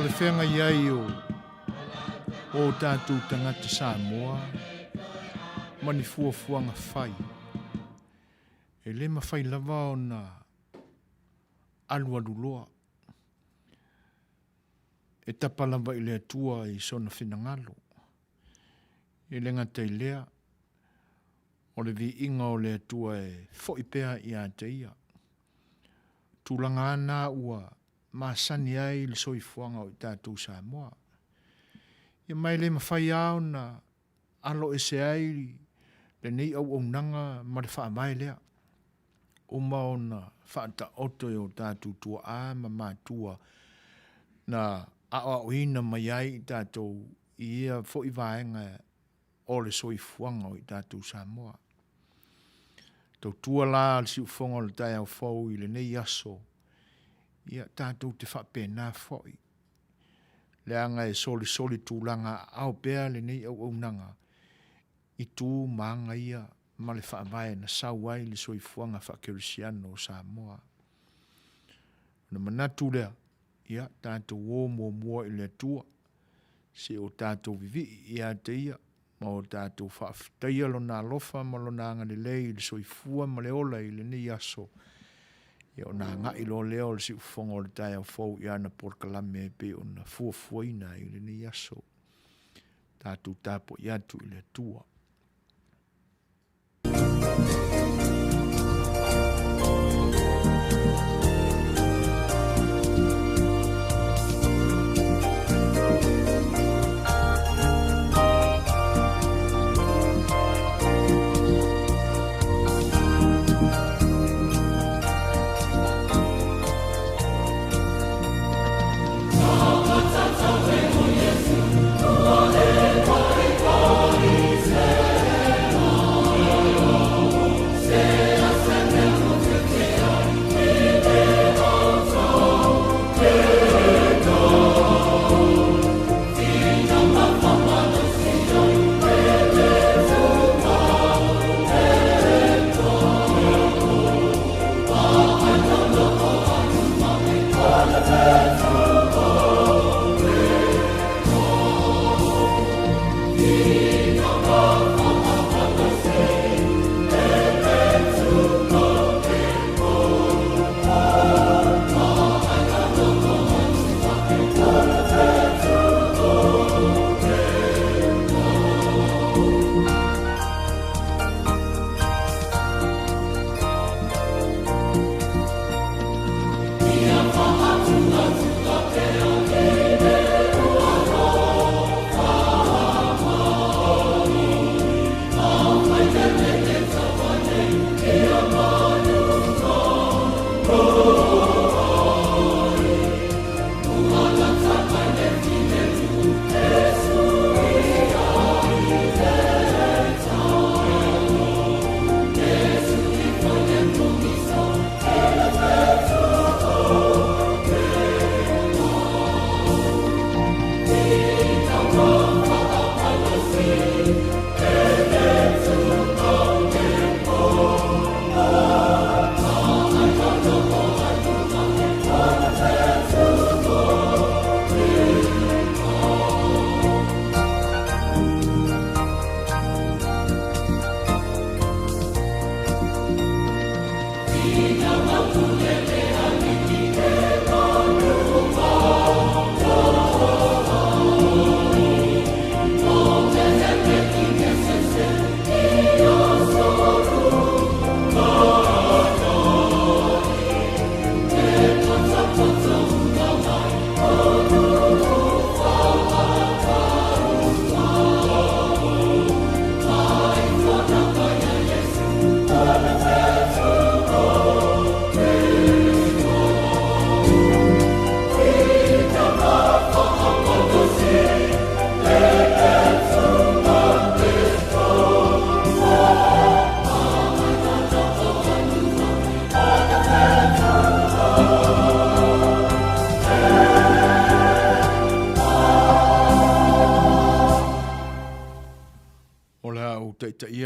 le whenga iai o tātou tangata Samoa, mani fuafuanga whai. E le mawhai lava o na alualuloa. E tapalava i le atua i sona whinangalo. E le ngata i lea, o le vi inga o le atua e whoipea i a te ia. Tūlanga ana ua maasani ai le soifuanga o i tātou Samoa. Ia mai le mawhai au na alo ese ai le nei au nanga ma le whaamai lea. Uma o na whaata oto o tātou tua a ma mātua na aoina mai ai i tātou i ia fo i vaenga o le soifuanga o i tātou Samoa. Tau tua la le si ufonga o le tai au fau i le nei aso. Ia tātou te whapena foi. Le anga e soli tūlanga au pea le nei au nanga. I tū maanga ia ma le whaamai na sauai le soifuanga whakerisiano o Samoa. Na manatu lea, ia tātou o mua i le tua. Se o tātou vivi ia te ia. Ma o tātou whaafitaia lo nā lofa ma lo nā ngane lei le soifua ma le ola i le ni aso. Ia o nā ngā ilo leo le si ufonga o le tai au fau i ana porkalame e pe o na fuafuaina i le ni aso. Tātou tāpo i atu i le tua.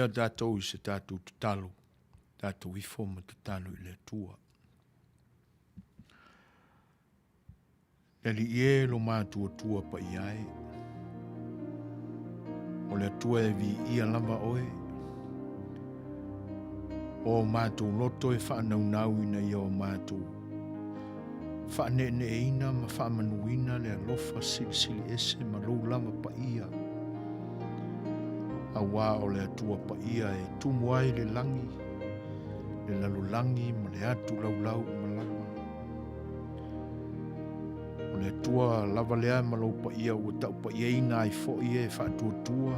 ia tātou I se tātou tutalo, tātou ifo ma tutalo I le tua. Le li e lo mātua tua pa iai. O le atua e vi ia lama oe. O mātua loto e whaanaunau ina ia o mātua. Whaanene e ina ma whaamanuina le alofa sili ese ma lou lama pa ia. A wā o le atua pa ia e tumuai le langi. Le lalulangi ma le atu laulau ma lama. O le atua lava lea ma lau pa ia ua tau pa ia ina ai fo ia e whaatua tua.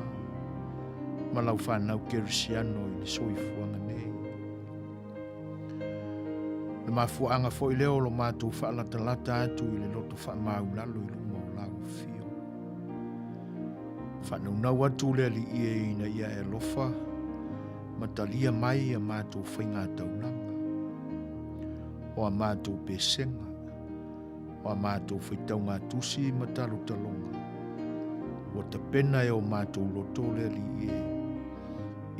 Ma lau whanau kerisiano i le soifuanga nei. Le mafuanga fo i leo lo mātou whaalata atu i le loto whaamaulalo i luma o lau fio. Whanaunau atu le ali ia ina ia e lofa. Matalia mai a mātou whainga taunanga. O a mātou pesenga. O a mātou whaitau ngā tusi matalu talonga. O ta pena e o mātou loto le ali ia.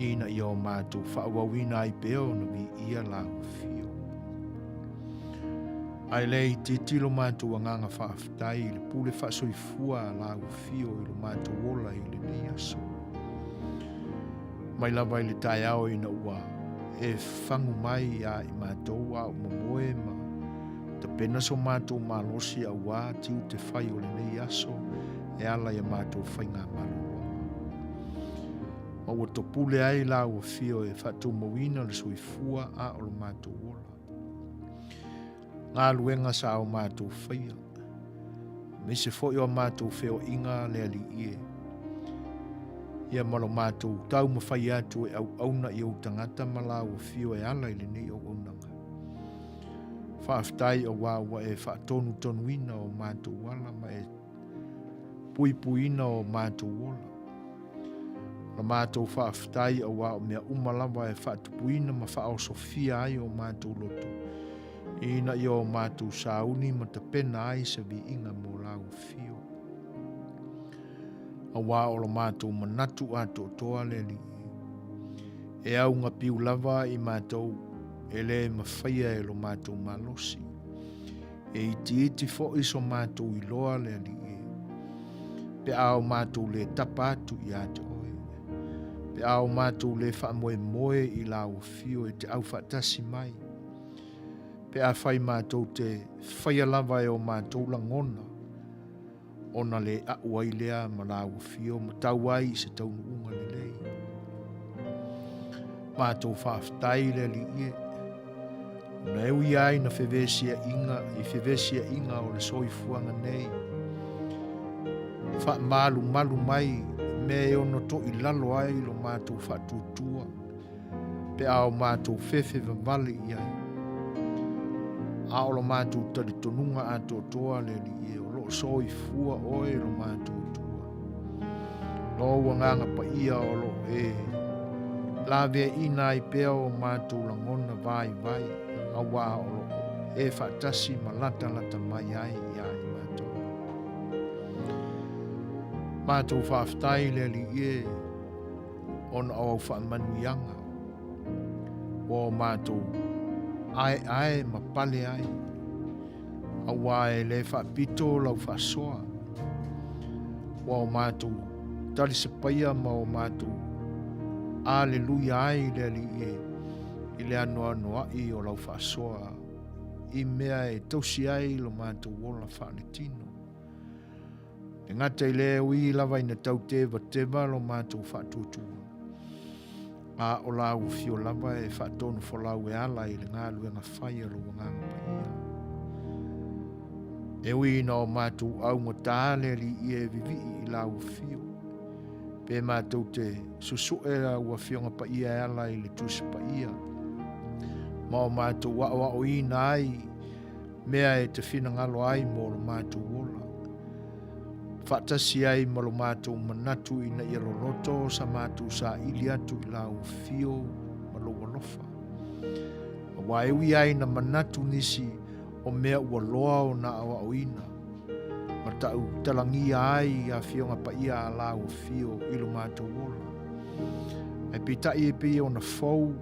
Ina ia o mātou whaawawina ai peo na vi ia lau fio. Ai lei te tilo mātou anganga whaaftai i le pule whaasoifua lau fio i lo mātou ola i le nei aso. Mai lava i le tai ao ina ua e whangu mai a i mātou a o mamoe ma ta pena so mātou malosi a wā tiu te whai o le nei aso e ala i a mātou whainga malolo. Ma ua to pule ai lau fio e whatu mawina le soifua a o lo mātou ola. Ngā luenga sa o mātou whaia. Me se fo i o mātou wheo inga le ali ie. Ia malo mātou tau mawhai atu e au auna i au tangata malau o fio e ala i le nei o unanga. Whaaftai o wāua e whaatonu tonuina o mātou wala ma e puipuina o mātou wola. La mātou whaaftai o wā o mea umalawa e whaatupuina ma whaosofia ai o mātou loto. Ina i o mātou sauni ma ta pena ai sa vi inga mo lau fio. A wā o lo mātou manatu ato toa le li. E au ngā piu lava i mātou e le mawhaia e lo mātou malosi. E iti fo iso mātou i loa le li. Pe au mātou le tapa atu i ato oe. Pe au mātou le wha moe i lau fio e te au whatasi mai. Pe a whai mātou te whaia lava e o mātou langona. Ona le auai lea ma lau fio ma tau ai se taunu unga le lei. Mātou whaaftai le li ie. Na eu i ai na whewesia inga o le soifuanga nei. Wha malu mai me e ono to i lalo ai lo mātou whaatutua. Pe ao mātou whewhe vavale i ai. Aolo mātou tari tonunga ato toa le li e o lo soifua oe lo mātou tua. Lo wanganga pa ia o lo e. La vea ina i pea o mātou langona vai. A wā o lo e whaatasi ma lata mai ai i ai mātou. Mātou whaaftai le li e. On au whaamanuianga. O mātou ai ma pale ai. A wā e le whaapito lau whaasoa. Wa o mātou tali se paia ma o mātou. Aleluia ai le ali e. I le anoa i o lau whaasoa. I mea e tausi ai lo mātou wola whaanetino. E ngata i le ui lava ina tau teva lo mātou whaatutua. A o lau fio lava e whaatonu fo lau e ala i le ngā luenga whaia lo wanganga pa ia. E ui na o mātou au ngotale li i e vivi i lau fio. Pe mātou te susuera ua fionga pa ia e ala i le tusi pa ia. Ma o mātou wa o ina ai mea e te whina ngalo ai mo lo mātou wola. Whaatasi ai ma lo mātou manatu ina i roloto sa mātou sa ili atu i lau fio ma lo walofa. Wa ewi ai na manatu nisi o mea ua loa o na awa o ina. Ma tau talangia ai a fionga pa ia a lau fio i lo mātou wola. Ai pita i e pia o na fau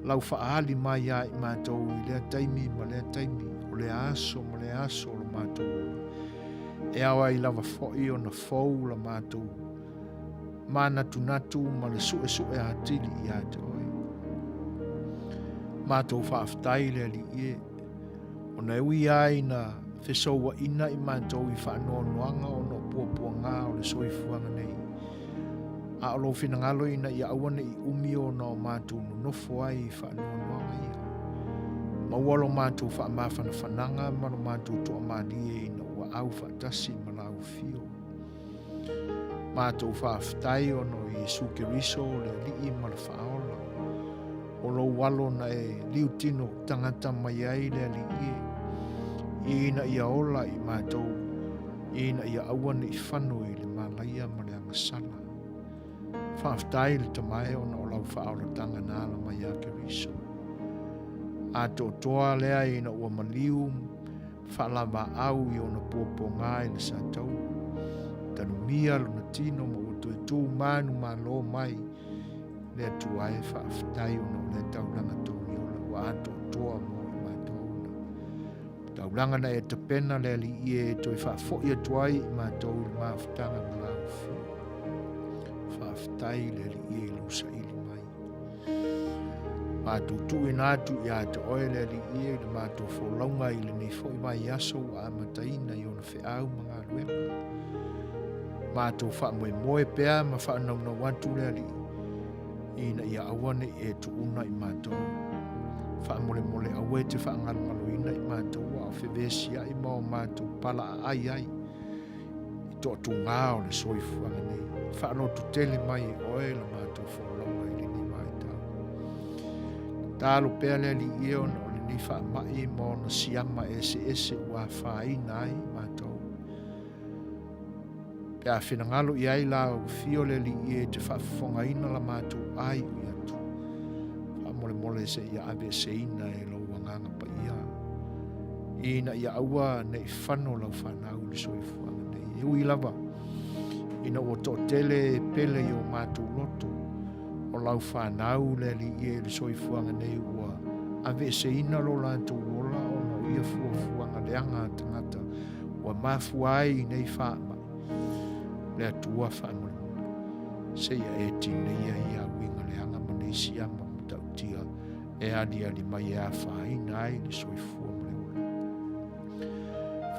lau whaali mai ai mātou i lea taimi ma lea taimi o lea aso ma lea aso o lo mātou wola. E awa I lava fo'i o na fou la mātou. Mana tunatu ma le su'e a tili I a te oi. Mātou whaaftai le li ie. O na ui ai na whesoua ina I mātou I whaanoanuanga o no puapua ngā o le soifuanga nei. A alo whinangalo ina I awane I umi o na o mātou nofo ai I whaanoanuanga ia. Maualo mātou whaamawhana whananga mano mātou toa mālie ina ua au whaatasi malau fio. Mātou whaaftai o no Iesu Keriso le lii ma le whaola. O lo walo na e liu tino tangata mai ai le li ina ia ola I mātou, ina ia awane I whanu I le malaia ma le angasala. Whaaftai le tamae o na o lau whaola tanga nāla mai a Keriso. A to toa lea ina ua maliu, whaalama au I ona puapo ngai le sātou. Tanu mia luna tino ma utu e tū manu ma lo mai, le atu ai whaaftai o na le taulanga tōni ola, wa a to toa mo I mātou. Taulanga na e tapena le li ie to I whaafoi atu ai I mātou I maafutanga ma lau fi. Whaaftai le li ie lusa ili mai. Mātou tu inatu I a te oele li ie le mātou wholaunga I le nei foi mai aso a mataina I ona whiau mga luenga. Mātou whaamoe pēr ma whaanauna watu le li. Ina ia awane e tu una I mātou. Whaamole awe te whaangalangalo ina I mātou a whiwesia I mao mātou pala ai. I to atu ngā o le soifuanga nei. Whaanotu tele mai oe la mātou wholaunga I le ni mai tau. Tālo pēr le li ie ona o le ni whaamai mo na siama ese ua whaina ai mātou. Pea whinangalo I ai la o fio le li ie te whaafonga ina la mātou ai ui atu. Whaamole se ia ave se ina e lo wanganga pa ia. Ina ia aua ne I whano lau whanau le soifuanga nei. E ui lava. Ina o to tele pele I o mātou loto. O lau whanau le li ie le soifuanga nei ua. Ave se ina lo lātou ola o na ia fuafuanga leanga tangata. Ua mafuai nei whaama. Le atua whaamole. Se ia e tinea I a winga le anga manei siama mtautia. E ali mai e a whaina ai le soifua mle ola.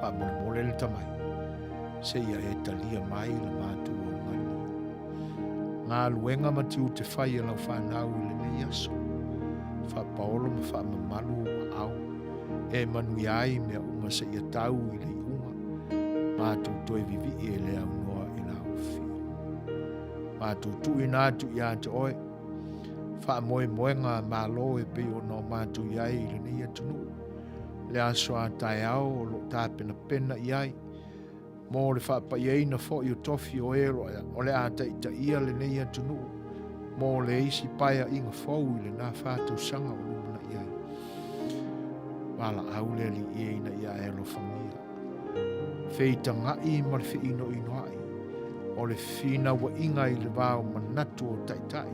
Whaamole le tamai. Se ia e talia mai le mātua o mani. Ngā luenga matiu te whai e lau whanau I le nei aso. Whapaolo ma whaamamalu o au. E Manuia ai mea unga se ia tau I le unga. Mātou toi vivi e le au noa I lau fio. Mātou tu inatu I a te oe. Whaamoe moenga mālo e peo no mātou iai I le nei atunu. Le aso a tai au o lo tāpena pena iai. Mō le whaapai na fo I o tofi o ero o le a ta ia le nei atunu. Mō le isi paia inga fau I le nā whātou sanga o lumana iai. Wala au le li ie ina ia e lo whangia. Feita ngai ma le whiino ino ai. O le whina wa inga I le wāo manatu o taitai.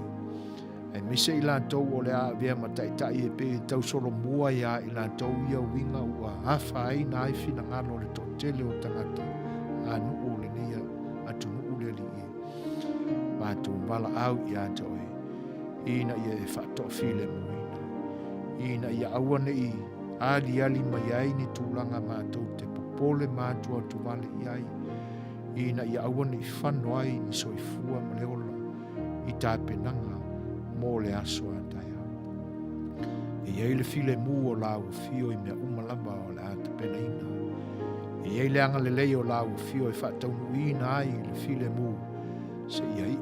E mise I lātou o le a vea ma taitai e pe tau solo mua ia I lātou ia winga ua hawha ai na ai whina ngano le tōtele o tangata. A nuu le nia atu nuu le li e. Mātou wala au I a te oe. Ina ia e whatoa while muina. Ina ia awane I ali mai ai ni tūlanga mātou te popole mātua tu wale I ai. Ina ia awane I whanu ai ni soifua maleola I tāpenanga mō le aso a tai au. E iei le while mū o lau fio I mea umalama o le ata pena ina. E iei le anga le lei o lau fio I whataunu ina ai le while mū se iei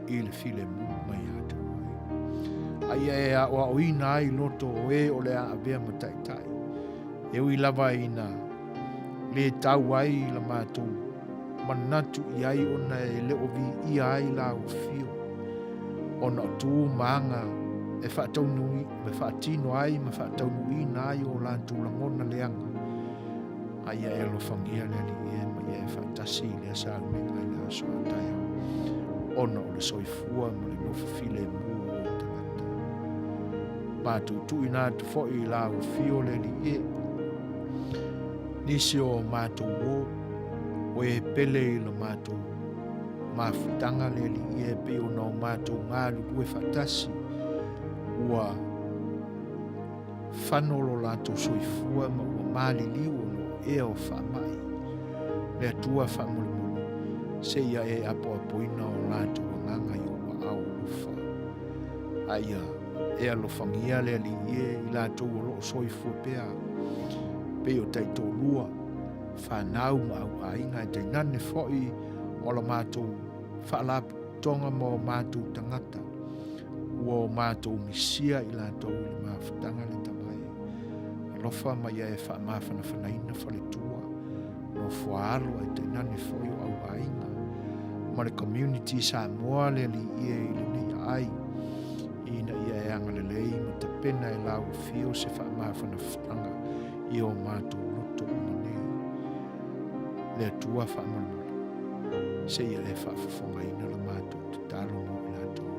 I le while mū mai ata oe. Ai e a o ina ai loto o e o le a avea mataitai. E ui lava ina le tau ai la mātou manatu I ai ona e leo vi I ai lau fio. Ona o tū maanga e whaataunu me whaatino ai me whaataunu I na ai o lātou langona leanga. Ai e lo whangia le li e ma e whaatasi le asau me ai la aso a tai au. Ona o le soifua ma le nofa file mua o tangata. Mātou tu ina tu fo I la o fio le li e. Nisi o mātou o o e pele I lo mātou mafutanga le li e pe o no mātou ngālu lue fatasi ua whanolo lātou soifua ma ua māli liu no e o whamai le atua whamulumulu se ia e apo apoina o lātou nganga I o wa au lufa aia e alofangia le li e I lātou o loo soifua pea pe o taito lua whanau ma au ainga te nane foi o la mātou whaalapu tonga mo mātou tangata ua o mātou misia I lātou I le mawhatanga le tamai alofa mai e whaamawhana whanaina whaletua no whaalo e te nane foi o au ainga ma le community sa moa le li e I le nei ai ina ia e anga le lei ma te pena e lau fio se whaamawhana whananga I o mātou luto o manei le atua whaamawhana se ia e whaafafonga ina la mātou te talo mo I lātou.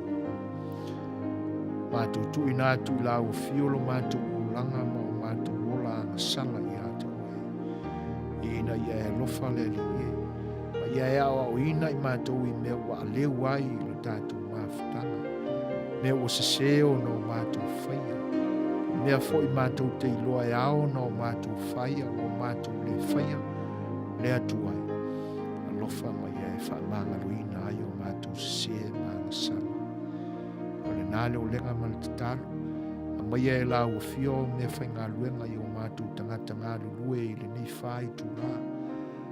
Mātou tu ina atu I lau fio lo mātou o langa mo mātou o la anga sala I ato ai. Ina ia e lofa le li e. Ma ia e awa o ina I mātou I mea wa leu ai lo tātou mawhatanga. Mea o se seo no mātou whaia. Mea fo I mātou te iloa e ao no mātou whaia o mātou le whaia le atu ai. Alofa mai whaamanga luina ai o mātou se māna sala. O le nāle o lenga mana te talo, a mai e la ua fio me whainga luenga I o mātou tangata ngā lulue I le nei whai tu rā.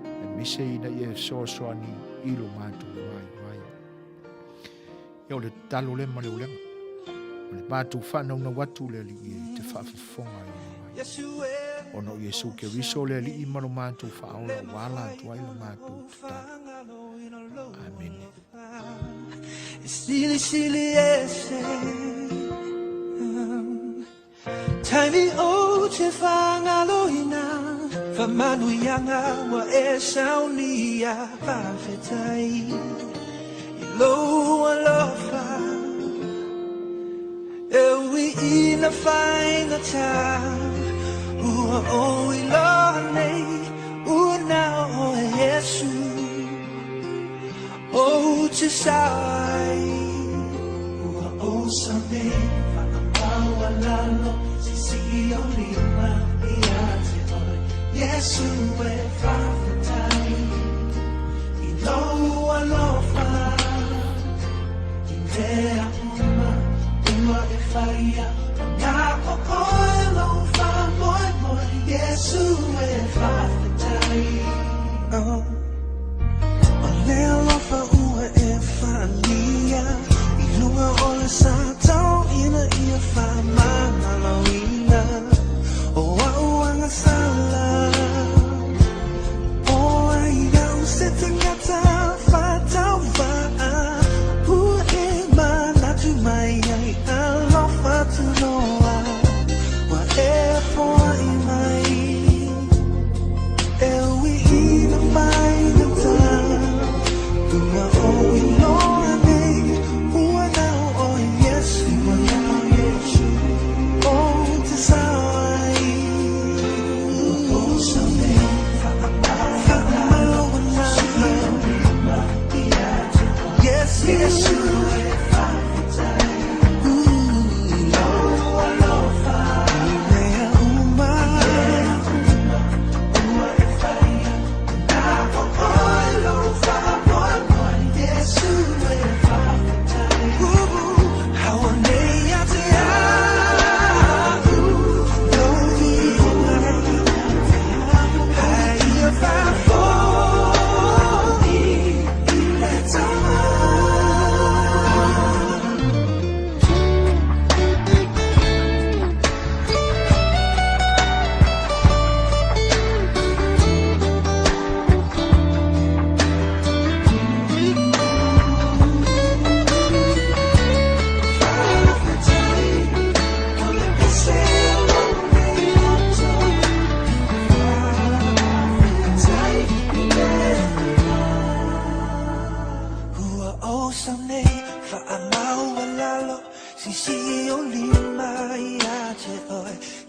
E mise ina I e Suasua ni ilo mātou mai. E o le talo le ma le o lenga. O le mātou whanau na watu le li e te whaafafonga I mai. O no Yesu ke riso le li I maro mātou whaola wala tu ai le mātou tata. Amen. Silly, Tiny oche fangaloina, fa Manuia wa e saunia pafetai. Ilo alofa, we in a fine time. Ua o ilone, ua now o Yesu. Oh, to sai, oh, Sunday, Wa'alalo, Sisi, Olima, Iate, yes, you were far from time. You know, Alofa, in there, you are a fire. Now, oh, boy, yes, you were far from time. Oh. Lelo fa ua e whania I lunga o le sātau ina ia whamana lauina O au anga sala O ai au se te ngata whatau waa Ua e manatu mai ai alofa tu noa Wa e foa I mai E ui ina whai na tā Oh, you know I made who I now, oh yes, who I now, yes, oh, this I oh, someday, yes, yes,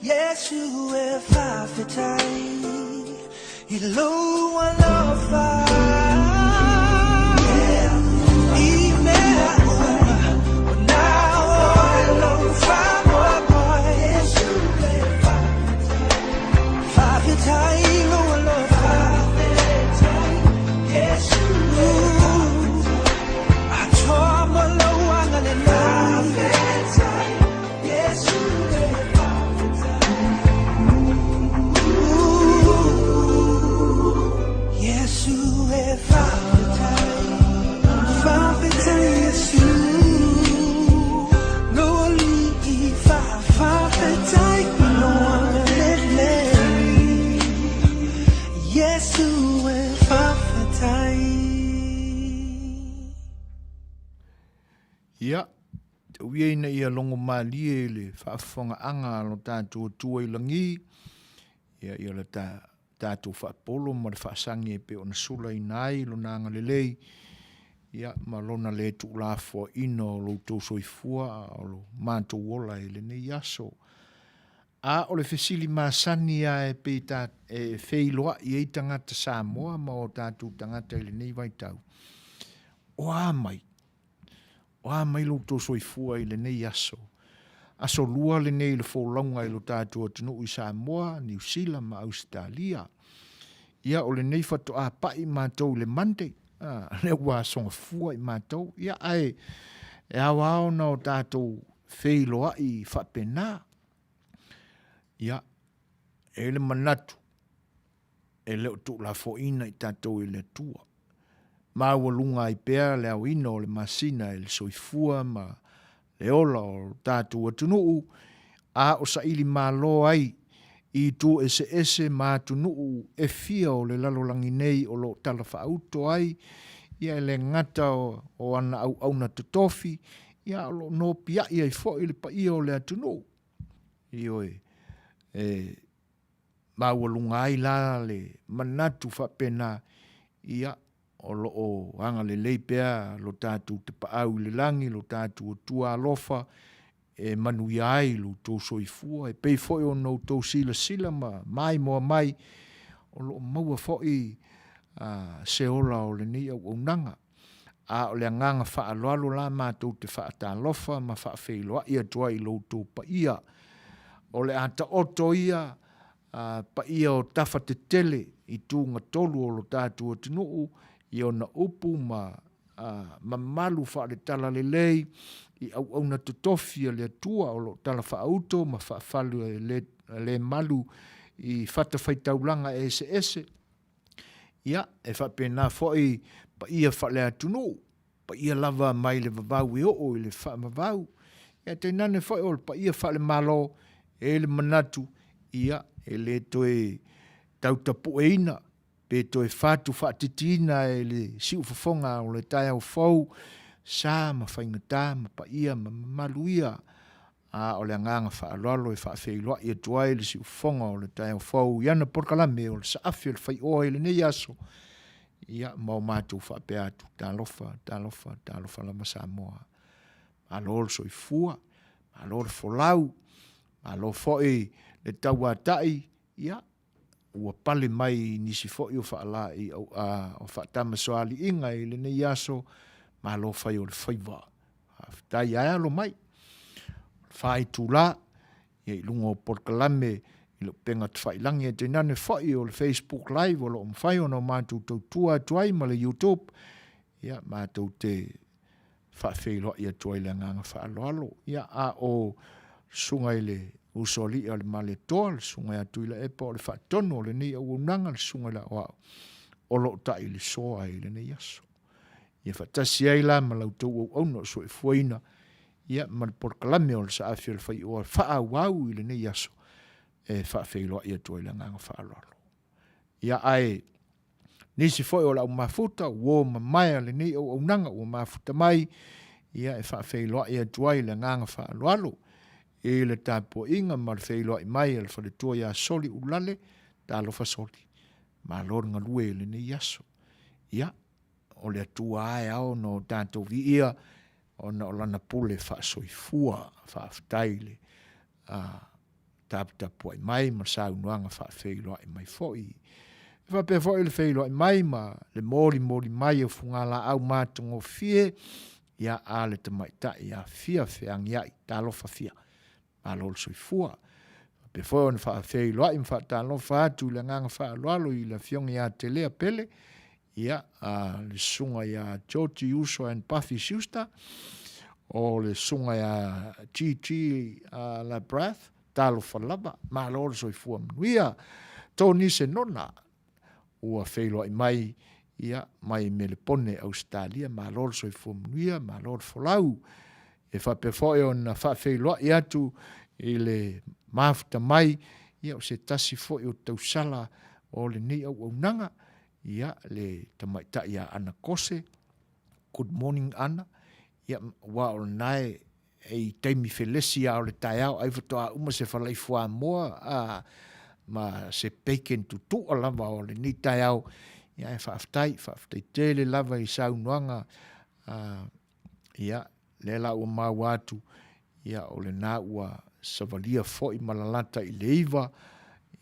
Yes, you have 5 feet high. You know I love fire. Yesu e whawhetai. Ia, te uieina ia longo malie le whaafonga anga lo tātua tua ilangi. Ia le tātua whaapolo ma le whaasangi e pe ona sula i nai lo nanga lelei. Ia ma lona le tu la fo ino lo tō soifua o lo mātou wola e le nei aso. A o le fesili masani a e pe e wheiloa i e tangata Samoa ma o tātou tangata i le nei waitau. Oa mai lo tō soifua i le nei aso. Aso lua le nei le fōlaunga i lo tātou atunu i Samoa, New Zealand ma Australia. Ia o le nei whato a pai mātou le Monday. Le ua songa fua i mātou. Ia ai e awao na o tātou wheiloa i whapena. Ia, e le manatu. E leo tu la foina i tātou i le tua. Māua lunga i pēr le au ino le masina e le soifua ma le ola o tātou atunuu. A o sa ili mālo ai i tu ese mātunuu e fia o le lalolangi nei o lo talafa auto ai. Ia le ngata o ana au na tutofi. Ia o lo no pia ia i fo ili pa ia o le atunuu. Io māua lunga ai la le manatu whapena ia o lo o anga le leipea lo tātou te paau le langi, lo tātou tua alofa e Manuia ai lo tō soifua e pei foi o no tō sila ma mai moa mai o lo maua foi se ola o le ni au nanga a o le anganga whaaloalo la mātou te whaata alofa ma whaafeiloa ia tua i lo tō pa ia o le ata oto ia pa ia o tafa te tele i tūnga tolu o lo tātou atunuu i ona upu ma malu wha le tala le lei i au na tutofi le tua o lo tala wha auto ma wha whalu le malu i whata whaitaulanga ese. Ia, e wha pēnā fwoi pa ia wha le atunu, pa ia lava mai le vavau i o i le wha mavau. Ia te nane fwoi o pa ia wha le malo e le manatu ia e le toe tautapu e ina. Pe toi fatu whaatitina e le siu whafonga o le tai au fau, sa ma whaingata, ma pa ia, ma maluia, o le anganga whaalolo e whaafeiloa i atuai le siu whafonga o le tai au fau, iana porkalame o le Saafi o le Fai'oa i le nei aso, ia mau mātou whaapea atu, tālofa lama Samoa, malo so i fua, malo le folau, malo foi le tauatai, ia, ua pale mai nisi fo'i o whaala i o whaatama soali inga i le nei aso ma lo whai o le whaiwa. Tai ai alo mai. Whai tūla i lungo porkalame i lo penga te whailangi e te nane fo'i o le Facebook Live o lo mwhai o no mātou tautua tuai ma le YouTube. Ia mātou te whaafeilo i a tuai le nganga whaaloalo. Ia a o sunga i le usoli ale male tol sunga atu ila epa o le whaatono le nei au unanga le sunga la wao o lo ta ili soa i le nei aso. Ia whatasi ai la ma lau tau au no so e fuaina ia ma le porkalame o le Saafi o le Fai'oa wha wau i le nei aso e whaafeiloa i atu ila nganga whaalolo. Ia ai nisi foi o la mafuta wo ma mai le nei au unanga o mafuta mai ia e whaafeiloa i atu ila nganga whaalolo. E le tapo inga ma le whailoa i mai e le whaletua ia soli ulale ta alofa soli. Ma lor ngā lue le nei aso. Ia, o le atua ae au no tātou vi ia o na o lana pule whaasoifua, whaaftaile, tapu ai mai ma sa unuanga whaafeiloa i mai foi. E whapea foi le whailoa i mai ma le mori mai o fungala au mātungo fie ia a le tamaita ia fia whiangi ai ta alofa fia. Alol soifua. Pe foi on fa feiloa im fa talo fa tu le nganga fa lo i la fionga ia te lea pele ia le sunga ia George Uso and Puffy Schuster o le sunga ia Gigi La Breath talo fa lava ma alol soifua Manuia Tony se nona ua feiloa i mai ia mai melepone Australia ma alol soifua Manuia ma alol folau e whape foi on whawheiloa i atu i le mafuta mai ia o se tasi foi o tausala o le nei au nanga, ia le tamaita ia ana kose, good morning ana, ia wa o nae e teimi felesi a o le tai au, ai whatoa uma se whalai fua moa, ma se peiken tutu o lava o le ni tai au, ia e whaaftai tele lava i saunuanga, ia le la ua mau atu, ia o le nā ua savalia foi malalata i leiva,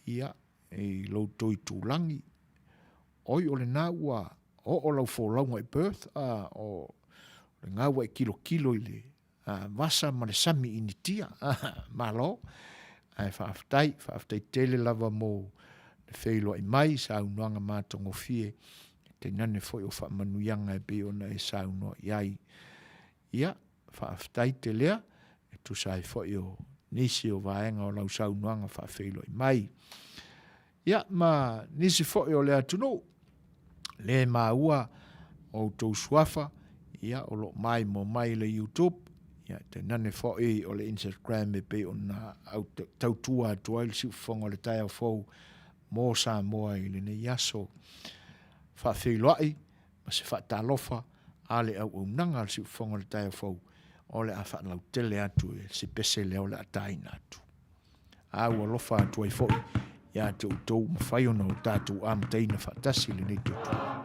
ia e loutou i tūlangi. Oi o le nā ua o lau fōlaunga i Perth, o le ngā ua e kilo i le vasa ma le sami initia, malo, ai whaaftai tele lava mō le Fai'oa i mai, saunuanga mātongo fie, te nane foi o wha manuianga e be ona e saunua iai. Ia, whaaftai te lea, e tu sai foi o nisi o vaenga o lau saunuanga wha Fai'oa i mai. Ia, ma nisi foi o lea tunu, le maua o tau suafa, ia o lo mai mo mai le YouTube, ia te nane foi o le Instagram e be ona au tautua atua ili si ufonga le tai au fau mō sa moa i le nei aso wha Fai'oai, ma se wha talofa a le au nanga le si ufonga le tai au fau o le a wha lau tele atu e se pese leo le ataina atu. A ua lofa atu ai foi, ia te utou mawhai ona o tātou amteina wha tasi le nei tutu.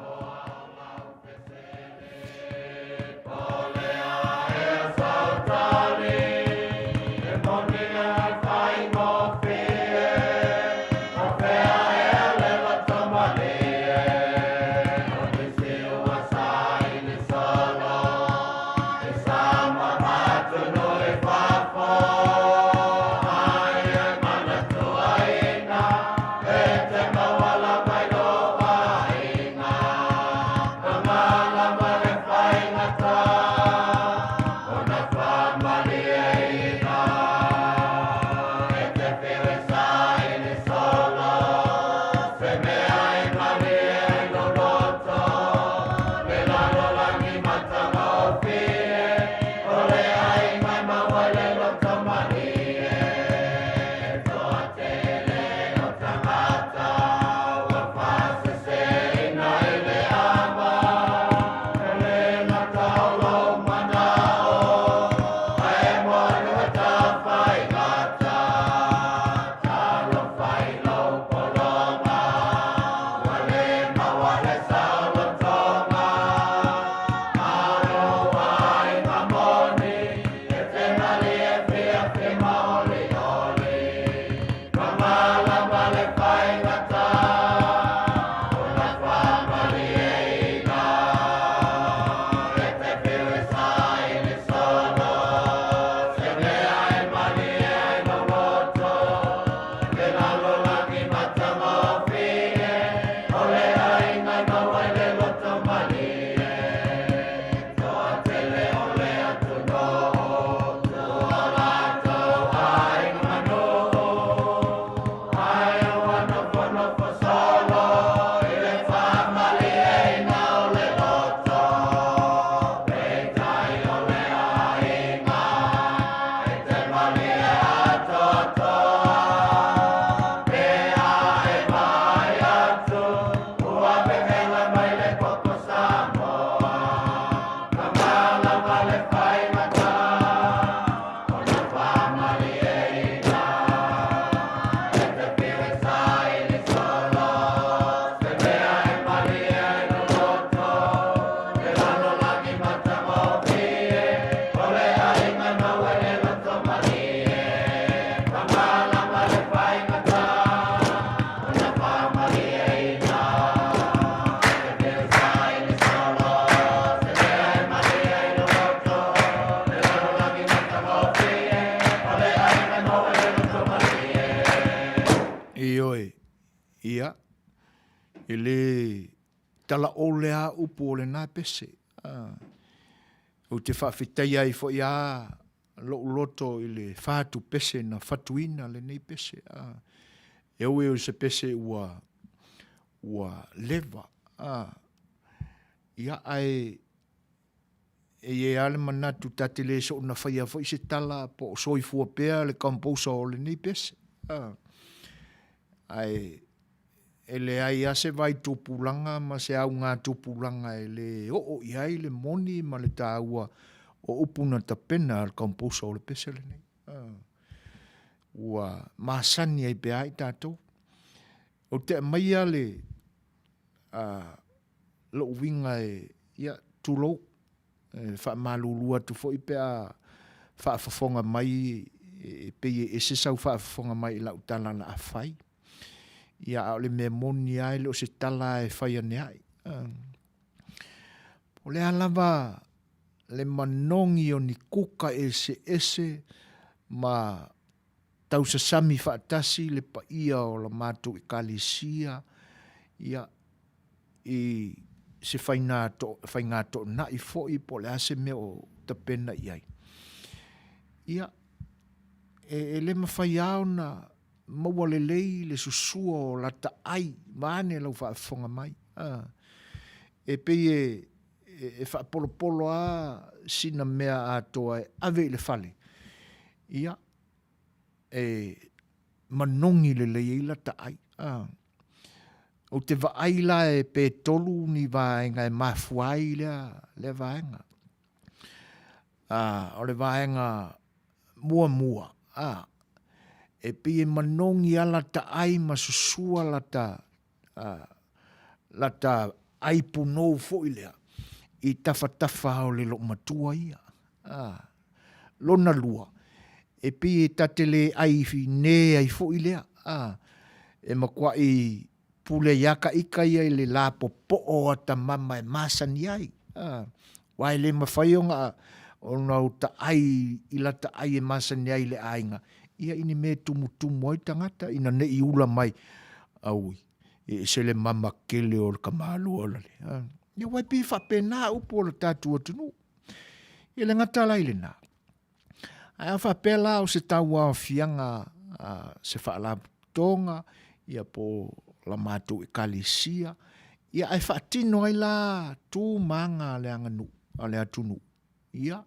Ia, ele tala o lea upu o le nā pese. O te whawhitai ai fo ia lo loto i le whātu pese na whatuina le nei pese. E ue o se pese ua leva. Ia ai e ale manatu tate le so na whaia fo i se tala po soi fua pea le kamposa o le nei pese. Ai e le ai ase vai tupulanga ma se au ngā tupulanga e le o iai le moni ma le tāua o upuna ta pena al kampusa o le pesele nei. Ua masani ai pe ai tātou. O te maia le lo winga e ia tulou fa malulua tu fo ipea fa fonga mai pe e se sau fa fonga mai la utala na afai ia le me moni ai lo se tala e fai ane ai o le alava le manongi o ni kuka ese ma tau sa sami fa tasi le pa ia o la matu i kalisia ia i se fai ngā to na i fo i po le ase me o ta pena iai. Ia, e le mawhai au na maua le lei le susua o la ta ai, maane lau whaafonga mai. E pe e whaapolo a sina mea a toa e ave le fale. Ia, e manongi le lei la ta ai. O te waaila e pe tolu ni vaenga e mafuai le vaenga. O le vaenga mua. E pe e manongi ala ta ai masusua la ta ai punou fo ilea. I tafa o le lo matua ia. Lona lua. E pe e tatele ai fi ne ai fo ilea. E makua i pule yaka ika ia le la popo o ata mama e masani ai. Wai le mawhaionga o nau ta ai, ila ta ai e masani ai le ainga. Ia ini me tumutumu ai tangata, ina ne i ula mai. Aui, e se le mama kele o le kamalu o lale. Ia wai pi whapena upo o le tātua tunu. Ia le ngata lai le nā. Ai a whapela o se taua o fianga se whaala tonga, ia po la matu i kalisia, ia ai whaatino ai la tū manga le anganu, le atunu. Ia,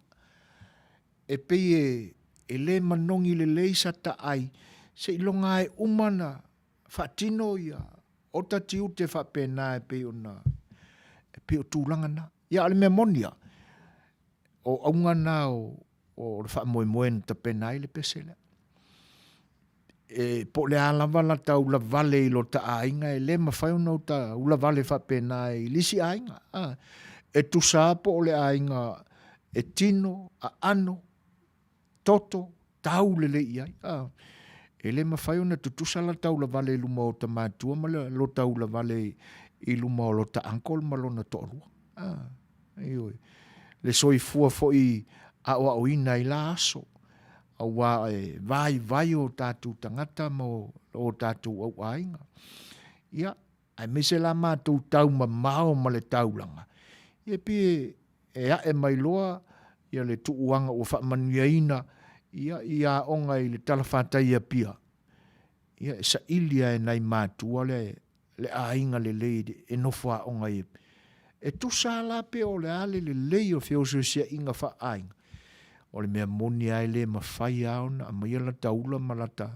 e pei e le manongi le leisa ta ai, se ilonga e umana, whaatino ia, o tati ute whapena e pei o tūlanga na. Ia, ale mea monia, o aunga na o le whaamoemoen ta pena i le pesele. E po le alava la ta ula vale i lo ta ainga e le mawhai unau ta ula vale whapena i lisi ainga. E tu po le ainga e tino, a ano, toto, tau le iai. E le mawhai una tutusa la ta ula vale i luma o ta mātua ma lo ta ula vale i luma o lo ta ankol ma lo na to'orua. Le soifua fo i a ina i la aso. Awa e vai o tātou tangata mo o tātou au ainga. Ia, ai mese la mātou tau ma mao ma le taulanga. Ia pi e a e mai loa, ia le tuuanga o Manuia ina, ia onga i le talawhatai a pia. Ia sa ilia e nei mātua le ainga le leide e nofua onga i. E tu sa la pe o le ale le lei o whioso sia inga wha ainga. O le mea moni ai le mawhai au na maia la taula malata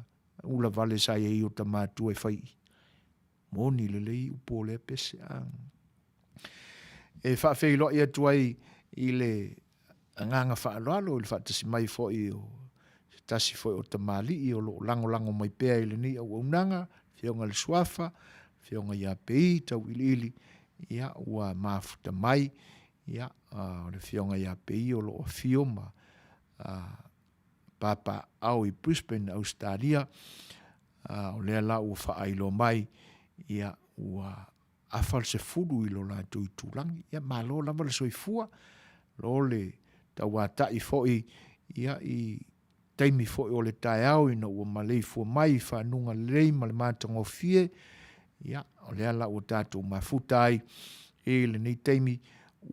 ula vale sai e o ta mātua e whai. Moni le lei upo le pese ang. E whawhei lo ia tuai i le nganga whaaloalo i le whaatasi mai fo i o tasi fo o ta mali i o lo lango mai pea i le ni au unanga, whionga le suafa, whionga ia pei tau ili ia ua mafuta mai, ia o le whionga ia pei o lo o whioma. Papa au i Brisbane, Australia, o lea la ua whaailo mai, ia ua afal se furu i lo la tui tūlangi, ia malo lama le soifua, lo le tauata i foi, ia i taimi foi o le tae au, ina ua malei fua mai, whanunga lei, ma le mātango fie, ia o lea la ua tātou mafuta ai, e le nei taimi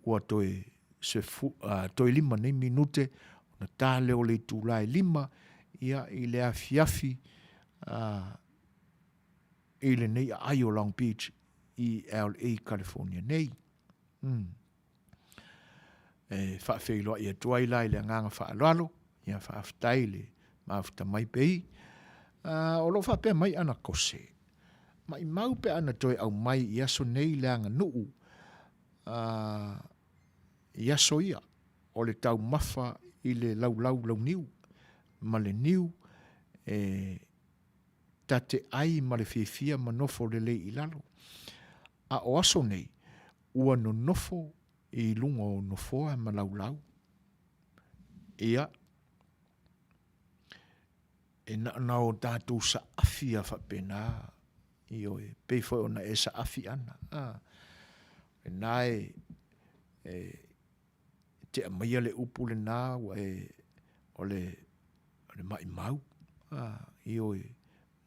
ua toe lima nei minute, na tāle o le tūlai lima, ia i le afiafi i le nei ai o Long Beach i LA, California nei. E whaafeiloa ia tuaila i le nganga whaaloalo, ia whaaftai le mafuta mai pei, o lo whaapea mai ana kose. mai mau pe ana toi au mai i aso nei leanga nuu i aso ia o le tau mafa i le lau niu ma le niu tate ai ma le fia manofo le lei i lalo a o aso nei ua no nofo i lunga o nofoa ma lau ia na o tātou sa afia whapena i oe peifo ona e sa afi ana e nai te amaia le upu le nā o le mai mau i oe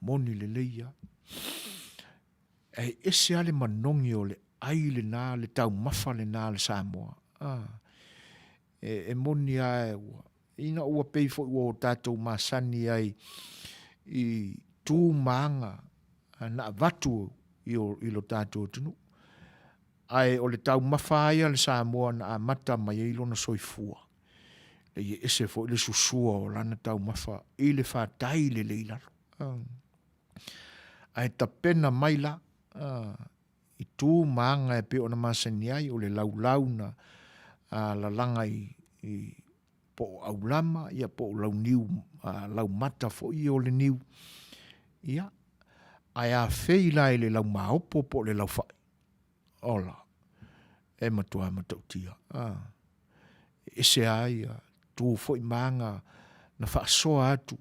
moni le leia e ese ale manongi o le ai le nā le tau mafa le nā le Samoa e moni ai ina ua peifo ua o tātou masani ai i tū maanga na vatu i lo tātou tunu. Ai o le tau mawhaia le Samoa na a mata mai e ilona soifua. Le i ese fo i le susua o lana tau mawha i le whātai le leilaro. Ai ta pena mai la i tū maanga e pe o na masani ai o le lau na la langa i po au lama, ia po lau niu, lau mata fo i o le niu. Ia, ai a fei lai le lau maopo po le lau fai. Ola, e matua matautia. Ese ai, tu fo i maanga na wha soa atu,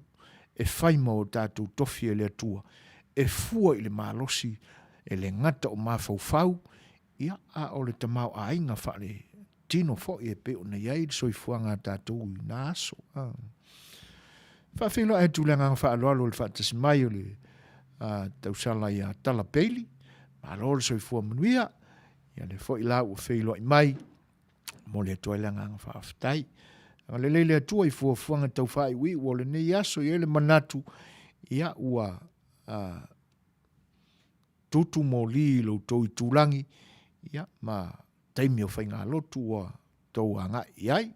e fai ma o tātou tofi e le atua, e fua i le malosi, e le ngata o mawhau, ia a o le tamau a inga wha le tino fo e pe o nei ai so i fuanga tātou i nā aso. Whawhilo e tūlenga ngā whaaloalo le whaatas mai o le tausala i a tala peili, malolo so i fua manuia, ia le fo i lau o whilo i mai, mo le atoilenga ngā whaaftai. Le leile atua i fua fuanga tau whai ui, o le nei aso i ele manatu, ia ua tutu mo li lo tau i tūlangi, ia ma taimi o whainga lotu o tau anga iai.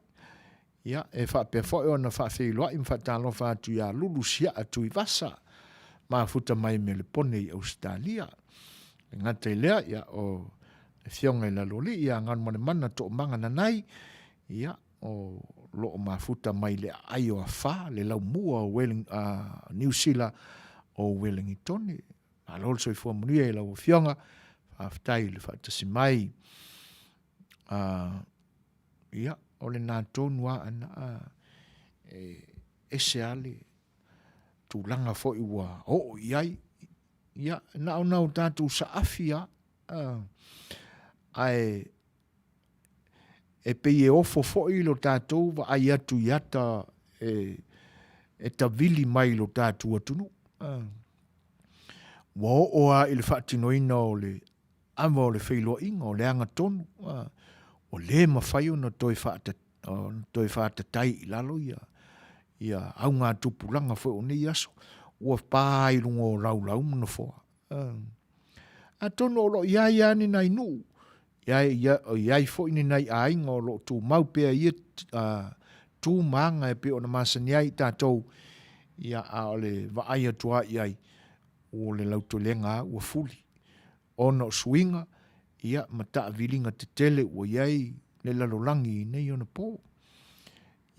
Ia, e whape fwoi o na whawhiloa i mwhatalo whātu ia lulu sia atu i vasa. Ma futa mai me le pone i Australia. Ngata i lea, ia o whionga i la loli, ia ngan mone mana to manga nanai. Ia, o loo ma futa mai le ai o a wha, le lau mua o New Zealand o Wellington. Ma lolo so i fua Manuia i lau o whionga, whaftai le whaatasi mai. Ia, o le nā tōnua ana ese ale tūlanga fo i ua o iai. Ia, nau tātou sa afia ai e pei e ofo fo i lo tātou wa ai atu iata e ta vili mai lo tātou atunu. Wa o a i le whaatinoina o le ama o le whailo inga o le anga tonu. O le mawhai o na toi whaatatai i lalo ia. Ia au ngā tupulanga fo o nei aso. Ua pāi lungo o lau muna foa. A tono o lo iai ani nai nu. Iai fo ini nai ainga o lo tu maupea ia tu maanga e pe o na masani ai tātou. Ia a o le vaai atua iai. O le lautolenga ua fuli. Ono swinga. Ia mata vilinga te tele o iai le lalolangi nei ona po.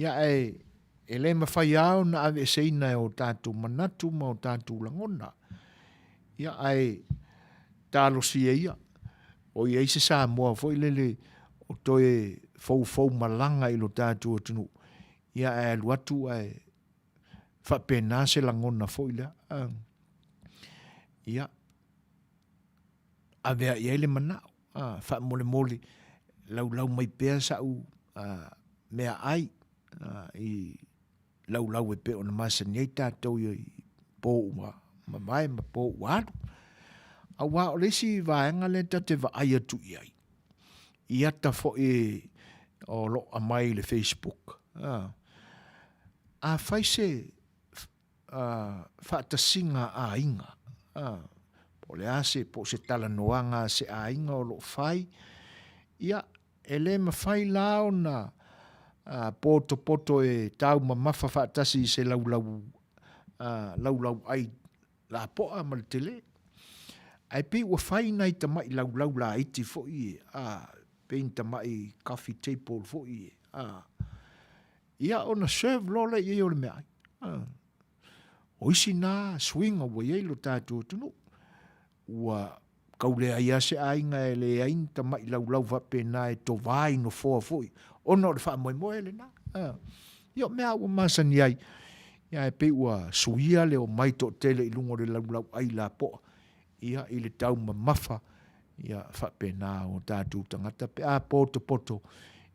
Ia e le mawhai au na ave seina o tātou manatu ma o tātou langona. Ia tālo si ia. O iai se sā moa fo i lele o toe fau malanga i lo tātou atunu. Ia aluatu whapena se langona fo i lea. Ia avea iai le manao. Wha mole lau mai pēr sau mea ai i lau e pe o na masani ei tātou i pō ua mamai ma pō ua alu. A wā o lesi vāenga le tate wa ai atu iai. I ata fo o lo amai le Facebook. A whai se whaatasinga a inga. Po le ase, po se tala noanga se a inga o lo whai. Ia, e le mawhai lao na poto e tau ma mawha whaatasi se lau ai la poa ma le tele. ai pe ua whai nei ta mai lau la iti fo i pein ta mai coffee table fo i ia ona serve lole i o le mea o isi nā swing o wai lo tātou tunu ua kaule ai ase ainga e le ain ta mai lau vape nā e to vai no foa fo i ona o le wha moe le nā ia mea ua masani ai ia e pe ua suia le o mai to tele i lungo le lau ai la po ia i le tau mamafa ia whapena o tātou tangata pe poto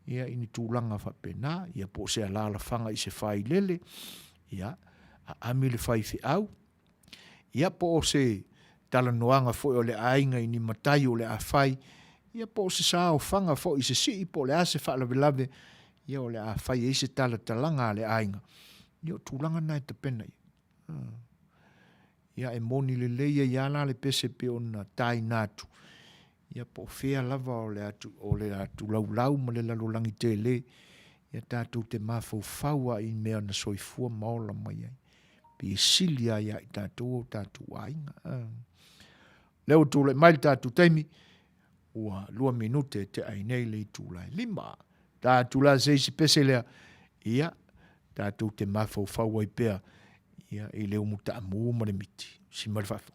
ia ini tūlanga whapena ia po se alala whanga i se whai lele ia a ami le whai au ia po se tala noanga fo o le ainga ini matai o le a whai ia po se sao whanga fo i se si po le ase whalavelave ia o le a whai e se tala talanga le ainga ia tūlanga nai te pena ia e moni le leia ia la le pese pe ona tai natu ia po fea lava o le atu lau ma le lalolangi te le ia tātou te mafau i mea na soifua maola mai ai pe silia ia i tātou ainga leo tūle mai tātou teimi ua 2 minute te ainei le tūlai 5 tātou la seisi pese lea ia tātou te mafau ai pea ia i leo muta amu ma le miti si marfafo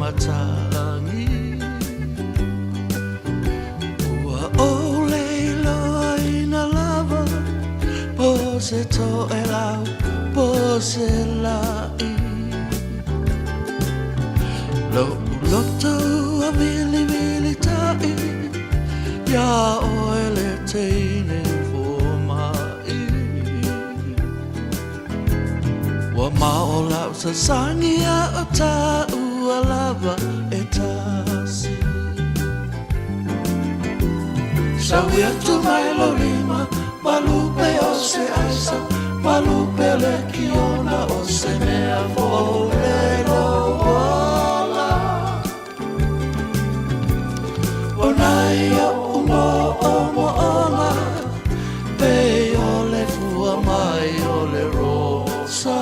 Matangi ua ole loa ina lava po se to e lau po se lai lo loto a vili tai ya oele teine for mai wa mao lau sa sangia o tau lava e tasi Sauia tu mai lo lima Malupe o se aisa Malupe le kiona o se mea vole lo wala O nai o umo ona Pe o le fua mai o le rosa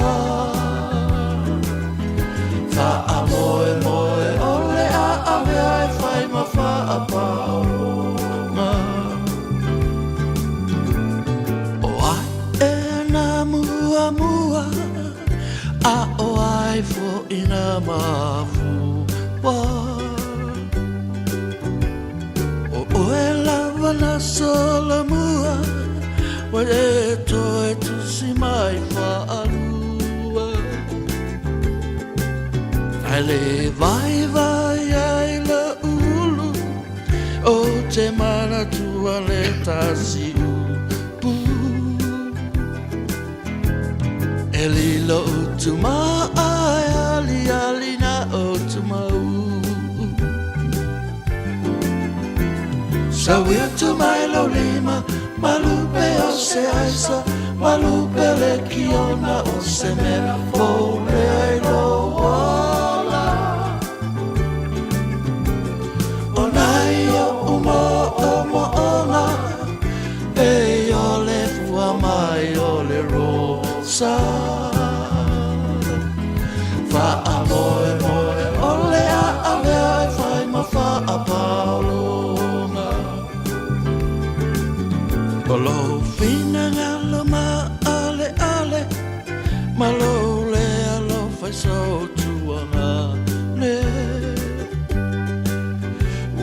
Moe ole a ave ai fai ma fa a paonga O ai e na mua A o ai fo ina mafua O e lava na sola mua Wa e to e tu si mai fa alua Ale vai ai la ulu O te mana tua le tasi upu E lilo utu mai ali na utu mau Sauia tu mai lo lima Malupe o se aisa Malupe le kiona o se mea Fole ai lo rosa fa amoe ole a ave ai fai ma fa a paolonga Kolo fina ngalo ma ale ma lo le alo fai so tuanga ne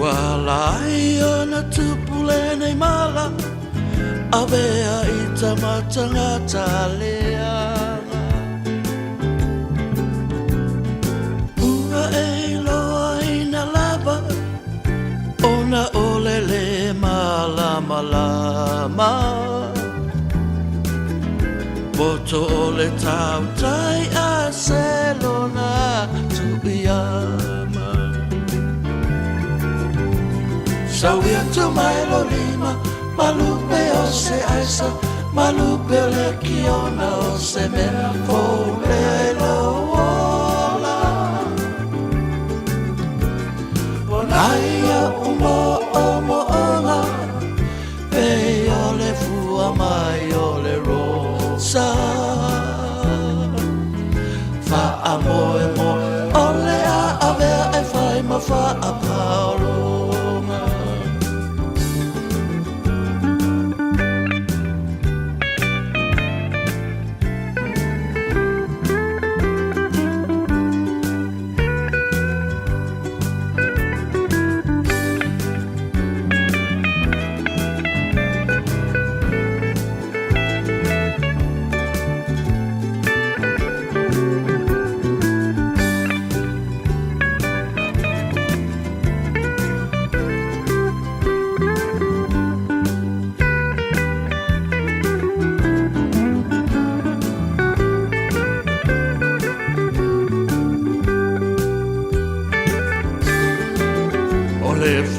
wala iona tupule nei mala Avea i tamatanga taleanga Ua e loa ina lava Ona olele malama Boto ole tau tai a selona tuiama Sauia tu mai lo lima Malupe o se aisa, malupe o le kiona o se mea Fole ai lo ola Manuia umo omo onga Pe o le fua mai o le rosa Fa amoe mo o le a avea e fai ma fa a paolonga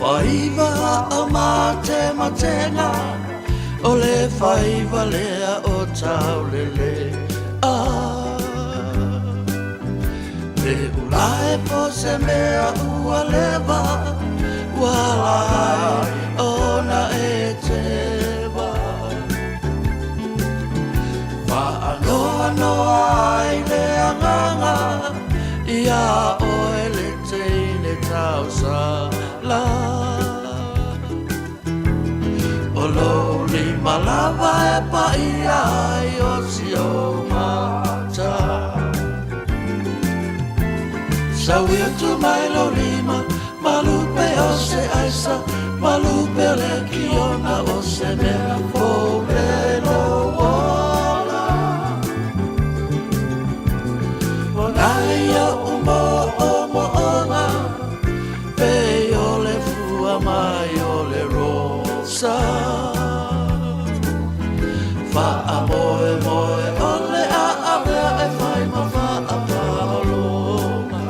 Faiva a mate matenga O le faiva lea o tau lele Le ulae po se mea ua leva Walai ona e tewa Wa anoa noa ai le anganga Ia oe le teine tau sa la O loli malava e pa ia ai o si o mata Sauia tu mai lo lima Malupe o se aisa Malupe le kiona o se mea Fore lo wola Wanaia umo omo onga Pe o le fua mai o le rosa Fa amoe moe o le a avea e fai ma fa a paolonga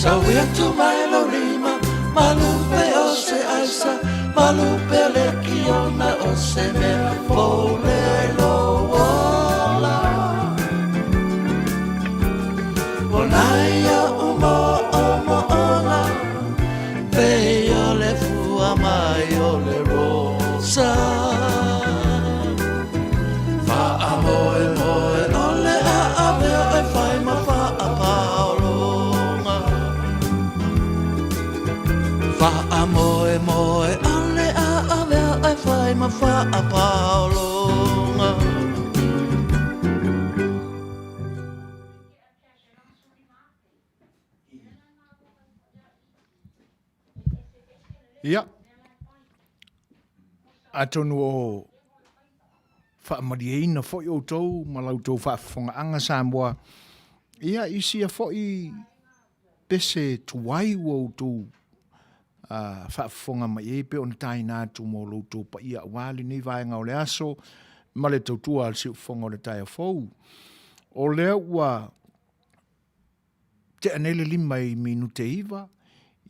Sauia tu mai lo rima Malupe o se aisa Malupe le kiona o se mea Fole lo wola Wanaia umo omo onga Pe o le fua mai o le rosa Fa amoe moe o le a avea e fai ma fa a paolonga Fa amoe moe o le a avea e fai ma fa a paolonga Ia. Atonu o whaamariheina fwoi o tau, malau tau whaafonga anga Samoa. Ia isi a fwoi pese tuwai o tau whaafonga mai e pe on tai nātu mo lo tau pa ia wali ni vaenga o le aso, ma le tau tua al siu fonga o le tai a fau. O lea ua te anele lima I minute iwa,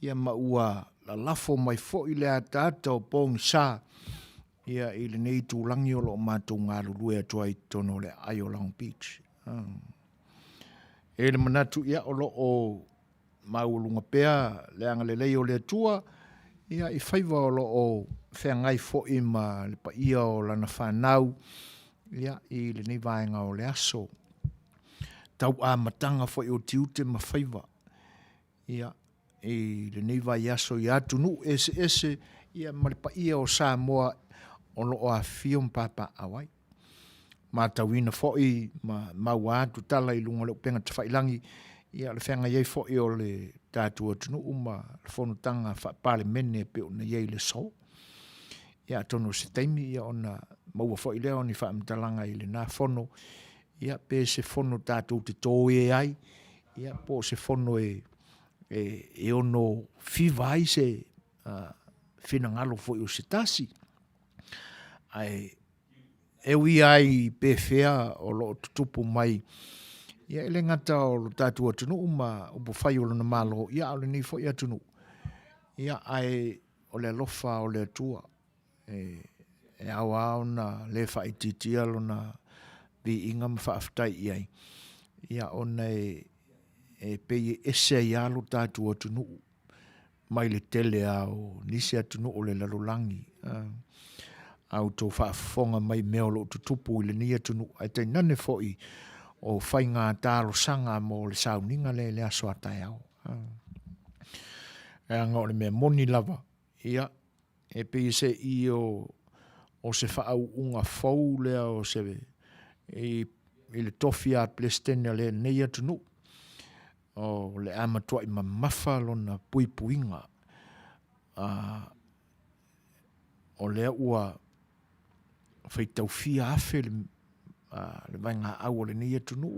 ia ma ua la lafo mai fwoi lea tata o pong sa, ia I le nei tūlangi o lo mātou ngā lulue atua I tono le Ayo Long Beach. E le manatu ia o lo o maulunga pea, le anga le lei o le atua, ia I whaiva o lo o whea ngai fwoi ma le pa ia o lana whanau, ia I le nei vaenga o le aso. Tau a matanga fwoi o tiute ma whaiva. Ia, I le nei vai aso I atunu ese, ia ma le pa ia o Samoa o lo o a fion papa awai. Ma tawina fwoi ma wātu tala I lunga le upenga te whailangi, ia le whenga iei fwoi o le tātua tunu uma le whonutanga whapale mene pe o na iei le so. Ia tono se teimi ia ona maua fwoi leo ni whaamtalanga I le nā whono, ia pe se whono tātou te tōe ai, ia po se whono e ono whiwai se whinangalo fwoi o se tasi. Ai ui ai pe whea o lo tutupu mai. Ia ele ngata o lo tātua tunu uma upo whai o lana malo. Ia o le ni fo ia tunu. Ia ai o le alofa o le atua. E awa au na le whaititia lo na vi inga mwhaafitai iai. Ia o nei e pei ese ia lo tātou atunu mai le tele au nisi atunu o le lalolangi au tō whaafonga mai mea lo tutupu i le ni atunu ai te nane foi o whai ngā tālo sanga mo le sauninga le aso atai au e anga o le mea moni lava ia e pei se i o se whaau unga fau lea o se i le tofi a plestene le nei atunu o le amatua i mamafa lona pui puinga o lea ua whaitau fia afe le vainga au o le nei atunu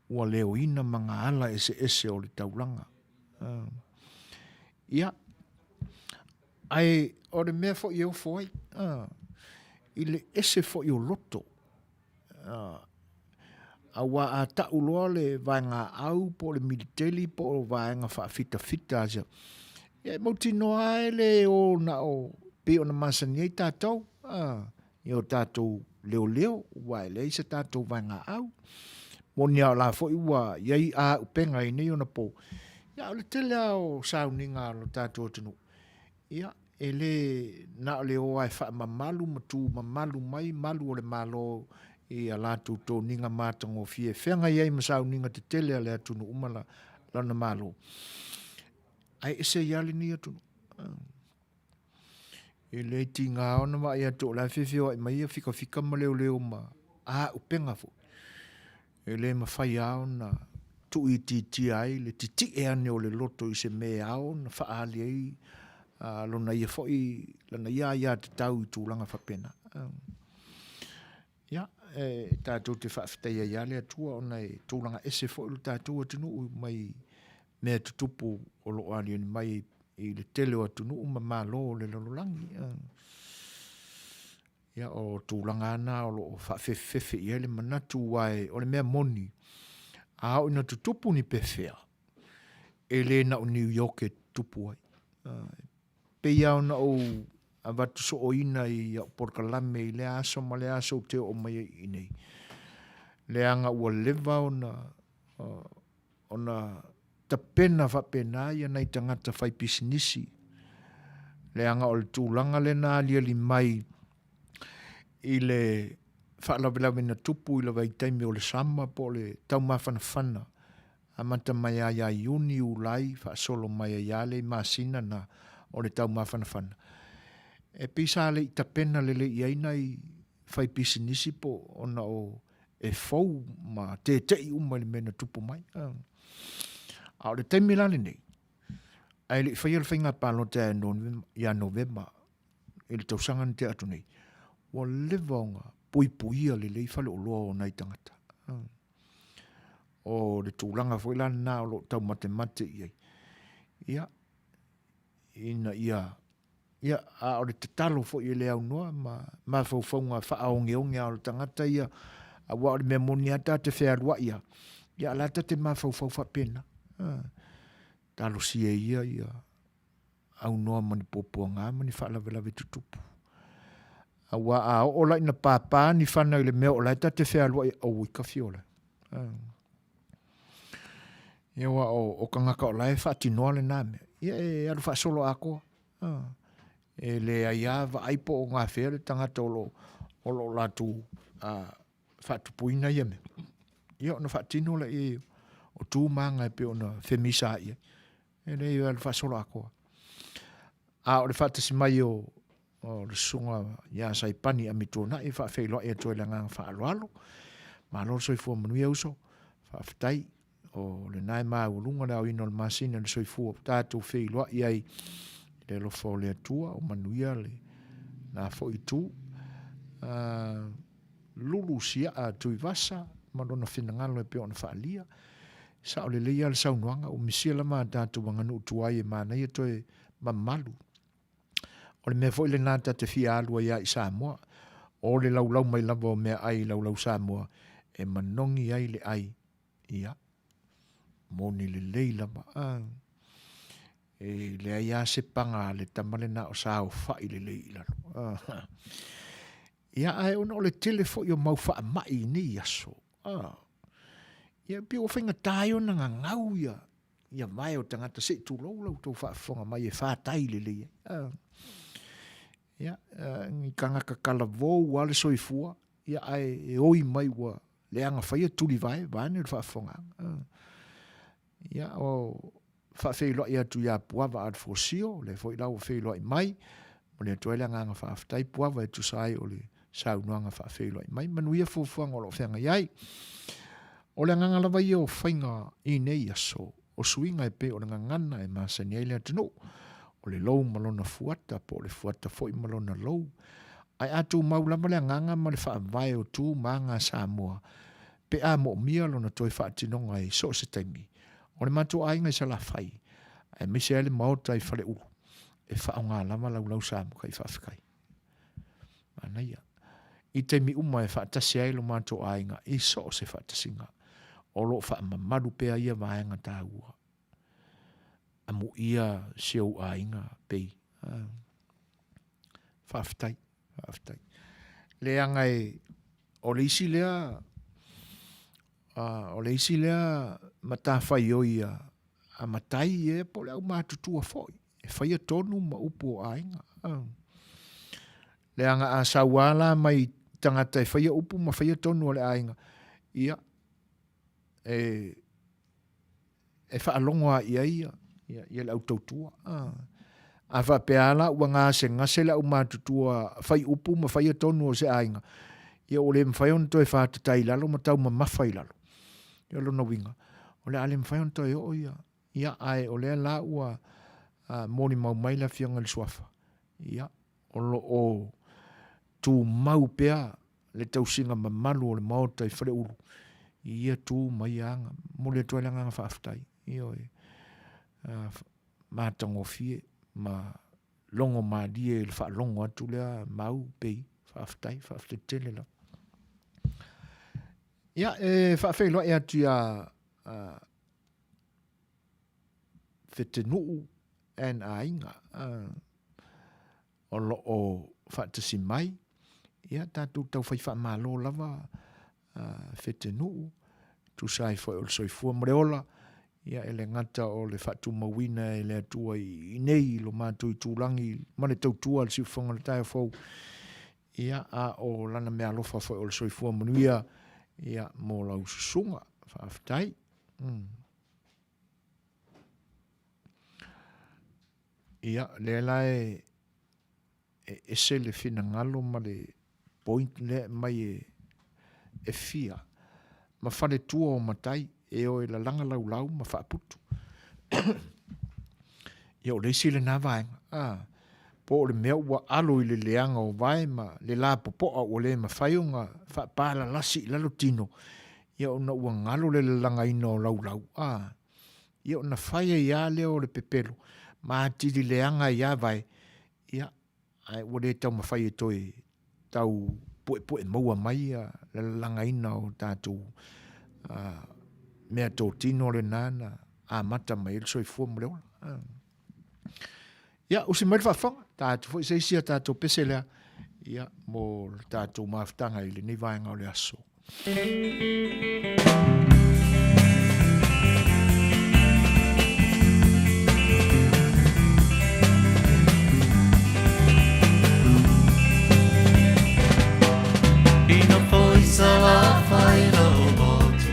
ua leo ina manga ala ese o le taulanga ia ai o le mea fo i au fo ai i le ese fo i o loto awa a tauloa le vainga au po le militeli po o vainga fita asia ia mauti noa e le o na o pe o na masani ei tātou i o tātou leo ua e le isa tātou vainga au moni au la fo i ua iai a upenga i nei o na po ia o le tele o sauninga lo tātou tunu ia e le na le o ai wha mamalu matu mamalu mai malu o le malo i a lātou tō ninga mātango fie whenga iai masau ninga te tele a le atunu umala lana malo ai ese iali ni atunu e le ti ngā ona ma ia tō la whiwhiwa i mai fika ma leo ma a upenga fo e le ma whai ao na tu i ti ai le titi e ane o le loto i se me ao na whaali ai lona ia foi lana ia te tau i tūlanga whapena ia tātou te whaafitai ai ale atua ona e tūlanga ese foi lo tātou atunu mai mea tutupu o lo ali mai i le tele o atunu ma malo o le lololangi ia o tūlanga ana o lo whaafefefe i ele manatu wai o le mea moni a o ina tutupu ni pefea e le na o New York e tupu ai pe iau na o a watu so o ina i porkalame i le aso ma le aso te o mai i nei. Le anga ua lewa ona tapena whapena ia nei tangata whai pisinisi. Le anga o le tūlanga le nā li mai i le whaalawelawe na tupu i le waitaimi o le sama po le taumawhana whana. Amata mai a iuni ulai whaasolo mai a iale i masina na o le taumawhana whana. E pisa le i tapena lele i aina i whai pisinisi po ona o e fau ma te uma le mena tupu mai. A o le taimi lale nei. Ai le whai alwhainga palo te ia novemba i le tausanga ni te atu nei. Wa lewaonga puipuia le lei whale o loa o nei tangata. O le tūlanga whaila nā o lo tau mate iai. Ia, ina ia, a o le tatalo fo i le au noa, ma whauwhaunga whaaonge o le tangata ia, a wa o le mea moniata te whea ia. Ia alata te ma whauwhau whapena. Talo sia ia, au noa mani popua ngā mani whaalawelawe tutupu. A wa a o la ina pāpā ni whana i le mea o la ta te whea ia au i kawhiola. Ia wa o kangaka o lai whaatinoa le nāme. Ia e aru whaasolo ako. E le aiava aipo o ngā whea le tangata o lo latu whaatupuina ia me. Ia o na whaatino le i o tū manga e pe o na whemisa ia. E le i aru whaasolo ako. A o le whaatasi mai o le sunga ia saipani a mitona i whaafeilo e toi langa whaaloalo. Ma lor soifua Manuia uso. Whaafitai. O le nai maa ulunga le au ino le masina le soifua tātou wheiloa iai le lofa o le atua o Manuia le nā fo i tū lulu sia a tui vasa malona whinangalo e pe ona whaalia sa o le leia le saunuanga o misia la maa tātou wanganu utuai e mānei e toi mamalu o le mea fo i le nāta te fia alua ia i Samoa o le laulau mai lava o mea ai laulau Samoa e manongi ai le ai ia moni le leila ma e le aia se panga le tamale na o sa o fa i le leila ia ai ona o le telefo i o mau fa mai ni aso Ia pi o whainga tai o nga ngau ia mai o tangata Setu lau tō whaafonga mai e whātai lele. Ia, ngi kanga kakala vōu wale soifua, ia ai e oi mai wa leanga whaia tuli vai, vāne o whaafonga. Ia o whaafeiloa ia tu ia puava ad fosio, le foi lau feiloa i mai, mo le toele nganga whaaftai puava e tu sai o le saunuanga whaafeiloa i mai, manuia fufuanga o lo whenga iai. O le nganga lawa ia o whainga i nei aso, o suinga e pe o le ngangana e masani ai lea tino, o le lou malona fuata, po le fuata foi malona lou. Ai atu maulama le nganga ma le whaavai o tu manga Samoa, pe a mo mia lona toi whaatinonga e so se taimi. O le mato ainga i sa la whai, e mise ele maota i whale uru, e whaonga lama lau Samoa kai whaafikai. Manuia. I taimi uma e whaatasi ai lo mato ainga, i so se whaatasinga. O lo whaamamaru pea ia vaenga tā ua. Amu ia siau ainga pei. Whaafitai. Lea ngai, o le isi lea mata whai oi a matai e po le au mātutua foi. E whaia tonu ma upu o ainga. Lea nga a sawala mai tangata e whaia upu ma whaia tonu o le ainga. Ia, e whaalongo a ia le au tautua. A whapeala ua ngā se ngase le au mātutua whai upu ma whaia tonu o se ainga. Ia o le mwhaion toi whātatai lalo ma tau ma mawhai lalo. Ia lona winga. O le ale mwhaion toi o ia. Ia ai o le la ua moni mau maila fianga le suafa. Ia o lo o tu mau pea le tausinga mamalu o le maota i whare uru. Ia tu mai anga. Mo le tuai langa whaafitai. Ia oi. Mātango fie. Ma longo mādia le whaalongo atu lea mau pei. Whaafitai tele la. Ia whaafeiloa e atu ia whetenuu en a inga. O lo o whaatasi mai. Ia tātou tau whai whaamalo lava whetenuu. Tu sai whai o le soifua mreola. Ia ele ngata o le whatu mawina e le atua i nei lo mātou i tūrangi. Mane tau tua le siwhanga le tae whau. Ia a o lana mea lofa whai o le soifua Manuia. Ia mō lau susunga. Whaafitai. Ia le lai e se le whina ngalo ma le point le mai e fia. Ma whare tua o matai e o e la langa lau ma whaaputu. Ia o le isi le nā vaenga. Po le mea ua alo i le leanga o vai ma le la popoa o le ma whaiunga whaapala lasi i lalo tino. Ia o na ua ngalo le langa ina o lau. Ia o na whaia ia leo o le pepelo. Ma tiri leanga ia vai. Ia ai o le tau ma whaia toi tau poe maua mai le langa ina o tātou mea tō tino le nana a mata mai il soifua mreola. Ia, usi mai whawhanga, tātou fo isaisia tātou pese lea, ia, mō tātou mawhtanga i le ni vaenga o le aso. Ina foi sala faina o motu,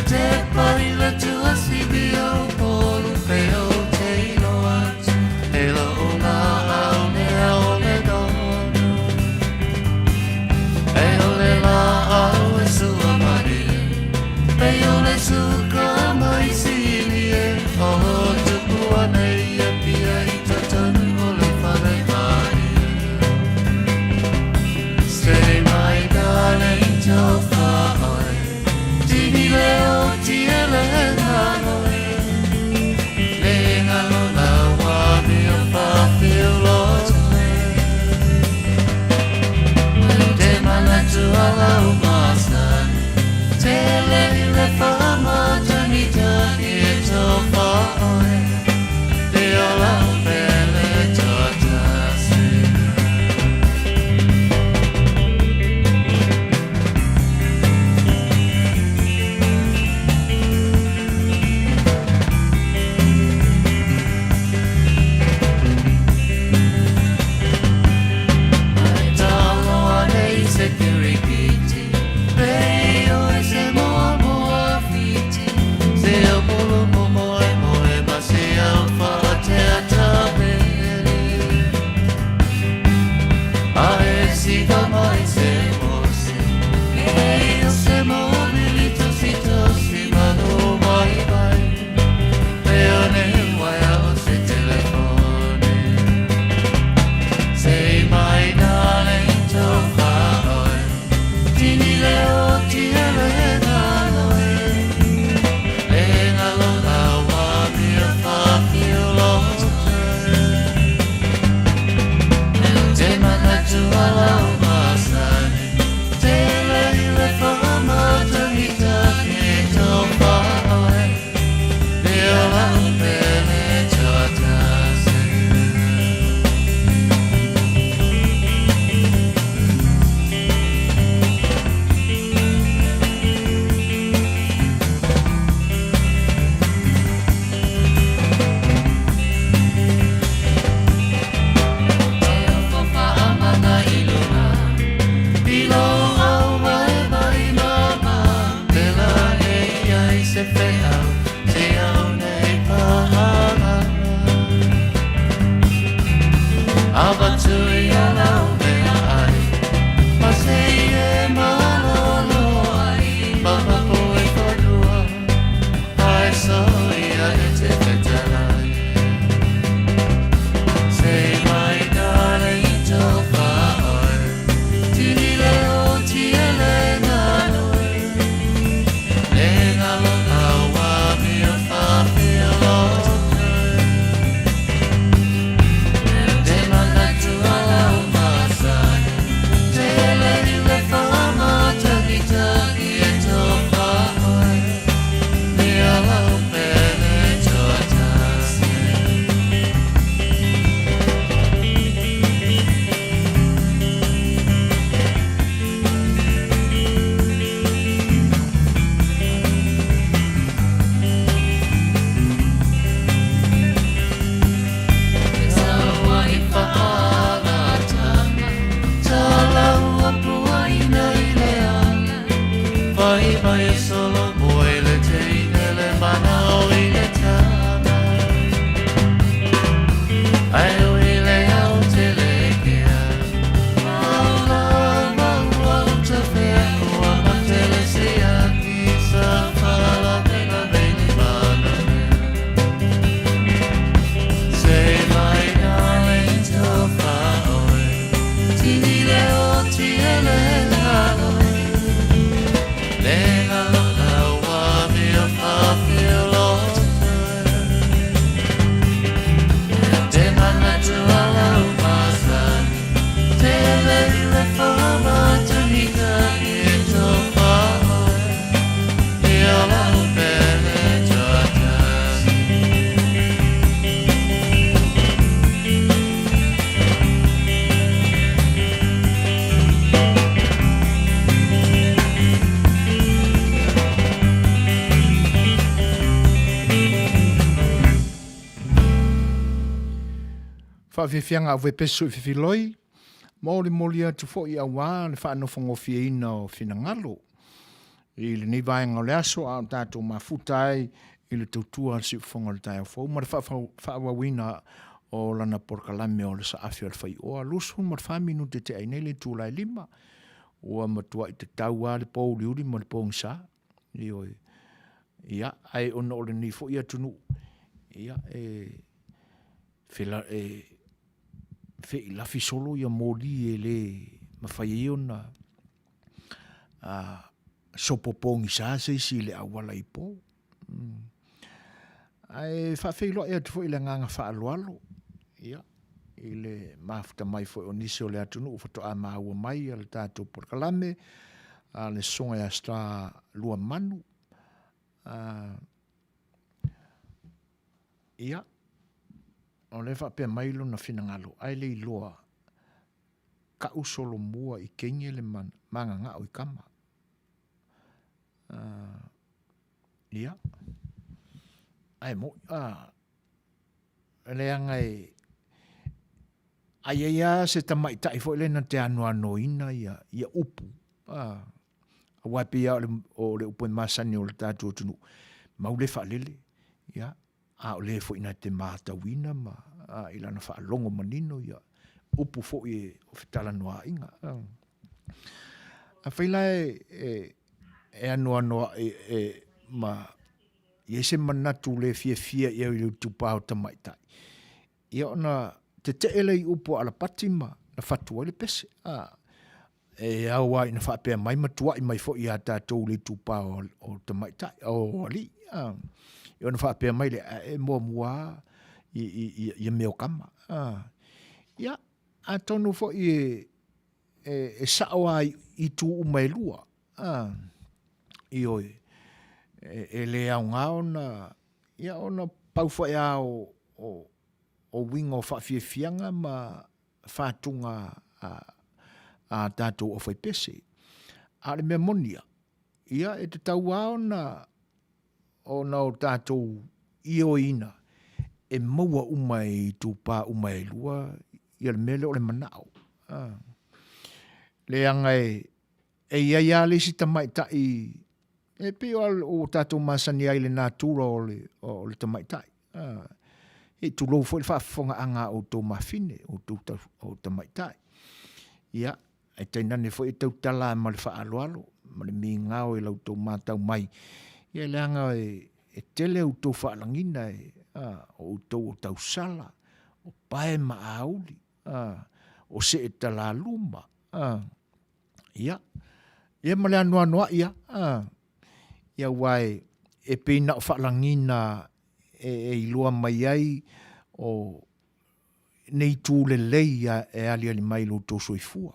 te parila tu asibio polu feo te ino atu, ela o ngā au nea o le donu. E o le la au e sua mari, peo Avatui alau mea ai Masei e malolo ai Mapapo e whanua Ai soia e te whetalai Sei mai nare i tō whaoi Tini leo tia le nganoi Le ngalo awa mia whawhia loto Whawhiwhianga a wepesu I whiwhiloi, moli atu fo I awa, le whanofongofia ina o Finangalo. I le nivaenga o le aso, a tātou mafutai, I le tautua si whonga le tai au fau. Ma le whawawina o lana porkalame o le Saafia Le Fai'oa. Lusu ma le whaminu te aine le tūlai lima. Ua matua I te taua le pō liuri ma le pō ngisa. Ia, ai ona o le ni fo I atunu. Ia, fe la fi solo ia moli le mafai ona sopopongi sa se si le awala ipo ai fa fe lo e fo ile nganga fa alo ia ile mafta mai fo onisi o le atunu foto a maua mai al tato por kalame le songa ya sta lua manu ia o le fa pe mai lo na Finangalo ai le loa ka usolo mua I kenye le manga nga o I kama ia ai mo le angai ai se tamai tai fo le na te ano ina ia upu wapi ia o le upu masani o le tatu tunu mau le fa lele ia o le fo ina te matawina ma ila na fa longo manino ia upu fo I o fitala noa inga a faila ano ma se manatu le fia ia I tupao tamaitai ia ona te ele I upu ala patima na fatua le pese awa ina fa pe mai matua I mai fo ia tatou le tupao o tamaitai o ali ia ona fa pe mai le mua I meo kama ia a tonu fo I sawa I tu umailua ioi le au ngaona ia ona pau fo ia o wingo fa fianga ma fatunga a tatou o foi pese a le memonia ia te tauao na o tatou ioina e maua umai tupa umai lua ia le mele o le manao le angai ia le si tamai tai pe o tatou masani ai le natura o le tamai tai e tu lo foi fa fonga anga o to mafine o to maitai ia e tena ne foi tau tala ma le fa alo ma le mingao e lau to matau mai ia le anga e tele o to fa langina o to tau sala o pae ma auli o se e tala luma ia ma le anoa ia wai e pina fa langina e ilua mai ai o nei tu le leia e ali mai lo to soifua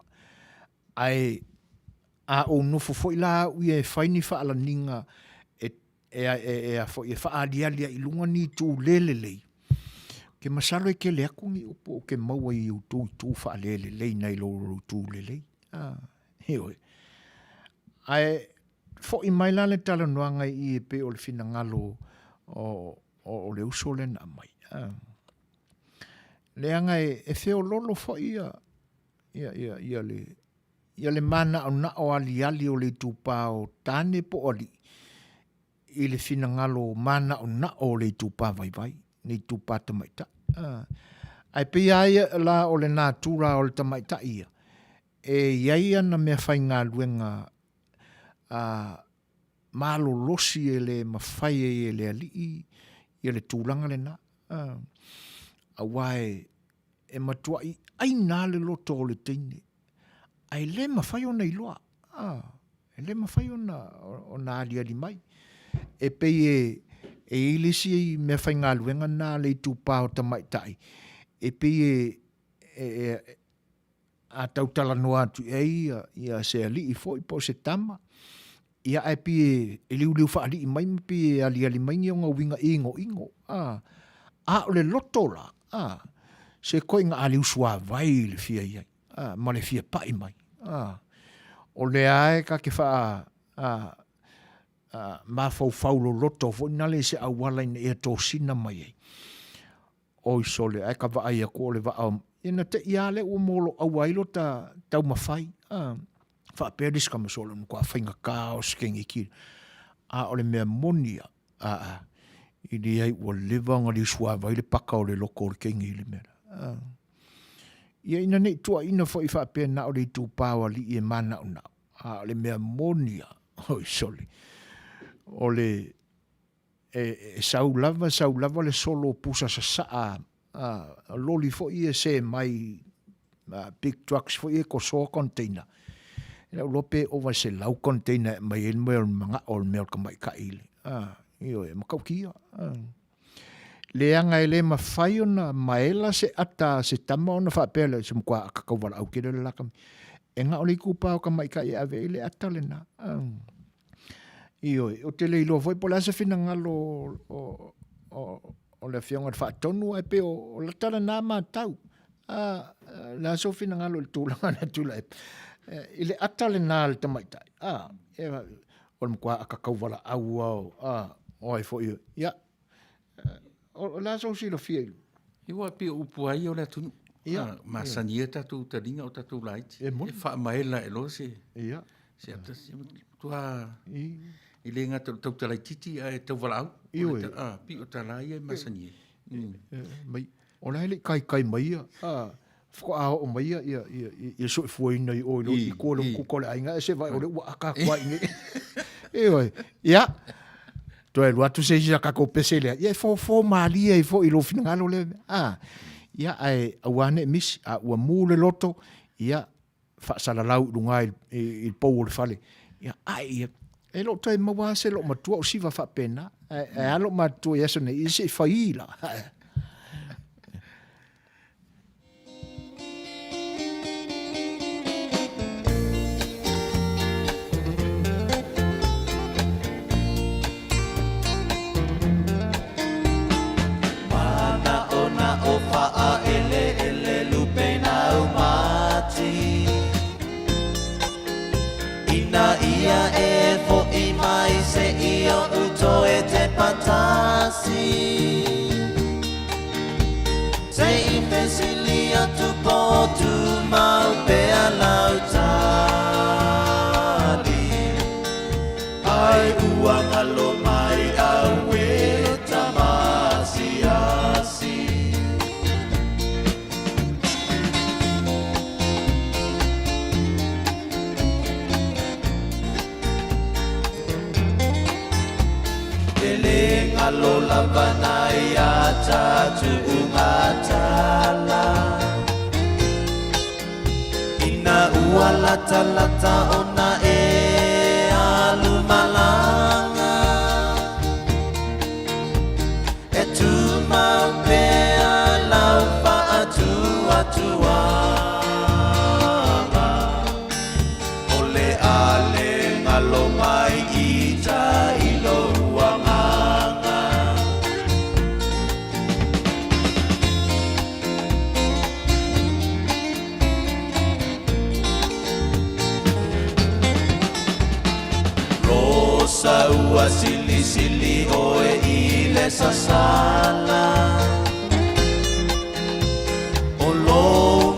ai a o no foi la u e faini fa ala ninga e foi fa ali i lunga ni tu lelelei ke masalo ke le akungi o ke mau i tu fa lelelei nei lo tu lelei heo ai foi mai la le tala noanga i pe o le fina ngalo o le uso le na mai le anga e feo lolo foi ia le mana o ali o le tupao tane po oli i le fina ngalo mana o le tupa vai ni tupa tamaita ai pe ia la o le natura o le tamaita ia e ia na me fai ngā luenga malo losi e le mawhai e le alii i le tūlanga le na a wae e matua i ai nā le loto o le teine ai le mawhai o nei loa e le mawhai o nā ali mai e pe e ilisi i me whai ngā luenga nā le tūpā o tamaitai e pe a tautala noa atu ia se ali i fo i po se tama ia ai pe e liu whaali i mai pe ali mai ni o ngā winga ingo a o le loto la se koe ngā ali usua vai le fia iai ma le fia pai mai o le ae ka ke wha ma fau lo loto fo nale se awala ina e to sina mai ai o i sole ai ka va ai ko le va ina te ia le o molo awailo ta tau mawhai fa perdis ka masolo no kwa fainga ka o skengi ki o le mea monia i di ai o levanga li sua vai le paka o le loko o le kengi le mera ia ina nei tua ina fo i fa pe na o le tu pawa li e mana una le mea monia o i sole o le sau lava le solo pusa sa loli fo i se mai big trucks fo i ko so container ina lope o va se lau container mai el mel manga ol mel ka mai ka ile io e makau kia le anga ele ma fai ona maela se ata se tama ona fa pele se mkwa ka wala au kire la kam enga oli kupa o ka mai ka ia ve ile ata le na io o tele ilo foi pola se fina ngalo o le fionga fa tonu e pe o la tala na ma tau la so fina ngalo tu la na tu la ile atale na le tamaita o mkwa ka wala au o ai foi ia o la so si lo fie i wa pe upu ai o la tu ma sanieta tu taringa o tatu light e fa maela e lo se ia se ata tu i le ngata tau talai titi e tau wala au pi o talai e ma sanie mai o la ele kai mai fo o mai ia so foi nei o lo i ko lo ko le ainga se vai o le aka kwa inge ia to e luatu se ja ka ko pesele ia fo mali e fo i lo fina ngalo le ia ai awane mis a ua mule loto ia fa sala lau lunga il pou le fale ia ai e lo tai mawa se lo matua o siva fa pena e alo matua ia so nei se faila Ia e fo I mai se io uto e te patasi se I pesilia tu po tu mau pe alautari ai uanga lo mai au e tamasi asi lola banaya tatu ungatala ina ualata lata ona e alumalanga e tu mapea laupa atua ole ale ngalo mai ita ilo uanganga Suasua sili-sili oe ile sasala Olo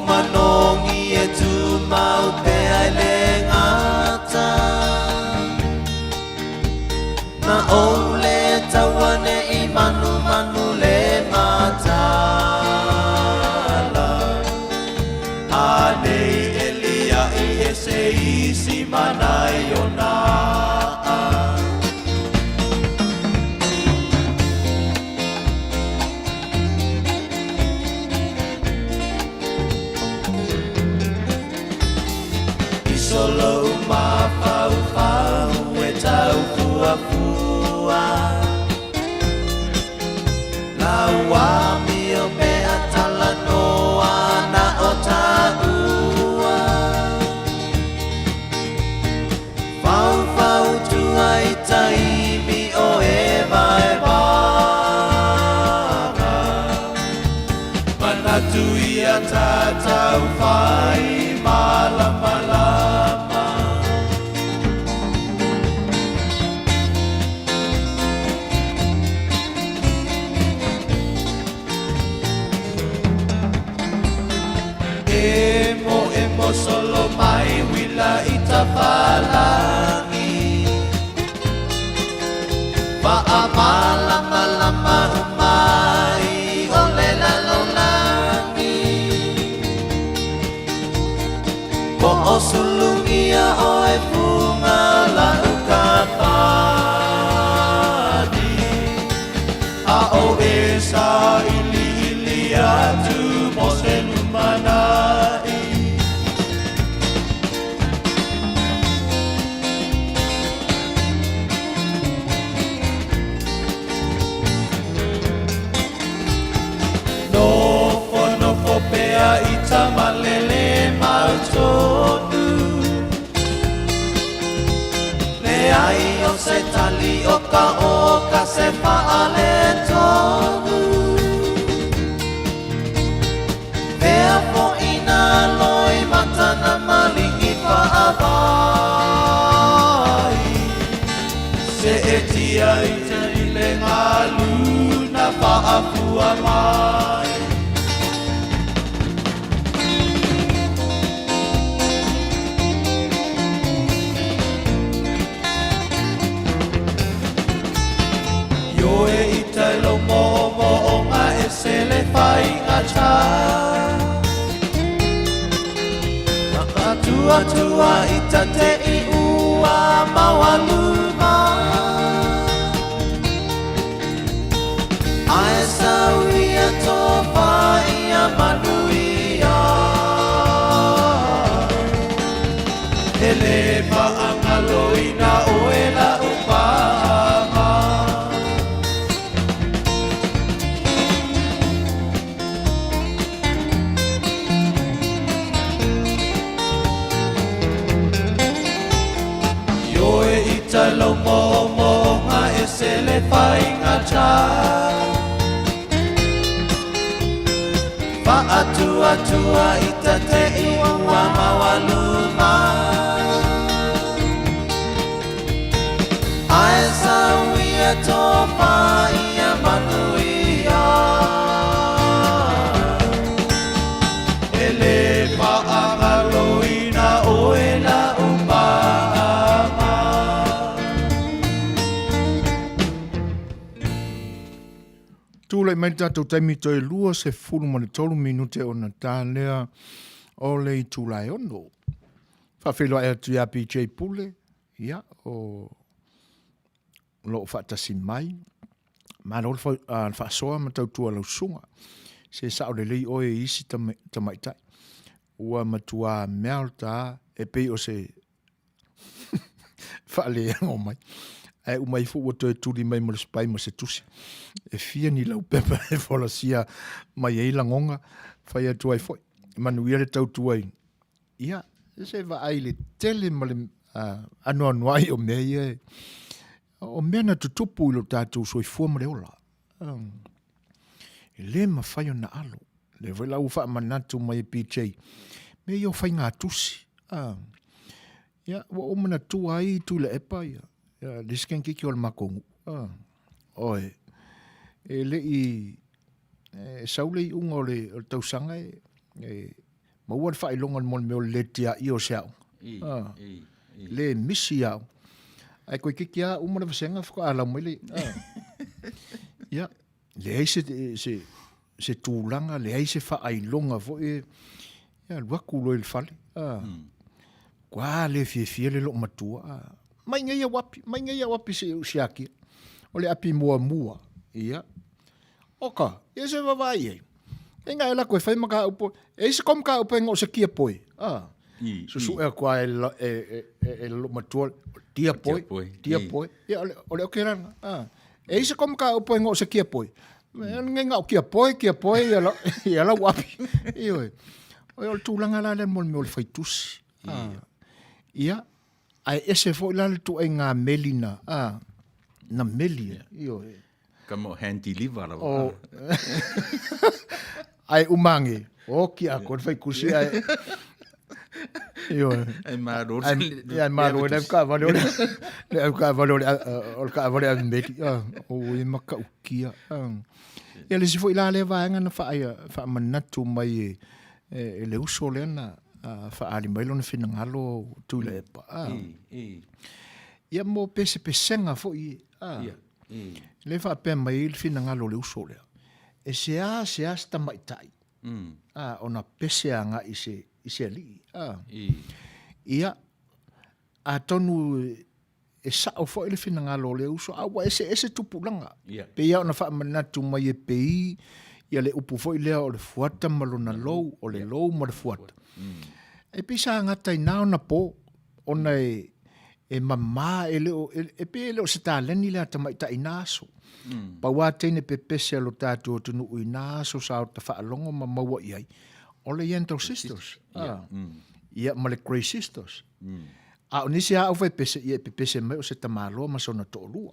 manongi e tu mau pe aile ngata Na ole tawane i manu le matala Ale elia i ese isi manai ona Solo uma fau e tau fua La ua mi o me atala noa na o taua Fau tua i taimi o e vai vanga Manatu i a tatau fai malama Emo solo mai wila itapalangi Lama umai ole la lonangi Ko o sulungia o e funga la ukapani A o esa ili atu mo se lumanai No pea i tamalele mautonu Le ai o se tali oka se paale tonu Pea po ina loi matana malingi paavai Se etia i le ngalu na paapua mai Lo mo nga e se le fai ngata Tua ita te i ua mawaluma Ae sauia topa ia Manuia Ele paangaloina oela upama Lo mo nga e se le fai ngata Pa atua ita te i ua mawaluma Ae sauia topa ia Manuia Ele paangaloina oela Tūlei mai tātou taimi toi lua se fulu mani tolu minute o na tālea o le i tūlai ono. Whawhelo e atu ia PJ Pule, ia, o lo whatasi mai. Malo whaasoa ma tautua lau sunga. Se sao le lei oe isi tamaitai. Ua matua mea ta e pei o se whaale ango mai. Ai umai fu o toi turi mai mo le spai mo se tusi. E fia ni lau pepa e whalasia mai e langonga whai atu ai foi. Manuia le tautua i. Ia, se va ai le tele ma le anu anuai o mea ia. O mea na tutupu ilo tātou soi fua ma le ola. E le ma whai o na alo. Le vai lau wha manatu mai e PJ. Me yo whai ngā tusi. Ia, wa o mana tu ai tu le epa ia. Ia, disken kiki o le makongu. Oe. E le i saule i unga o le tausanga maua le whai longa mo le meo le tia i o seau. Le misi au. Ai koe kiki a umana vasenga whaka ala mai le. Ia, le ai se tūlanga, le ai se whaai longa vo e luaku loi le whale. Kua le fie le lo matua. Mai ngai a wapi se usiaki. O le api mua. Ia. Oka, ia se wawai e. E ngai la koe whai maka upo. E se kom ka upo e ngō se kia poi. Susu e kua e lo matua. Tia poi. Ia, o le oke rana. E se kom ka upo e ngō se kia poi. Ngai ngau kia poi, ia la wapi. Ia, o le tūlanga la le mo le whaitusi. Ia, ai ese fo la le tu e ngā melina. Na melia. Ia. Ka mo hand deliver la. Ai umangi. O kia ko le whaikusi ai. Ia. Ai maro. Ai maro le ka vale. Le ka vale o ka vale a meli. O e maka ukia. Ia le sifo ila le vaenga na wha manatu mai e le uso le na wha ali mai lona whina ngalo tu le epa. Ia mo pesenga fo i. Le wha pe mai le whina ngalo le uso le. E se sta mai tai. Ona pese anga i se li. Ia a tonu e sao fo le whina ngalo le uso. Awa ese tupulanga. Pe ia ona wha manatu mai e pei. Ia le upu fo i lea o le fuata malona lou, o le lou ma le fuata. E pisa ngata i nao na po, ona e mama e pe leo se tā leni lea tamai ta i naso. Pa wā teine pe pese alo tātou tunu ui naso sa o ta whaalongo ma maua i ai. O le Yentl Sisters. Ia ma le Grey Sisters. O nisi a au fai pese, ia pe pese mai o se tamaloa ma sona to lua.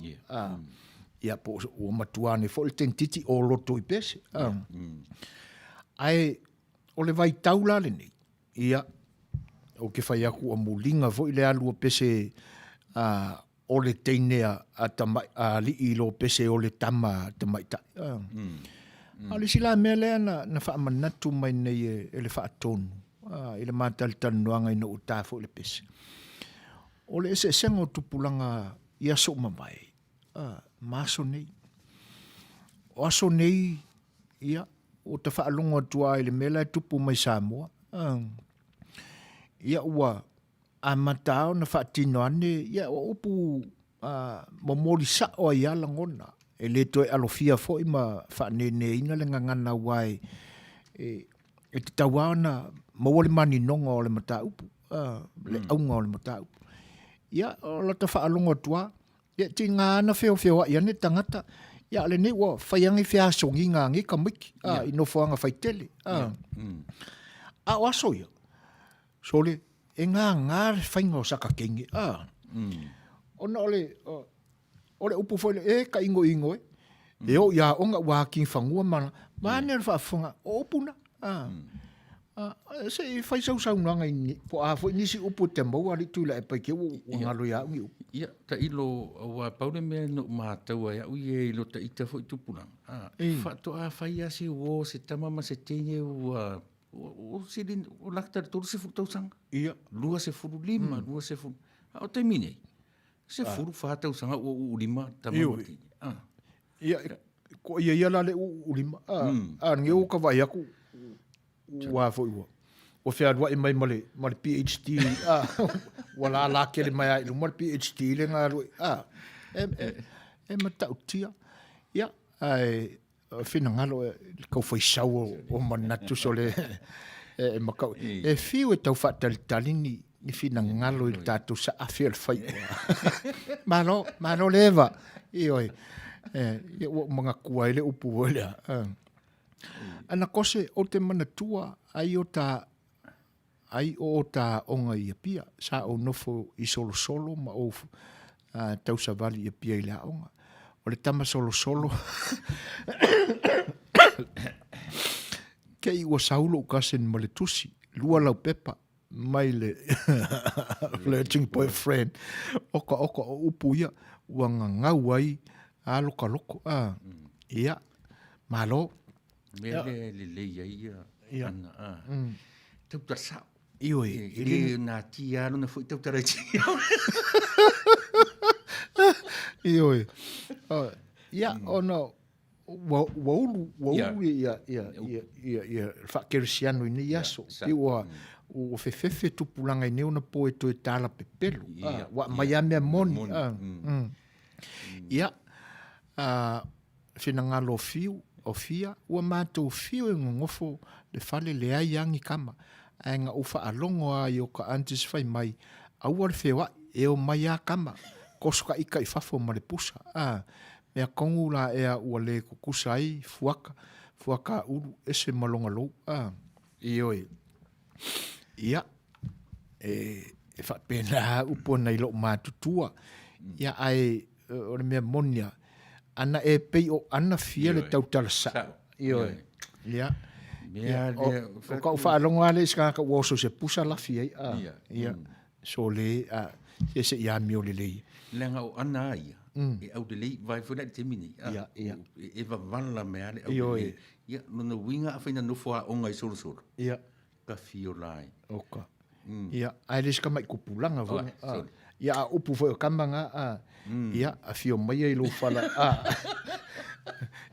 Ia po o matuane fo le tentiti o loto i pese. Ai o le vai taula le nei. Ia o ke fai aku a mulinga fo i le alua pese o le teinea a li i lo pese o le tama tamai tai. A le sila mea lea na wha manatu mai nei e le wha atonu. I le mātali tanuanga i no uta fo le pese. O le ese sengo tupulanga ia so mamai. Maso nei. O aso nei, ia, o te whaalonga tua i le mela tupu mai Samoa. Ia ua, a matao na whaatino ane, ia o upu momori sa o ia langona. E le toi alofia fo i ma whaanene ina le ngangana wai. E te tawa na mawale mani nonga o le mata upu. Le aunga o le mata upu. Ia, o la te whaalonga tua, ia ti ngā ana wheo ia ne tangata. Ia le ne wa whaiangi whia songi ngā ngi ka miki. I no whaanga whaitele. A o aso ia. So le, e ngā whainga o saka kengi. Ona ole upu whaile, ka ingo e. E o ia onga wāking whangua mana. Mane ar whaafunga, o upuna. Se i whai sau nanga i po a fo nisi upu te maua li tūla e pai ke o ngalo ia ungi upu. Ia, ta ilo wa paure mea no mātaua ia ui e ilo ta ita fo i tupurang. Whato a whai ase o se tamama se tene o sirin o lakta tolu se furu tausanga. Ia. Lua se furu lima, lua se furu. O te mine. Se furu whātausanga o ulima tamama tene. Ia, ko ia la le ulima. Nge o ka vai aku. Wa fo iwa. O fea rua i mai male PhD. Wala la kele mai ai. Male PhD le ngā rua. E matau tia. Ia, ai, fina ngalo kau fai sau o manatu so le makau. E fiu e tau whaatalitali ni fina ngalo i tātou sa awhi al fai. Mano lewa. Ioi. Mga kua ele upu ele. Ana kose o te manatua ai o ta onga i apia. Sa o nofo i solo ma o tau sa vali i apia i lea onga. O le tama solo. Kei ua saulo ukasen ma le tusi. Lua lau pepa. Mai le flirting boyfriend. Oka upu ia. Ua ngau ai. A loko. Ia. Malo. Mea le ia. Ana. Tau tasau. Ioi. Ile nā tia anu na fui tau tarai tia. Ioi. Ia, ono, waulu ia whakerisiano i ni aso. Iwa, o fefefe tupulanga i neo na poe toi tala pepelu. Wa mai amea moni. Ia, whinangalo fiu, o fia, ua mātou fiu e ngofo le fale le ai angi kama. Ainga ufa alongo a i o ka antis fai mai. Au A Le Fai'oa, e o mai a kama. Koska ika I fafo ma le pusa. Mea kongu la ea ua le kukusa ai, fuaka uru, ese malonga lou. Ioi. Ia. E whapena upona I lo mātutua. Ia ai, o le mea monia. Ana e pei o ana fia le tautala sa. Ioi. Ia. O ka ufa alongo ale iska ka uoso se pusa la fia. Ia. So le, se ia mio le lei. Lenga o ana ia. E au de lei vai funa te mini. Ia. E va vala me ale au de lei. Ia, no winga a whaina nofo a onga I solo. Ia. Ka fio lai. Oka. Ia, ai leska mai kupulanga vone. Ia, a upu foi o kamanga. Ia, a fio mai I lo fala.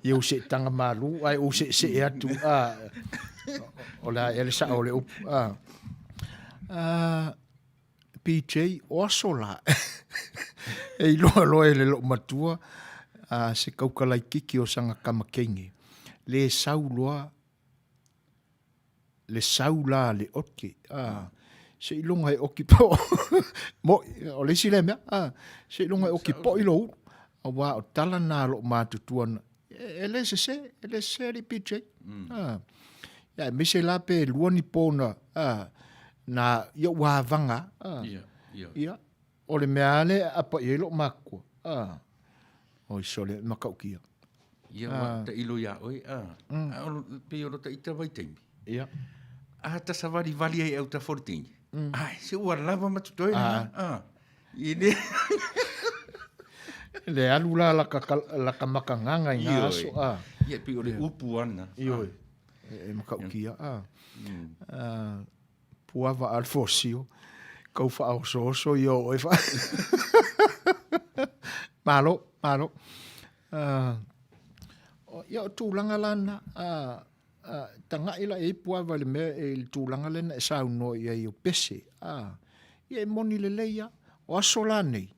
Ia se tanga malu, ai o se e atu. Ola, ele sa ole upu. PJ Oasola. E loa ele lo matua. Se kaukalai kiki o sanga kamakengi. Le sauloa. Le saula le oki. Se ilonga e oki po. Mo, o le sile mea. Se ilonga e oki po ilo. Awa o tala nā lo mātutuana. Ele se li PJ. Ia, mise la pe luani pōna. Na ia wāvanga. Ia. O le mea ale apa I lo makua. O iso le makaukia. Ia wa ta ilo ia oi. Pe oro ta ita vai teimi. Ia. Ta savari vali ai au ta fortini. Ai, se ua lava matutoi na. Ine. Le alula la ka makanganga I ngā aso. Ia, pe ore upu ana. Ioi. E makaukia. Puava alfosio. Kau wha oso I o e wha. Malo. Ia o tūlanga lana. Tanga ila e puava le mea e tūlanga lana e sau no I o pese. Ia e moni le leia. O aso la nei.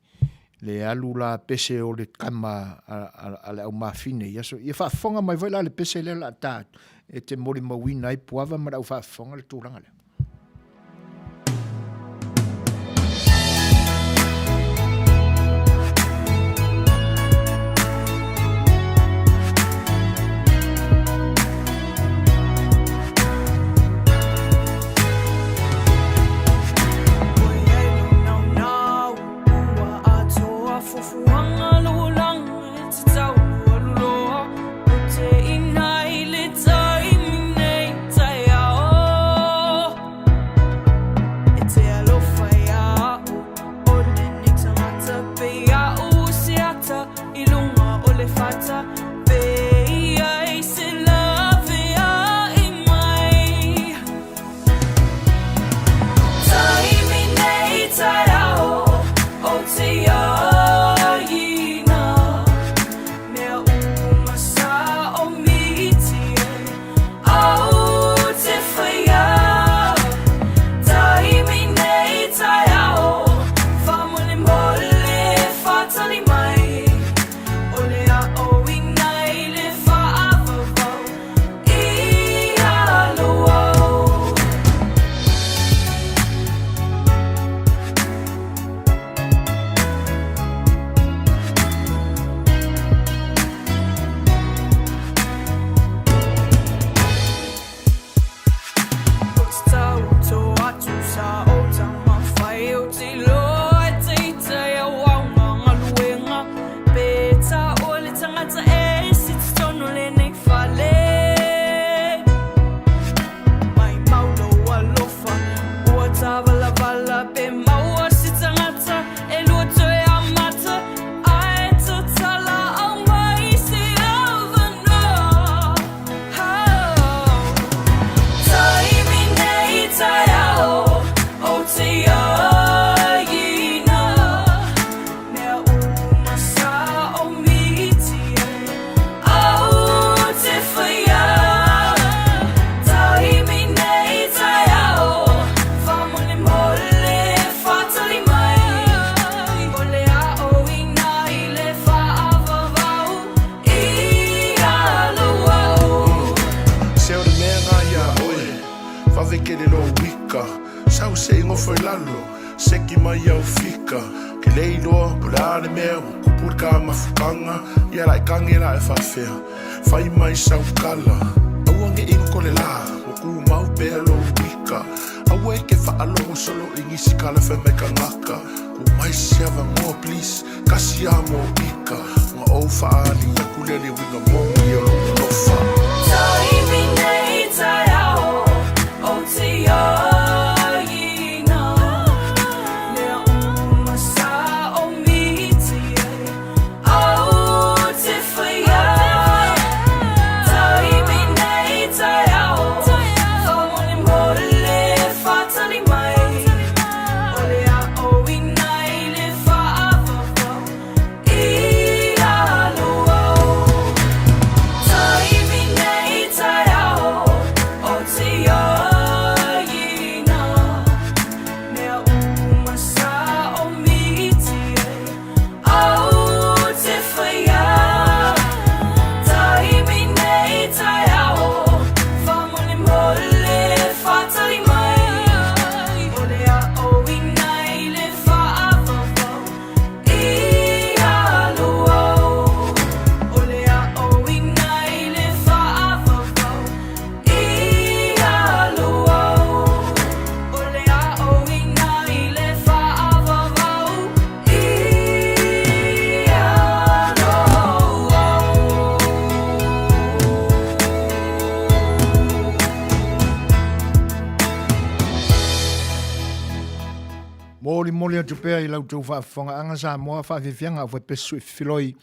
Le alu la pese o le kama a le au mawhine. Ia whaafonga mai vai la le pese le la tātu. E te mori mawina I puava ma rau whaafonga le tūlanga le. Te inai le tai nei tai ao ave ke le lo wika sau se ngofo lalo seki mai au fika ke leilo pulare me kupurka mafukanga ya la kangela e fafea fai mai sau kala awange inko le la ku mau pelo wika awe ke fa alo solo ingisi kala fe me kanaka ku mai siava mo please kasi amo ika ma o fa ali ya kulele winga mo yo no fa Moli atu pea I lau tau whaafonga anga sa moa whaafifianga au pesu I filoi.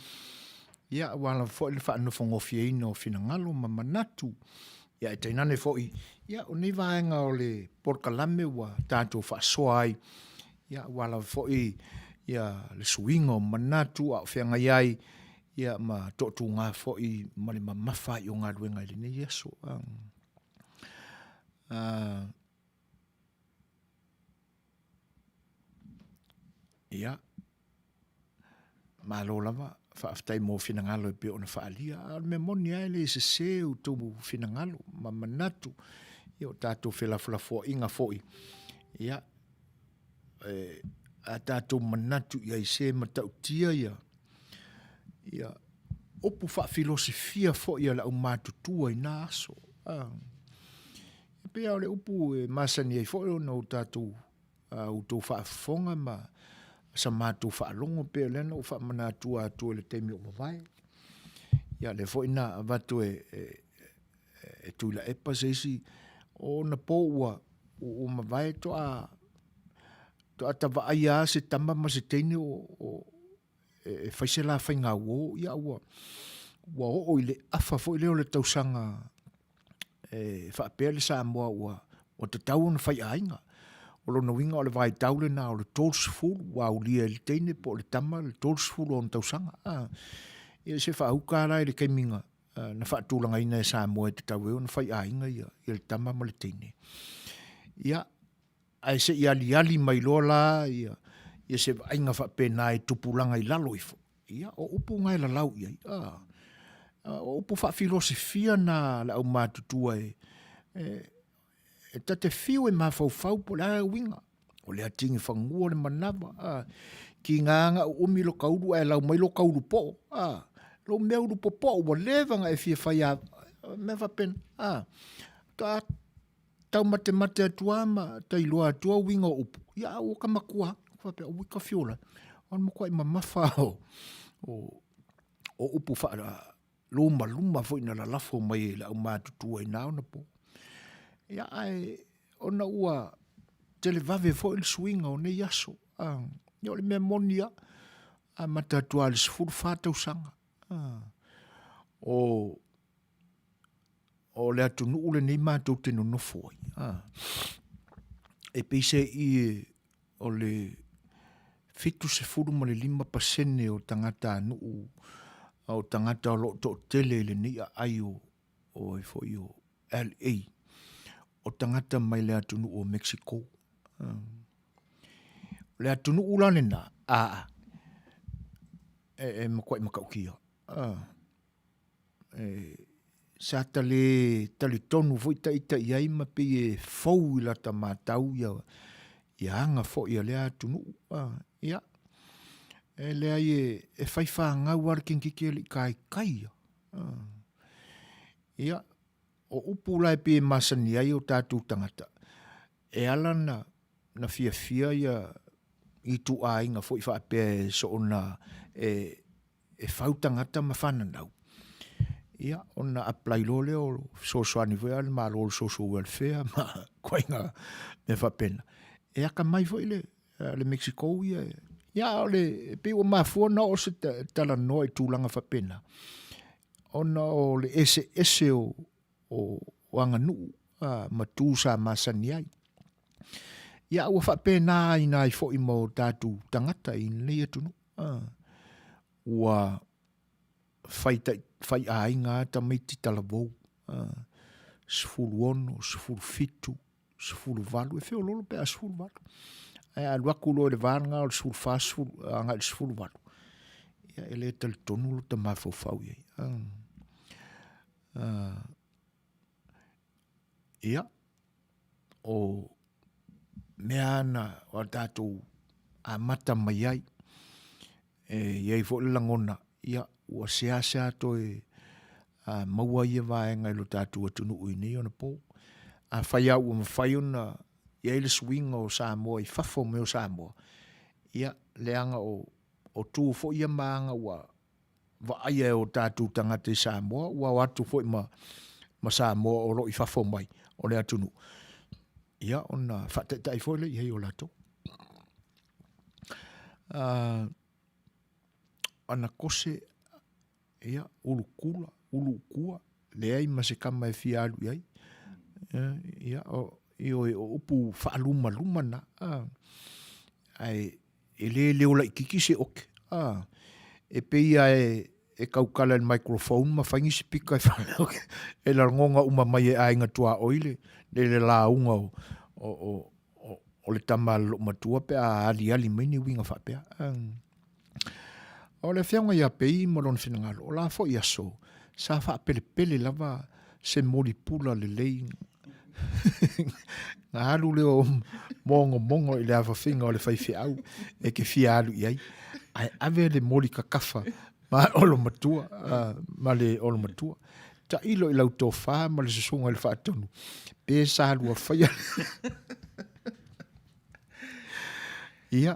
Ia wala fo I whaanofongo fieino fina ngalo ma manatu. Ia e tainane fo I. Ia o ni vaenga o le porkalame wa tātou whaasoa ai. Ia wala fo I. Ia le suinga o manatu au whianga iai. Ia ma totu ngā fo I ma le mamafa I o ngā ruenga I le Yesu. Ia, malo lava, whaaftai mō whinangalo I pe o na whaalia. Me moni ai le se seu tō whinangalo, ma manatu. Ia o tātou whelafulafua inga fōi. Ia, a tātou manatu ia I se matau tia ia. Ia, opu whaafilosofia fōi ia la au mātutua I nā aso. Pea o le upu masani ai fōi o na o tātou o tō whaafonga ma sa mātou whaalongo pēo lena o whaamanatua atua le teimi o mawai. Ia le fo ina watu e tuila epa seisi o na pōua o mawai to a tawa aia se tama ma se teine o whaisela whainga uo ia ua o ile afa fo ile o le tausanga whaapea le sa moa ua o te tau na whai ainga. O lo na winga o le vai taule na o le tolsful wa o lia le teine po le tama le tolsful o ntausanga. Ia se whauka rai le keiminga na whaatulanga ina e sa moe te tau eo na whai ainga ia le tama ma le teine. Ia ai se ia ali mai loa la ia se ainga whapena e tupulanga I lalo ifo. Ia o upu ngai la lau ia. O upu whafilosofia na la au mātutua e tate fiu e mawhau po la winga. O le atingi whangua le manawa. Ki nganga o umi lo kauru e lau mai lo kauru po. Lo meuru po po wa levanga e fia whai a mewa pen. Tau mate atua ma ta iloa atua winga o upu. Ia o ka makua. Whape o wika fiola. On mo kwa I mamafa o upu wha luma fo ina la lafo mai e la au mātutua I nao na po. Ia ai ona ua televave fo il swinga o ne yaso. Ia o le mea monia a matatua le sifuru whātau sanga. O le atu nuu le nei mātou tenu nofo. E peise I o le fitu se furu ma le 5% o tangata nuu o tangata o lo to tele le ni ai o fo I o LA. O tangata mai le atunu o Mexico. Le atunu ulane na. Makwai makaukia. sa tale tonu foi ta ita iai ma pe e fou ila ta matau ia anga fo ia lea tunu ia e lea e whaiwha ngau ar kinkiki li kai ia o upu lai pe masani ai o tātou tangata e ala na fia ia i tu ainga foi wha pe so ona e whau tangata ma whananau. Ia, ona apply lo leo Suasua ni voia ma lo social welfare ma koinga me whapena. E aka mai foi le Mexico ia ole pe o mafua na o se tala no e tūlanga whapena. Ona o le ese o anga nuu ma tūsa masani ai. Ia ua whapena ina i fo i mo tātou tangata i nei atunu. Ua whai ainga ta meiti talavou. Sifuru ono, sifuru fitu, sifuru valu. E whio lolo pe a sifuru valu. A luaku lo le vanga o sifuru fa sifuru, anga le sifuru valu. Ia ele tali tonu lo ta mawhau iei. Ia o mea ana o tātou a mata mai ai. Iei fo le langona. Ia ua sea to maua ia vaenga ilo tātou atunu uini ona po. A whai au o mawhai ona iei le swinga o Samoa i whafo me o Samoa. Ia leanga o tū fo ia maanga ua aia o tātou tangata i Samoa ua watu fo i ma Samoa o lo i whafo mai o le atunu. Ia ona whatetai fo le iei o lato. Ana kose ia ulukua leai ma se kama e fialu iai ia o upu whaaluma na ai ele ola ikiki se oke e peia e kaukala le microphone ma whaingi se pika e la ngonga uma mai e ainga tua oile le launga o le tama lo matua pe a ali meni winga whapea o le whianga ia pei mo lona whinangalo. O la fo ia so. Sa wha pele lava se mori pula le lei. Nga halu leo mongo i le awa whinga o le whaiwhi au. E ke whia alu iai. Ai ave le mori kakafa. Ma olo matua. Ma le olo matua. Ta ilo i lau tō wha ma le sasunga le wha atonu. Pe sa halu a whaia. Ia.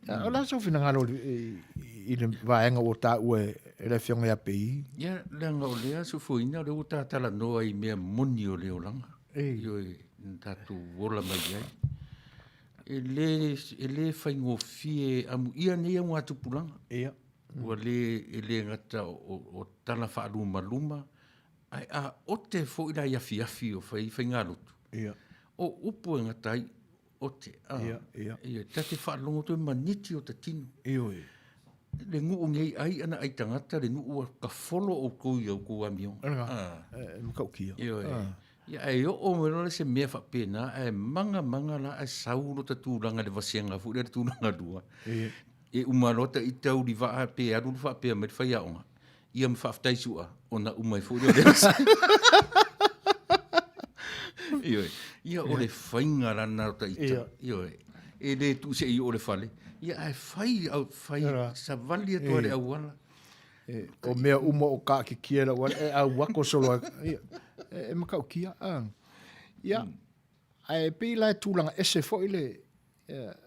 O la so fina ngalo i le vaenga o ta ue e le whionga ia pei. Ia, leanga o lea su fuina le uta tala noa i mea moni o leo langa. Io e tatu wola mai ai. E le whaingo fie amu ia nei au atu pulanga. Ia. Ua le ngata o tala wha luma. Ai a ote fo ina ia fiafi o whainga lutu. Ia. O upu e ngata ai ote. Ia. Tate whaalongo tu e maniti o ta tino. Iyo Le ngu ngei ai ana ai tangata le ngu ka folo o kui au kua mio. Mukau kia. Iyo ia e o mero le se mea whapena e manga la e sauro ta tūranga le wasianga fu le tūranga dua. E umarota i tau li waa pe aru le whapea me whai aonga. Ia me whaftaisua o na umai fu le wasa. Ia o le whainga rana o ta ita. Iyo e le tu se i o le whale. Ia ai whai sa vali atua le auala. O mea uma o ka ki kiera wan e au wako solo e makau kia. Ia ai pe la tūlanga ese fo ile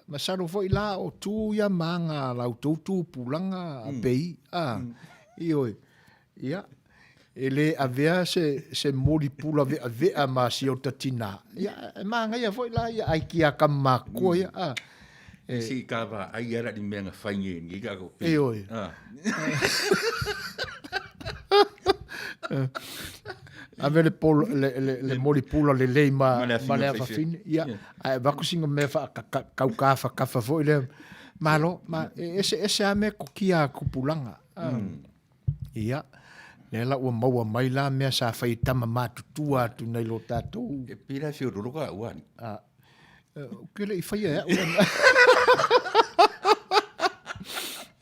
masaro fo ila o tu ia manga lau tu pulanga pei. Ia ele avea se mori pula vea ma si o tatina. Ia manga ia fo ila ia ai kia kamako ia. Si kava ai era di menga whainge ni ka ko. Ave le mori pula le lei ma le afafine. Ia, vakusinga me kaukafa kafa fo ile malo ma ese ame ko kia kupulanga. Ia. Nela ua maua mai la mea sa whai tama mātutua atu nei lo tātou. E pira whio roroka uani. Kele i whai ea uani.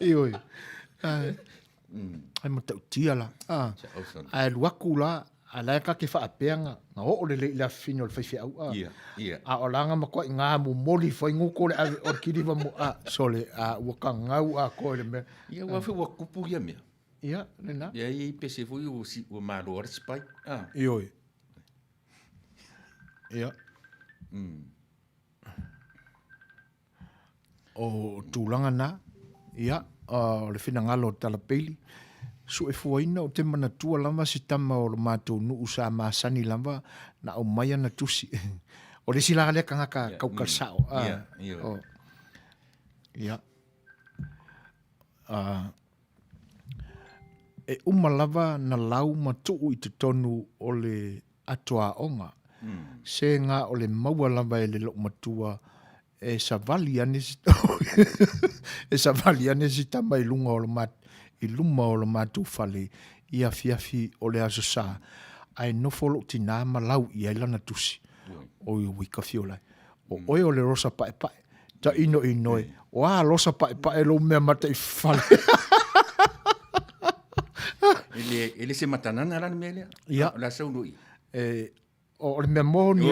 Ioi. Ai matau tia la. Ai luaku la, a lai ka ke whaapeanga, ngā o le le fino le whaiwhi au. A o langa makua i ngā mu moli whai nguko le ave o kiriwa mu sole a waka ngau a koe le mea. Ia wafi wakupu ia mea. Ia, le na. Ia i pese fui o maro ora spai. Ioi. Ia. O tūlanga nā, ia, o le whina ngalo tala peili. Su e fuaina o te manatua lama si tama o le mātou nuu sa māsani lama na o mai ana tusi. O le sila lea kangaka kaukasao. Ia. E umalava na lau matuu i te tonu o le atua onga. Se ngā o le maua lava e le lok matua e sa vali ane si tama i lunga o le mat i luma o le mātou fale i a fiafi o le aso sā ai nofolo tina malau i ailana tusi o i wika fiolai o oe o le rosa pae pae ta ino inoe o a rosa pae pae lo mea mata i fale ele se matanana la mele ia la saunu i o le mea moni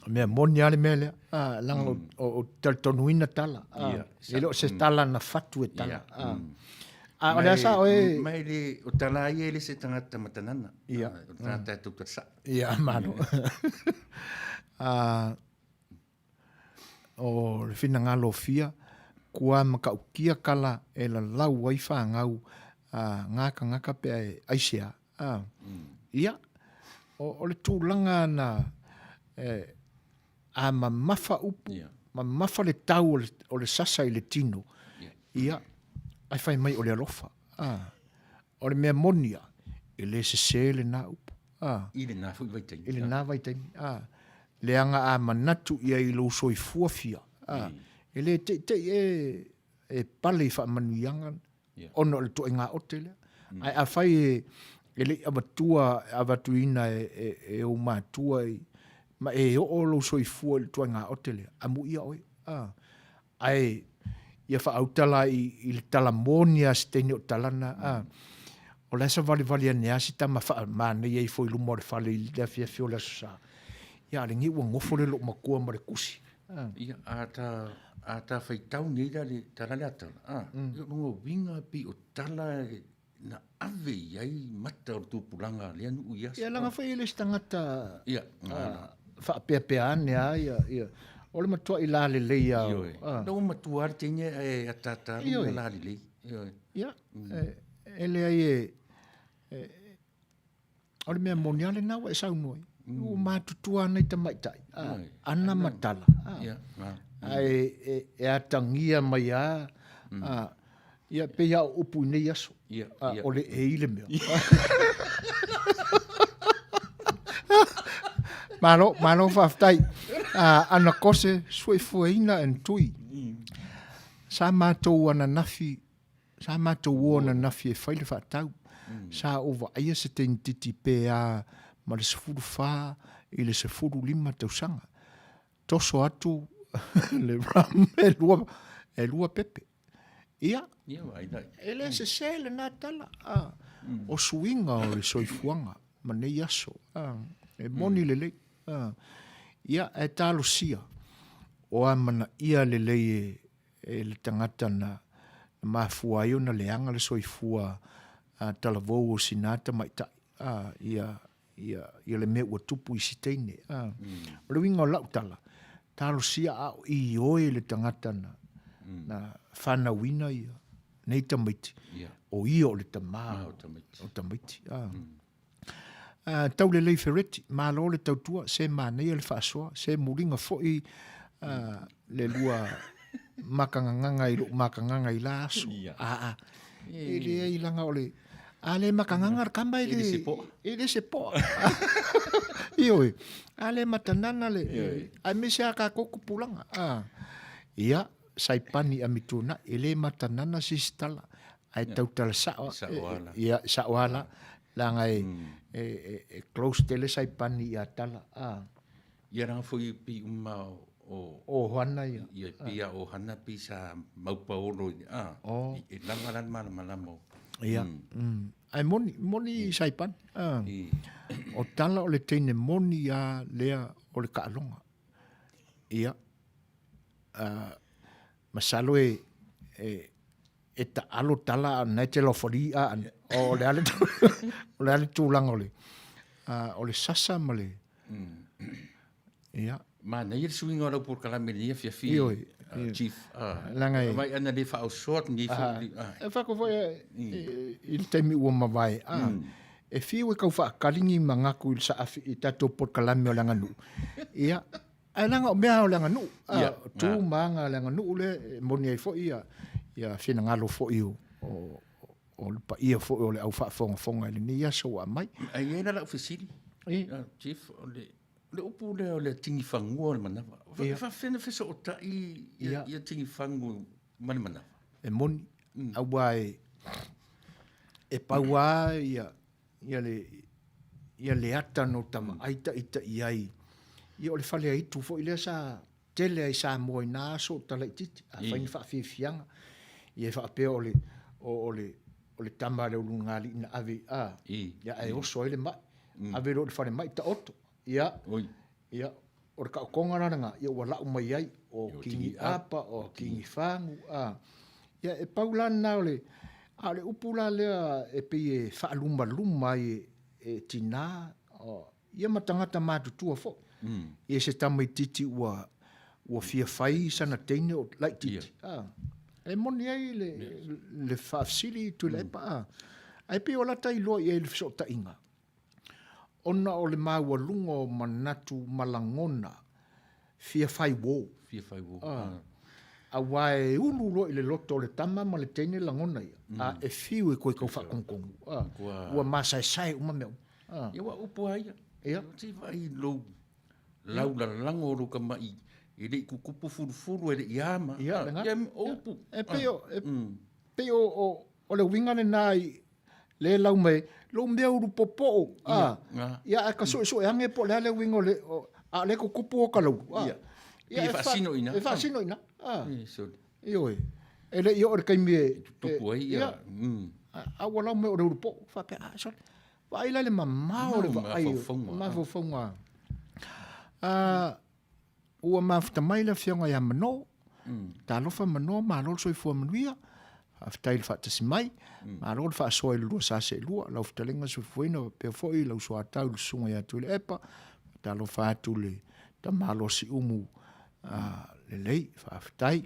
mea moni ale mele langa o taltonuina tala ele se tala na fatu e tala o le asa oe mai le o tala ai ele se tangata matanana o tangata tuta sa ia mano o le fina ngalo fia kua makaukia kala e la lau ai whangau ngaka pe aisea ia o le tūlanga na a mamafa upu, mamafa le tau o le sasa i le tino. Ia, ai whai mai o le alofa. O le mea monia, e le se le nā upu. I le nā fui vaitaini. I le nā vaitaini. Le anga a manatu ia i lo soi fuafia. E le te e pale i wha manuianga. Ono le to ngā otele. Ai a whai e le amatua avatuina e o mātua i ma e o lo soi fua le tua ngā otele. Amu ia oi. Ai, ia wha autala i le tala monia steni o talana. O le sa vali ane asi tama wha mana i foi lumo le whale i le fia fio le sa. Ia le ngi ua ngofo le lo makua ma le kusi. Ia, a ta whaitau nei le tala le atala. Ia nungo winga pi o tala na ave iai mata o tūpulanga le anu uiasa. Ia langa whai le stangata... Ia, whaapea ane ia. O le matua i la le lei au. Nau matua ar tene e atata i la le lei. Ia, ele ai o le mea moniale nawa e saunoi. O mātutua nei ta maitai. Ana matala. E atangia mai a. Ia pea upu nei aso. O le e ile mea. Mano whaftai. Ana kose sui fueina en tui. Sa mātou ana nafi. Sa mātou ana nafi e whaile whaatau. Sa ova aia se te intiti pea ma le sefuru wha i le sefuru lima tausanga. Toso atu le ram e lua pepe. Ia. Ele se sele nā tala. O suinga o le soifuanga. Ma nei aso. E moni le lei. Ia e talo sia. O amana ia le lei e le tangata na mafua io na leanga le soifua tala vou o sinata maita. Ia le me ua tupu i siteine. O le winga o lau tala. Talo sia au i oe le tangata na whana wina ia. Nei tamaiti. O ia o le tamaa. O tamaiti. Tau le lei fereti. Mā lo le tautua. Se mānei le whaasua. Se muringa foi le lua makanganga i lo makanganga i la aso. E le ai langa o le... A le makanganga kamba i le... E le se po. Ioi. A le matanana le... A me se a ka koko pulanga. Ia, saipani a mituna. E le matanana si stala. Ai tautala sao. Ia, sao ala. Langa e close tele saipani i a tala. Ia ranga foi pi uma O hana ia. Ia pia o hana pisa maupaolo. I langalan malamo. Ia. Ai moni saipan. O tala o le teine moni a lea o le kaalonga. Ia. Masalo e ta alo tala na te lo fori a o le ale tūlanga o le sasa ma le. Ia. Ma na ia swing ora por kalamenia fia chief. Langa e. Vai ana le fa o short ni fo. E fa ko foi il temi ua mawai. E fiu e kau fa kalingi mangaku il sa afi i tato por kalame o langa nu. Ia. Ai langa o mea o langa nu. Tu manga langa nu le moni ai fo ia. Ia fina ngalo fo iu. O le pa ia fo o le au fa fonga le ni ia so a mai. Ai ena la ofisili. Chief o le upu le tingi fangua le manava. Fa fena fesa o tai ia tingi fangu manava. E moni. Awa e paua ia le ata no tama aita iai. Ia o le fale ai tu fo ile sa tele ai sa mo ina so tala titi. A faini fa fianga. Ia fa pe o le tama le ulungali na ave ia ai o so ile ma. Ave ro le fale mai ta oto. Ia. Ia o ka konga nga ia wala mai ai o kingi apa o kingi fangu ia e paulan na ole ale upula le e pe fa luma e tina o ia matangata matutua fo ia se tamai titi ua fia fai sana teine o like titi e moni ai le fa sili tu le pa ai pe ola tai lo ia le so ta inga ona o le maua lungo manatu malangona fia fai wo a wai ulu lo i le loto le tama ma le teine langona ia e fiu e koe kau whakongongu ua masai uma meu ia wa upo ai ia ti vai lo lau la lango ro ka mai i le kukupu furu e le iama ia upu e peo o le wingane nai le lau me lo mea uru popo ia a ka so e hange po le wingo le a le kukupu o ka lau ia e fasino ina e fasino ina so io ele io or kai me tupu ai ia a wala me o uru po fa pe so vai la le mamma o le vai ma fo fonga ua mafta mai la fionga ya mano ta lo fa mano ma lo so fo manuia aftail fa tasi mai ma lo fa so il lo sa se lo la ftalenga so fuino pe fo i lo so ata lo sunga ya tu le epa ta lo fa tu le ta malo si umu le lei fa aftai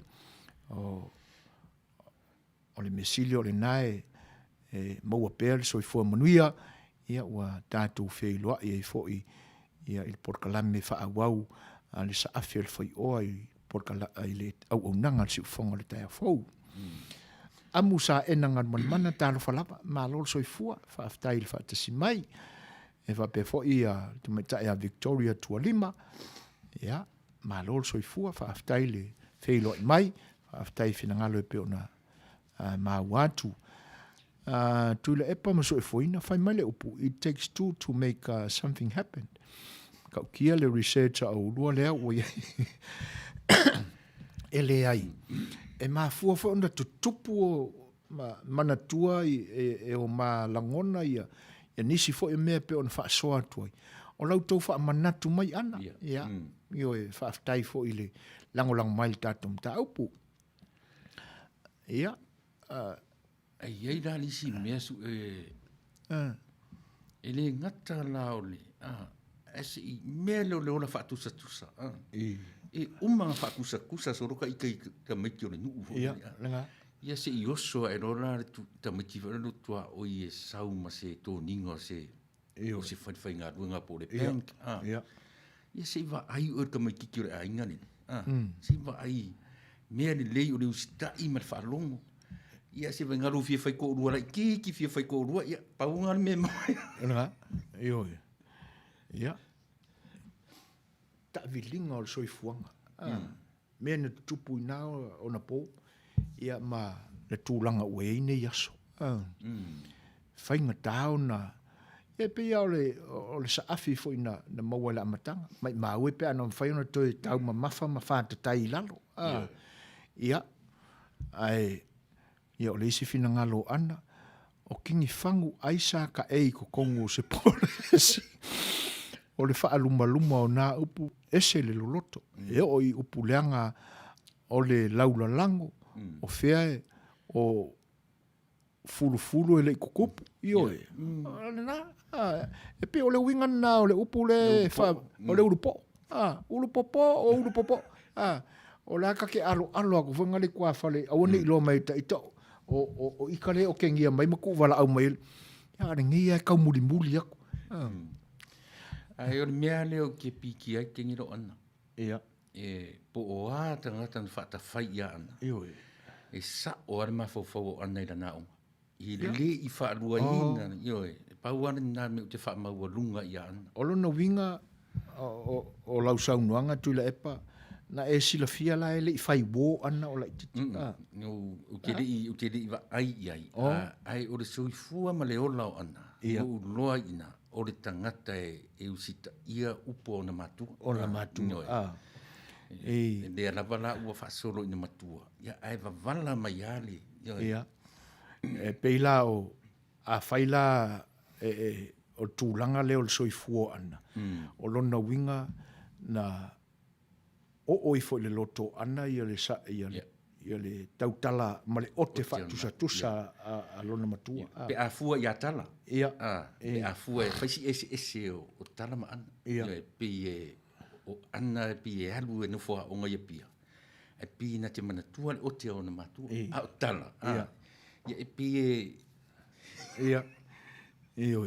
o le mesilio le nae mo pel so fo manuia ia ua tatu fe lo ia fo ia il porkalame fa awau ali sa afel foi oi porkala ile au nanga si fonga le tai fo amusa enanga mana talo falapa malo so fua fa aftai fa tasi mai e va pe fo ia tu meta ia Victoria tualima ia malo so fua fa aftai le fe lo mai fa aftai fina ngalo pe ona ma watu tu le epa maso foina fai mai le upu it takes two to make something happen ka kia le research au lua le o ele ai e ma fua fo onda tutupu mana tua e o ma langona ia nisi fo e me pe on fa so atu o lau tau fa manatu mai ana ia io e fa aftai fo ile langolang mai tatum ta upu ia ai da li si me su ele ngata la ole esi me lo la fa tu sa e uma fa kusa so roka i ka me ki o nu ia langa ia se i oso e rora tu ta me ki vero tua o i sau ma se to ningo se o se fa nga runga po le bank ia se va ai o ka me ki o ai ngani se va ai me le o le sta i ma fa longo ia se venga ru fie fai ko rua ki fie fai ko rua ia paunga me mai nga io ia ta vilinga o soi fuanga me na tupu ina o na po ia ma le tulanga we ne yaso fai nga tau na E pe ia o le saafi fo ina na maua le amatanga. Mai maue pe ana mwhai ona toi tau ma mafa ma whātatai lalo. Ia, ai, ia o le isi fina ngalo ana, o kingi fangu aisa ka ei ko kongo se polesi. O le wha luma o nā upu ese le loloto. E o i upu leanga o le laula lango, o fea o fulu e le kukupu. Io e. E pe o le winga na o le upu le o le urupo. Urupopo o urupopo. O la ka ke alo ako whanga le kua whale. A wane ilo mai ta ito. O ikare o kengia mai maku wala au mai. Ia re ngia e kau muli ako. Ai o le mea leo ke piki ai ke ngiro ana. Ia. E po o a tangata na whata whai ia ana. Io e. E sa o are mawhau ana i rana onga. I le i whaarua ina. Io e. Pau ana nā me te wha maua lunga i ana. Olo na winga o lau saunuanga tu la epa. Na e sila fia la ele i whai wō ana o la i titi. U te li wa ai iai. Ai o le soifua ma le ola o ana. O loa ina. O le tangata e usita ia upo o na matua. O na matua. Le alavala ua whasolo ina matua. Ia ai wavala mai ale. Ia. E peila o a whaila o tūlanga leo le soifua ana. O lona winga na o ifo le loto ana ia le tautala ma le o te tusa a lona matua. Pe a fua i a tala. Ia. Pe a fua e whaisi ese o tala ma ana. Ia. Pe o ana e pi e halu e nufua o ngai pia. E pi na te manatua le o te o na matua. A o tala. Ia. Ia e pi e... Ia. Ia.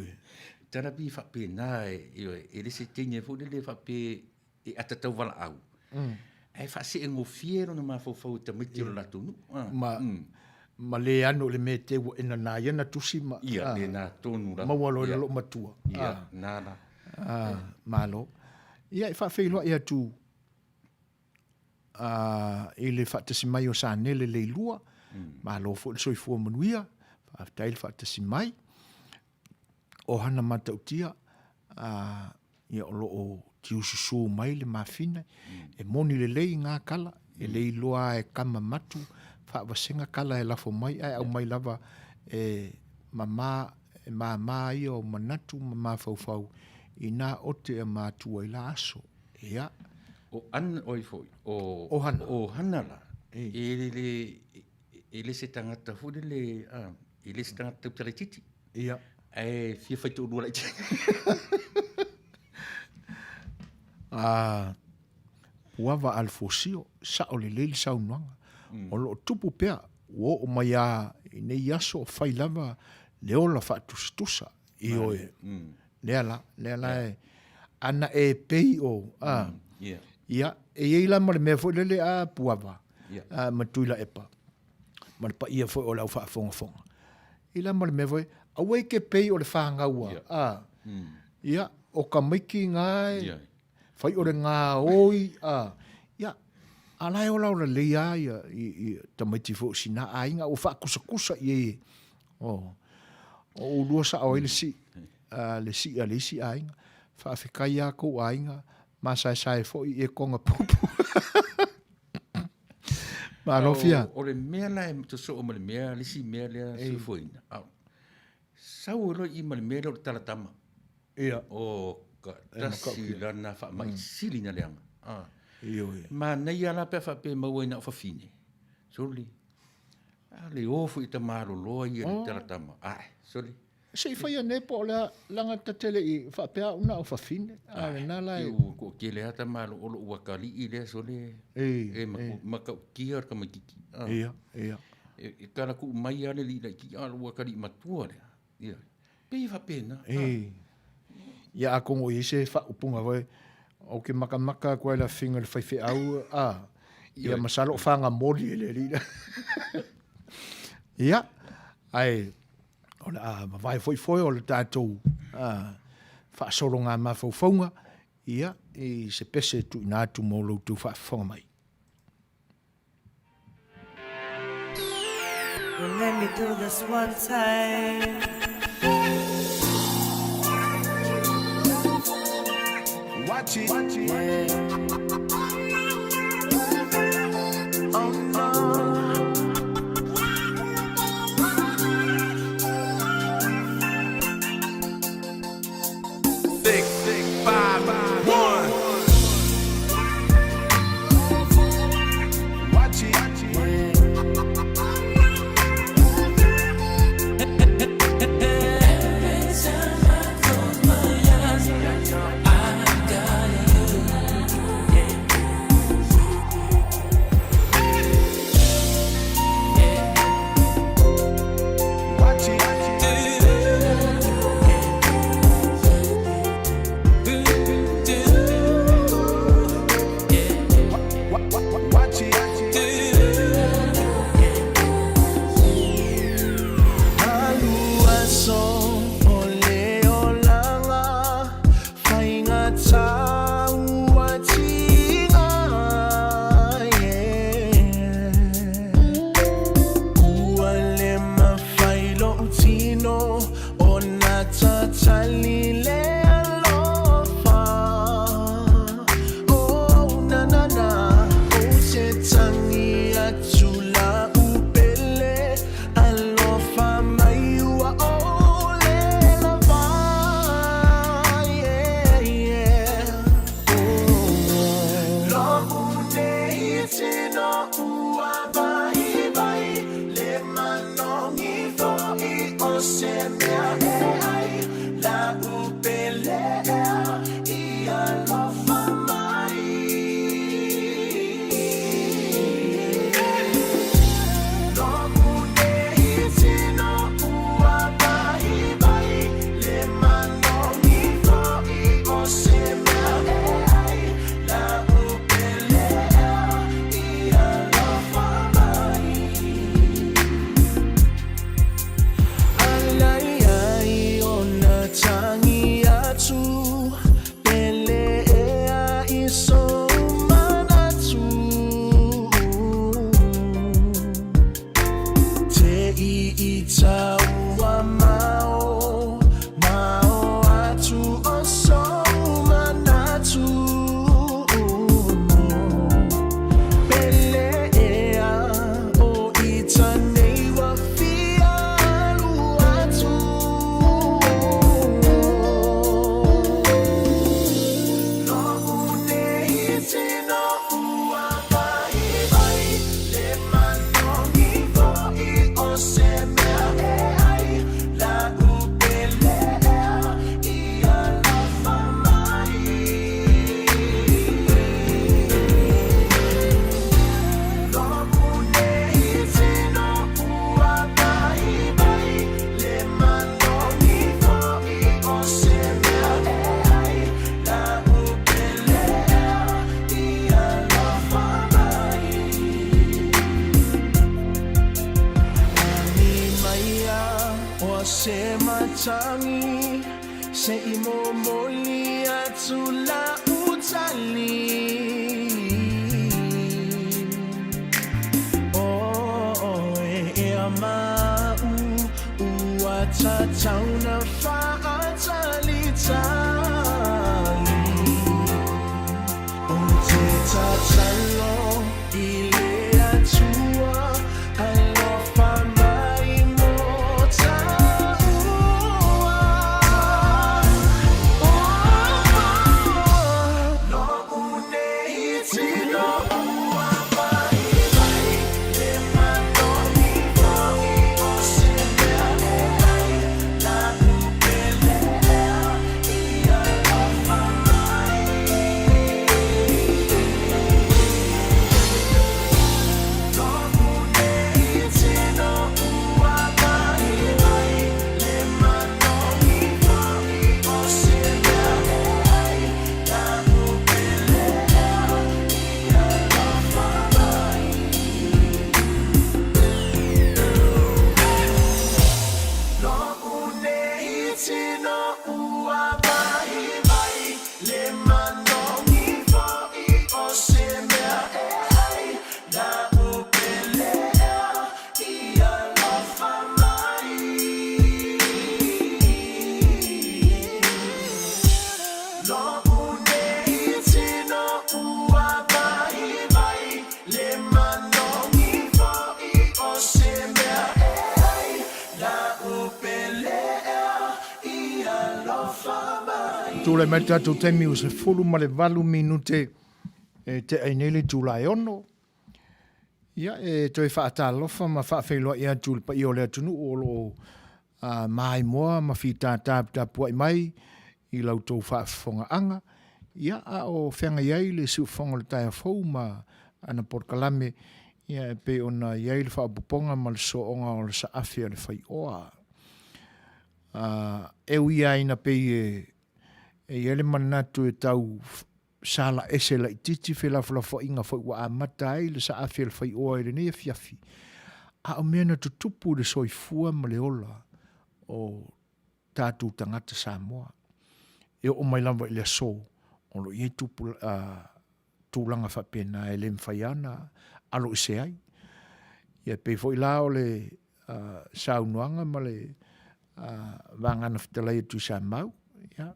Tara pi whape nā e le se teinge fu le whape e atatau wala au. E whase e ngofiero na mawhau ta miti o latu nu. Ma le ano le me te ina nā iana tusi ma. Ia, le nā tonu la. Mawalo e lo matua. Ia, nāra. Malo. Ia, e whawheiloa ia tu e le whatasi mai o sa nele le ilua. Malo fo le soifua manuia. Whawtail whatasi mai. O hana matautia. Ia o lo o tiususu mai le mawhina. E moni le lei ngā kala. E le ilua e kama matu. Whawasenga kala e lafo mai. Ai au mai lava e mama ia o manatu mama fau. I nā ote e mātua i la aso. Ia. O an oi foi. O hana. O hana la. E le se tangata fude le... E le se tangata utare titi. Ia. E fia whaitu urua lai titi. Uawa alfosio. Sa o le leili saunuanga. O lo tupu pea. O mai a i nei aso o whai lava le ola whaatustusa. I oe. Lea la e ana e pei o ia e ila ma le mea foi lele a puava ma tuila epa ma pa ia foi o lau fonga ila ma le mea foi au ke pei o le whangaua ia o ka maiki ngai fai o le ngā oi ia alai o lau la leia ia i tamaiti fo sina ainga o whaakusa i o lua sa o ele si le si ainga whaafekai a kou ainga ma sai fo i e konga pupu ma rofia o le mea la e to so o le mea le si mea le su foina sau lo i le mea le talatama ia o ka tasi lana wha mai sili na leanga ia ma nei ala pe wha pe mauaina o whawhine soli le ofu i ta maro loa i le talatama soli sei fai ane po la langa tatele i whapea una o whawhine. Nala e... Ko ke le hata malo olo uakali i le so le... Maka kia ka makiki. Ia. E kara ku mai ale li la ki ala uakali matua le. Ia. Pei whapena. Ia a kongo i se whaupunga vai. O ke maka koe la whinga le whaiwhi au. Ia masalo o whanga mori e le lida. Ia. Ai... Ola vai foi o le tātou whaasoro ngā mawhauwhaunga ia i se pese tu inatu mō loutu whaafonga mai. Well, let me do this one time. Tangi se imomoli atula utali amau uatatauna faatali tali tatalo ile atua tūle mai tātou temi o se fulu ma le 8 minute te ainele tūlai ono. Ia, toi whaatalofa ma whaafeiloa ia tūle pa i o lea tunu o lo mai moa ma fi tā puai mai i lau tau whaafonga anga. Ia, a o whenga iai le su whonga le taia fau ma ana porkalame ia pe ona iai le whaapuponga ma le soonga o le saafi A Le Fai'oa. E ui aina pe e ele manatu e tau sala ese la ititi whela whalafo inga whaiwa a matai le saafi A Le Fai'oa ele nei fiafi. A o mea na tutupu le soifua ma le ola o tātou tangata Samoa. E o mai lamba i le so o lo i tupu tūlanga whapena e le mwhaiana alo i se ai. Ia pe fo i la o le saunuanga ma le vangana fitalai tu sa mau. Ia.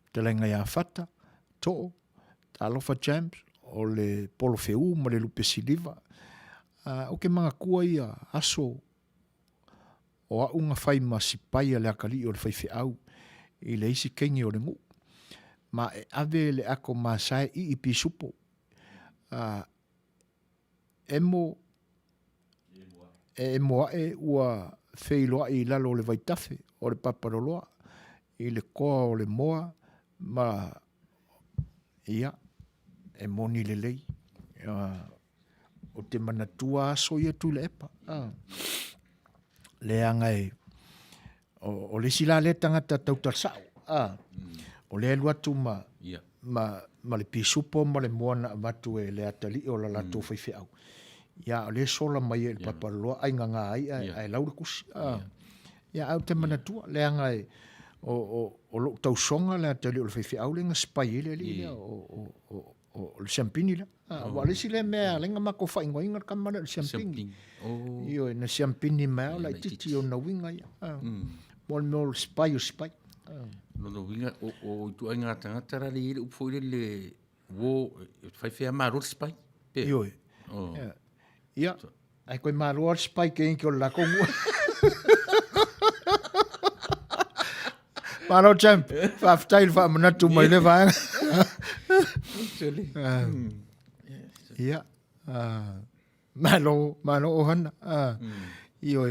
Fitalai ngai a fata, to'o, talofa jams, o le polo feu ma le lupe siliva. O ke mga kua ia aso o a unga whai ma sipai a le akali o le whai au i le isi kengi o le ngu. Ma e ave le ako masai i ipi supo. E moa e ua wheiloa i lalo le vaitafe o le paparoloa i le koa o le moa ma ia e moni le lei o te manatua aso ia tu le epa le anga e o le sila le tangata tautasau o le alua tu ma le pisupo ma le moa na amatu e le atali o la lato whaife au ia o le sola mai e le paparoloa ai nganga ai laura kusi ia au te manatua le anga e o lo tausonga le atali o le whaife au le nga spai ele o le champini la. Wa le sile mea lenga mako fa ingo inga kamana le champini. Io na champini mea la titi o na winga ia. Mol spai o spai. No winga o tu ainga tangata ra le upfo le wo fai fea maro spai. Io. Ia. Ai koe maro spai ke inki o la kongu. Maro champ. Fa ftail fa manatu mai le va. Ia. Malo o hana. Io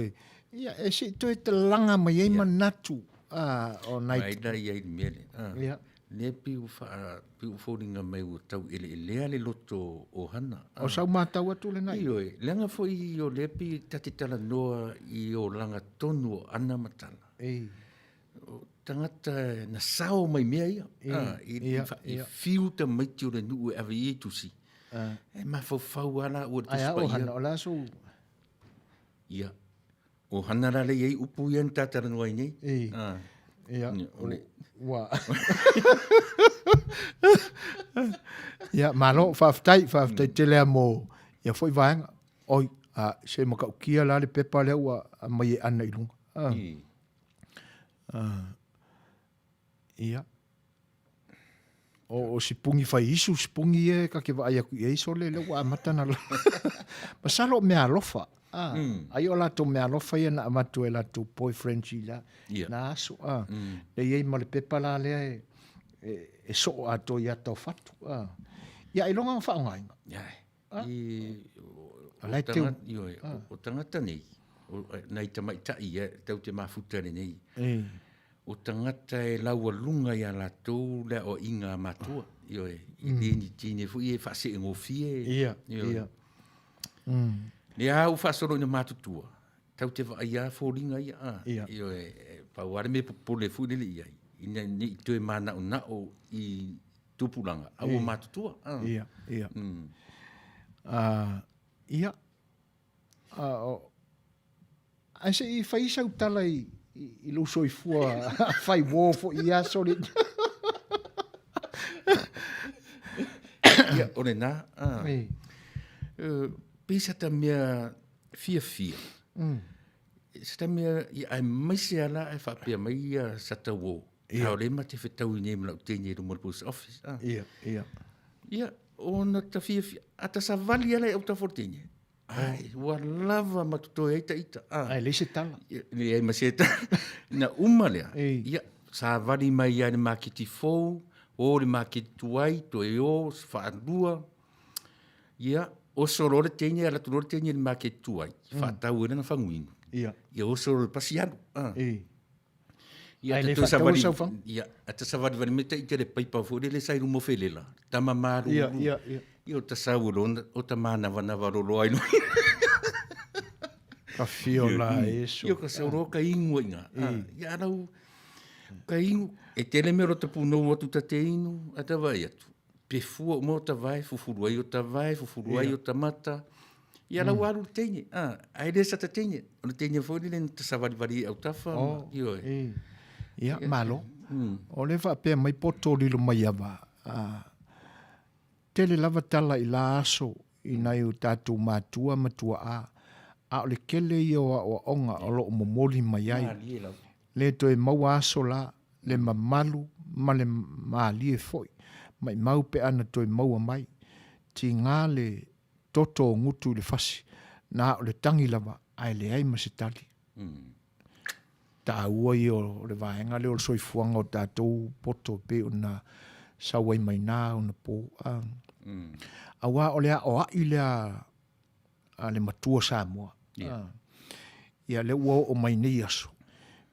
ia e si toi te langa mai e manatu. O night. Mai da ia i mele. Ia. Le piu fōringa mai o tau ele le loto o hana. O sau mātau atu le nai. Io lenga fo i o le pi tatitala noa i o langa tonu o ana matala. Tangata na sao mai mea ia. I fiu ta maiti o le nuu e awe i tusi. E ma fau ana o te Ai spai o hana o la so. Ia. O hana rale iei upu ian tātara noa i nei. Ia. Wa. Ia, malo faftai te lea mo. Ia foi vaenga. Oi, se mo kau kia la le pepa lea ua mai e ana i lunga. Ia. O si pungi fai isu, si pungi e ka ke vai aku e iso le ua amatana la. Masalo mea alofa. Ai o lato mea alofa ia na amatu e lato boyfriend si la. Na aso. Le iei ma le pepa la lea e so ato ia tau fatu. Ia ilonga nga wha ngai. O tangata nei. Nei tamaita ia, tau te mafutare nei. O tangata e laua lunga ia latou le o inga matua. Io i dini tine fu i e whase e ngofie. Ia. Le au whasoro ina matutua. Tau te wa ia fōringa ia. Io e pauare me popole fu nele ia. Ina ni toe mana o na o i tupulanga. Au o matutua. Ia. Ia. Ai se i whaisa utala i lo soifua whai wōfo i aso le. Ia, ore nā. Pesa ta mea fia. Sa mea i ai maise ala e whapea mai ia sata wō. Ia o le ma te whetau i nei mla o tēne i Rumor Post Office. Ia, o na ta fia. Ata sa vali ala e au ta fortene. Ai, ua lava matutoe ita. Ai, le se tala. Le ai maseta. Na uma lea. Ia, sa vali mai ia le makiti fou, o le makiti tuai, to e o, se whaandua. Ia, o soro le teine, ala tu le teine le makiti tuai. Whaatau ena na whanguinu. Ia. Ia o soro le pasiano. Ia, Ai le te whaatau savali, sau whang? ia, ata savali vani meta i te le paipa fo, le sairu mo felela. Tama maru. Ia. Ia o ta sau o ta mana vanava rolo aino. Ka fio la eso. Ia ka sauro ka ingo inga. Ia rau, ka ingo, e tele mero ta punou atu ta te inu, ata vai atu. Pe fua o mo ta vai, fufuruai o ta vai, fufuruai o ta mata. Ia rau aru teine. Ai le sa ta teine. O le teine fōni le ta savali au tafa. Ia, malo. O le whapea mai poto lilo mai awa. Tele lava tala i la aso i nai o tātou mātua matua a. A o le kele i o onga o lo momoli mai ai. Le to e mau aso la, le mamalu, ma le maalie foi. Mai mau pe ana to e maua mai. Ti ngā le toto o ngutu le fasi. Na o le tangi lava, ai le ai masitali. Ta ua i o le vaenga le o le soifuanga o tātou poto pe o na sawai mai nā o na po. Awa o lea o ai lea a le matua Samoa. Ia le ua o mai nei aso.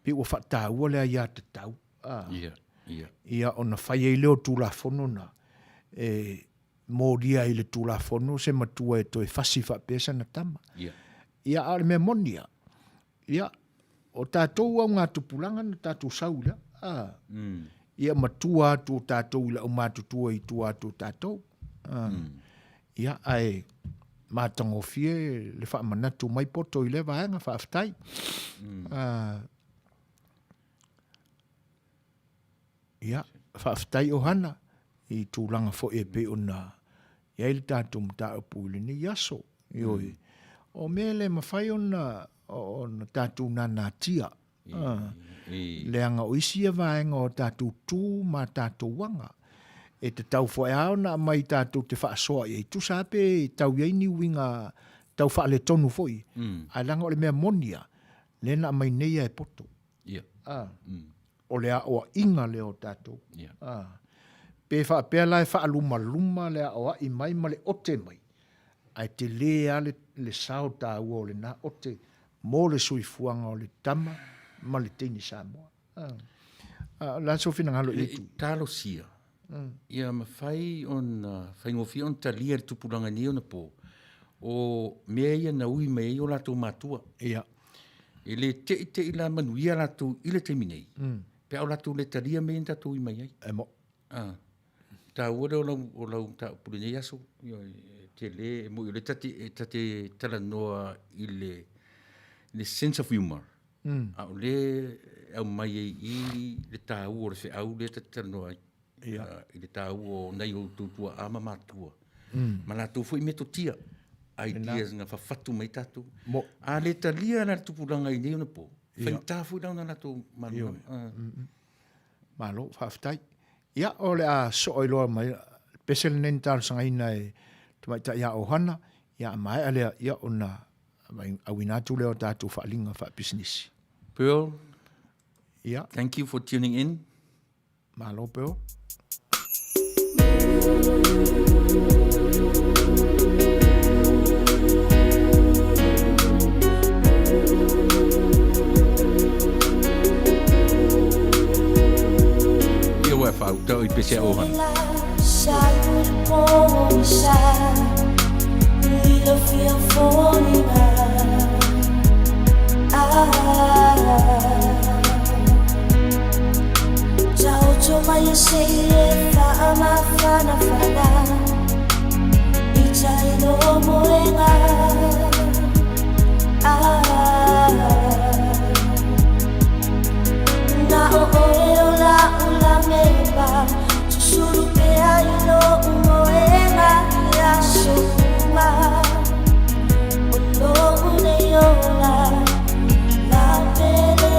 Pe ua whata ua lea ia te tau. Ia o na whai e leo tūla fono na mōria i le tūla fono se matua e toi fasi whapesa na tama. Ia a le mea Manuia. Ia o tātou au ngā tupulanga na tātou saula. Ia matua atu o tātou ila o mātutua i tua atu o tātou. Ia ai mātangofie le whaamanatu mai poto i le vaenga whaaftai. Ia, whaaftai o hana i tūlanga fo e pe o na ia ili tātou mta o pūle ni yaso. Ioi. O mele mawhai o na tātou nā tia. Leanga o isi a vaenga o tātou tū ma tātou wanga. E te tau fo e ao na mai tātou te whaasoa i tu sape tau iaini winga tau whaale tonu foi. Ai langa o le mea Manuia. Lena mai neia e poto. O lea o inga leo tātou. Pe whaapea lai whaaluma luma lea o i mai ma le ote mai. Ai te lea le sao tā ua o le nā ote. Mō le suifuanga o le tama ma le teini Samoa. La so fina ngalo i tu. Talo sia. Ia mawhai on whaingofi on talia le tupuranga ni ona po. O mea ia na ui mea o lato matua. Ia. E le te ila manuia lato ila te minei. Pe au lato le talia mea in tato ui mai ai. E mo. Ta ua o lau ta purine yaso. Te le mo i le tate tala noa i le sense of humor. Au le au mai i le ta ua o le fe au le tate tala noa i le tā ua nei o tūtua ama mātua. Ma nā tō me to tia. Ideas nga whawhatu mai tātou. A le talia na tupuranga i nei ona po. Whain tāwhu rau na tō manu. Malo, whawhtai. Ia o le a so loa mai. Pesel nen tāra sanga ina e te mai ta ia o hana. Ia mai alea ia o na awinatu leo tātou whaalinga whaapisnisi. Pearl, ia. Thank you for tuning in. Malo, Pearl. Ia wai whautau I pese o hana. Mai se fa ama fana Itai no moenga Na o la ula meba Susuru pe ai no moenga Ya suma Ono une yola La pele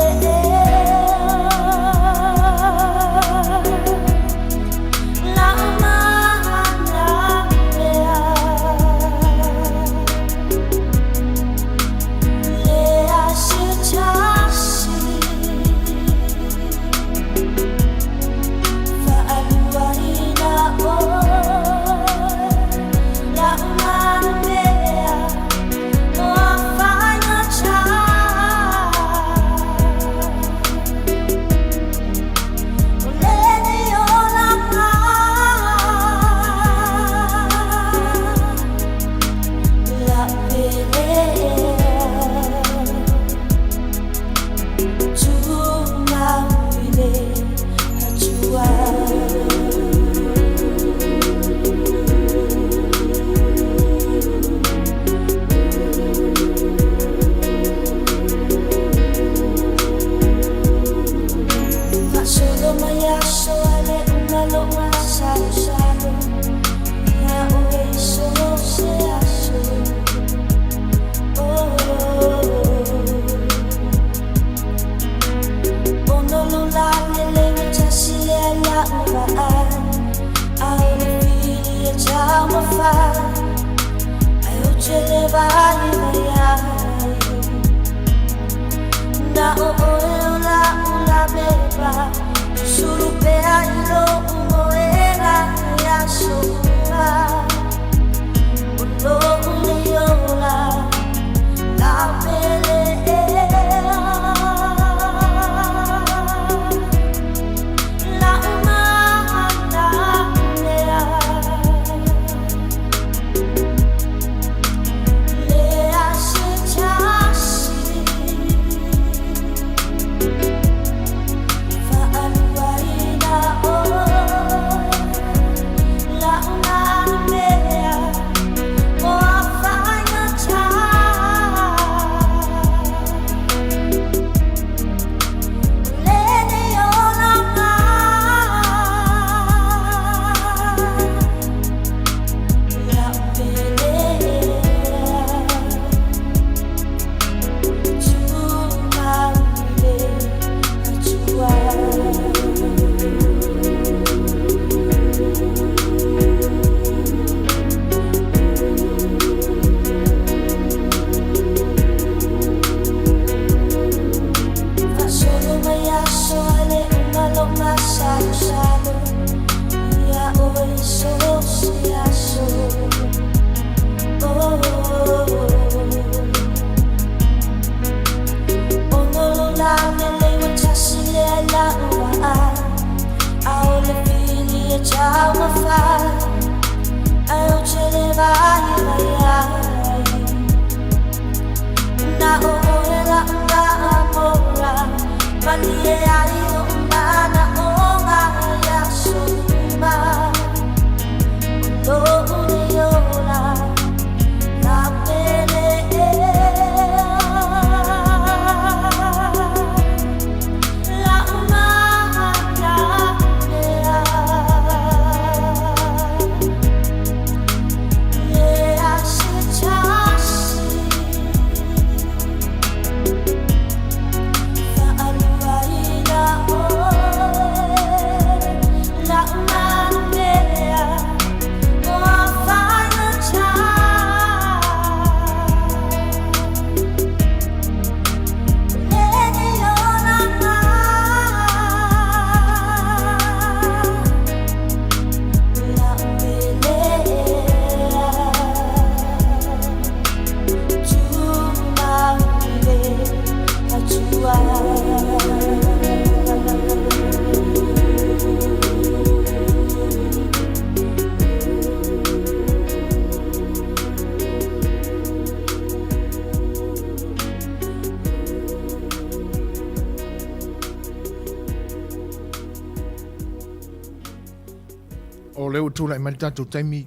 O leo tūla i mani tātou taimi,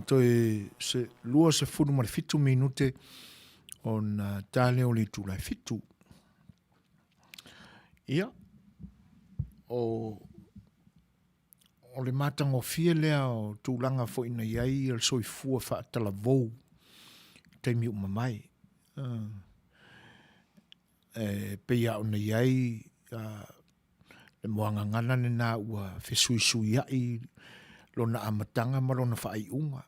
toi se lua se funu mari fitu minute on tāne o li tūla i fitu. Ia, o le matanga o fia lea o tūlanga fo ina iai al soi fua wha atala vou taimi o mamai. Peia o na iai le moanga ngana ne nā ua whesui sui ai lona amatanga ma lona whaai unga.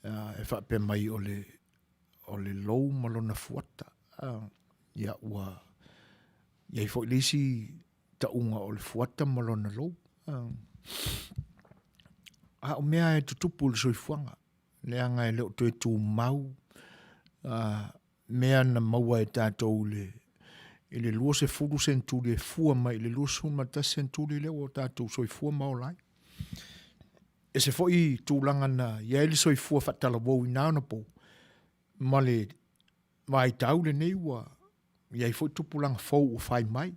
E whape mai o le lou ma lona fuata. Ia ua iai fo ilisi ta unga o le fuata ma lona lou. O mea e tutupu le soifuanga. Leanga e leo toe tū mau. Mea na maua e tātou le lua se furu senturi e fua mai, le lua sumata senturi leo o tātou soifua mau lai. E se foi tūlanga na ia ele soifua whatala wau i nāna po. Ma le vai tau le nei ua iai foi tupulanga fau o whai mai.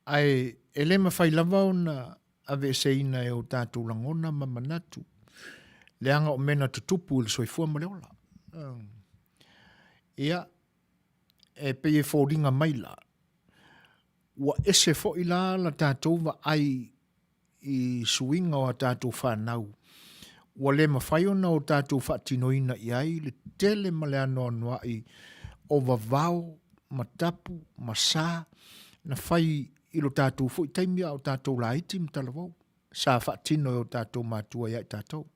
Ai ele ma whai lava o na ave se ina e o tātou langona ma manatu. Leanga o mena tutupu le soifua ma leola. Ia, e peye fōringa mai la. Ua ese fo i la tātou wa ai i suinga o tātou whanau. Ua le mawhai ona o tātou whaatinoina i ai, le tele ma le anoa noa i o wawao, matapu, masā, na whai i lo tātou fo i taimia o tātou la iti mtalawau. Sā whaatino o tātou mātua i ai tātou.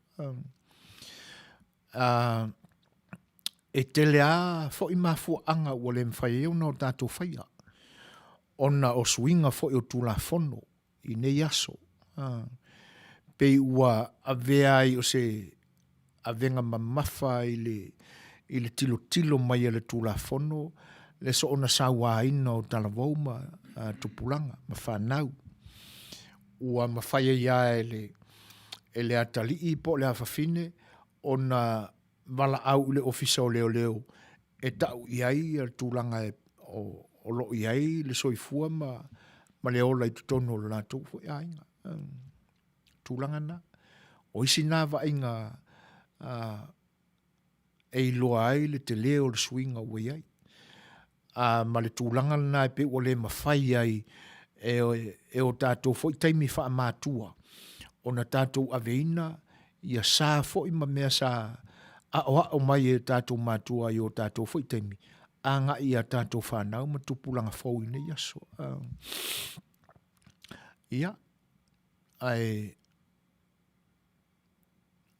e te lea fo i mafuanga ua le mwhai eo no tātou whaia. Ona o swinga fo i o tūlafono i ne yaso. Pei ua avea i o se avenga mamafa i le tilo mai e le tūlafono, le so ona sawa ina o talavou ma tupulanga, ma whanau. Ua mawhaia ia e le atalii po le awhawhine, ona wala au le ofisa o leo e tau iai al tūlanga o lo iai le soifua ma le ola i tutono o la tau fo iainga. Tūlanga na. O isi nā vainga e iloa ai le te leo le swinga ua iai. Ma le tūlanga na e pe o le mawhai ai e o tātou fo i taimi wha mātua. O na tātou aveina ia sā fo i ma mea sā o mai e tātou mātua i o tātou fo i taimi. Anga i a tātou whanau ma tupulanga fau i ne yaso. Ia. Ai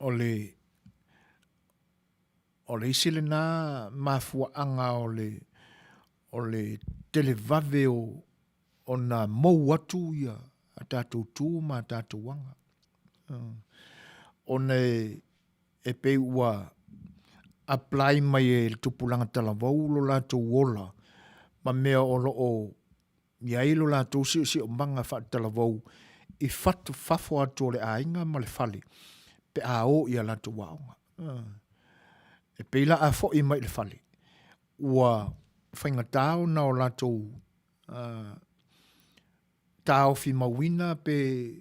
o le isile nā mafua anga o le televave o na mou atu ia a tātou tū ma tātou wanga. O ne e pe ua apply mai e le tupulanga talavou lo lātou wola ma mea o lo o iai lo lātou si o manga wha talavou i fatu fafo atu o le ainga ma le fale pe a o ia lātou waonga. E peila a fo i mai le fale. Ua whainga tāo na o lātou tāo fi mawina pe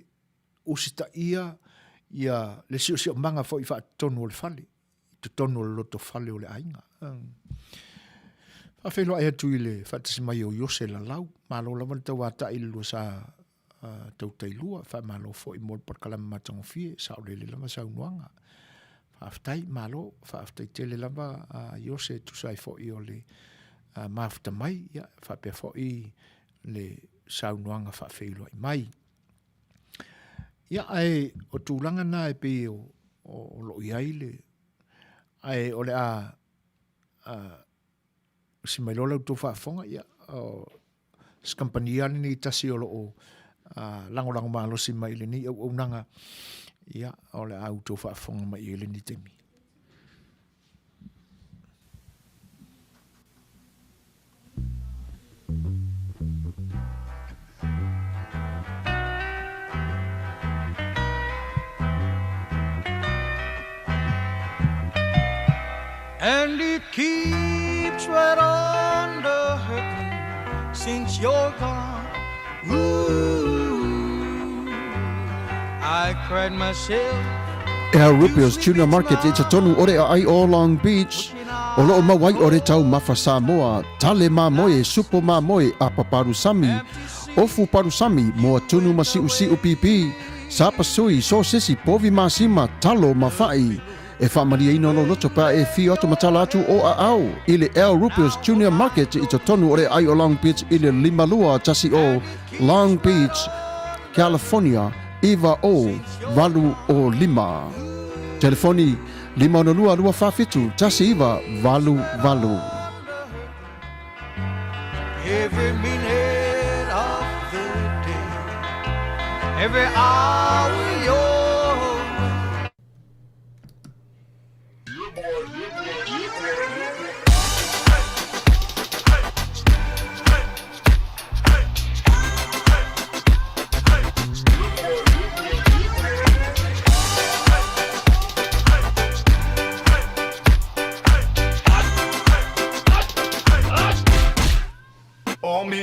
usita ia le si o manga fo i wha tonu o le fale. Te tonu o le loto fale o le ainga. Whawhelo ai atu i le whatasi mai o Yose la lau. Malo lawan tau ata i lua sa tau tailua. Wha malo fo i mol par kalama matango fie. Sa o le lama sa unuanga. Whaaftai malo. Whaaftai tele lama Yose tu sai fo i o le mafta mai. Whapea fo i le sa unuanga whaafhelo ai mai. Ia ai o tūlanga na e pe o lo iai le ai ole si mai lola tu fa fonga ia o skampania ni tasi o lango malo si mai le ni o nanga ia ole tu fa fonga mai le ni temi. And it keeps right on the hurting since you're gone. Ooh, I cried myself. A Rupios Junior Market e tonu ore ai o Long Beach. O loo mawai ore tau mafa Samoa, tale mamoe, supo mamoe, a paparusami, ofu parusami, moa tunu masiu siu pipi, sapasui, sosisi, povi masima, talo mafai. E whamaria ino no loto pa e fi oto matala atu o a au. Ile El Rupios Junior Market i to tonu ore ai o Long Beach ile limalua tasi o Long Beach, California, Iva o Valu o Lima. Telefoni 502 tasi Iva Valu. Every minute of the day, every hour you're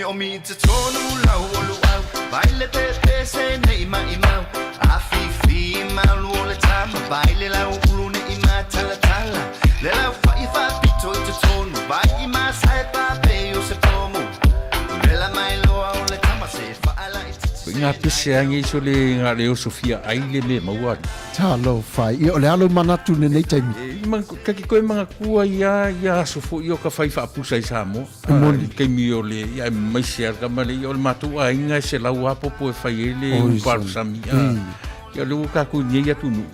Omi te tonu lau olu au Baile pepe se ne ima imau Afifi malu ole tama Baile lau ulu ne ima tala tala Le lau fai pito te tonu Vai ima sai pape o se pomu Le la mai loa ole tama se faala Ngā pese angi so le ngā leo Sofia aile me maua. Talo fai, i ole alo manatu ne nei taimi. Kaki koe mga kua ia sofo i o ka whai whaapusa i Samoa. Kei mi o le, ia mai se arka male, i o le matua inga se lau apopo e whai ele uparu sami. Ia leo kaku nye ia tunu.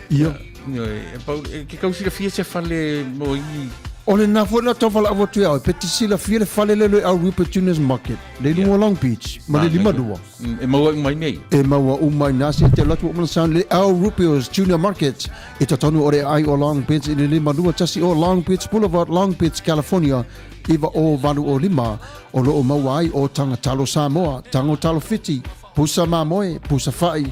Ia. Ke kausila fia se fale mo i O le nā fwena tau wala awa tui au, peti sila fia le whale lelo au Rupert Juniors Market, le lunga Long Beach, ma le lima dua. E maua umai nei. E maua umai nasi te latu o sound le au Rupert Junior Market, i ta tonu o re ai o Long Beach, i le lima dua tasi o Long Beach Boulevard, Long Beach, California, iwa o valu o lima, o lo o maua ai o tanga talo Samoa, tango talo fiti, pusa mamoe, pusa fai,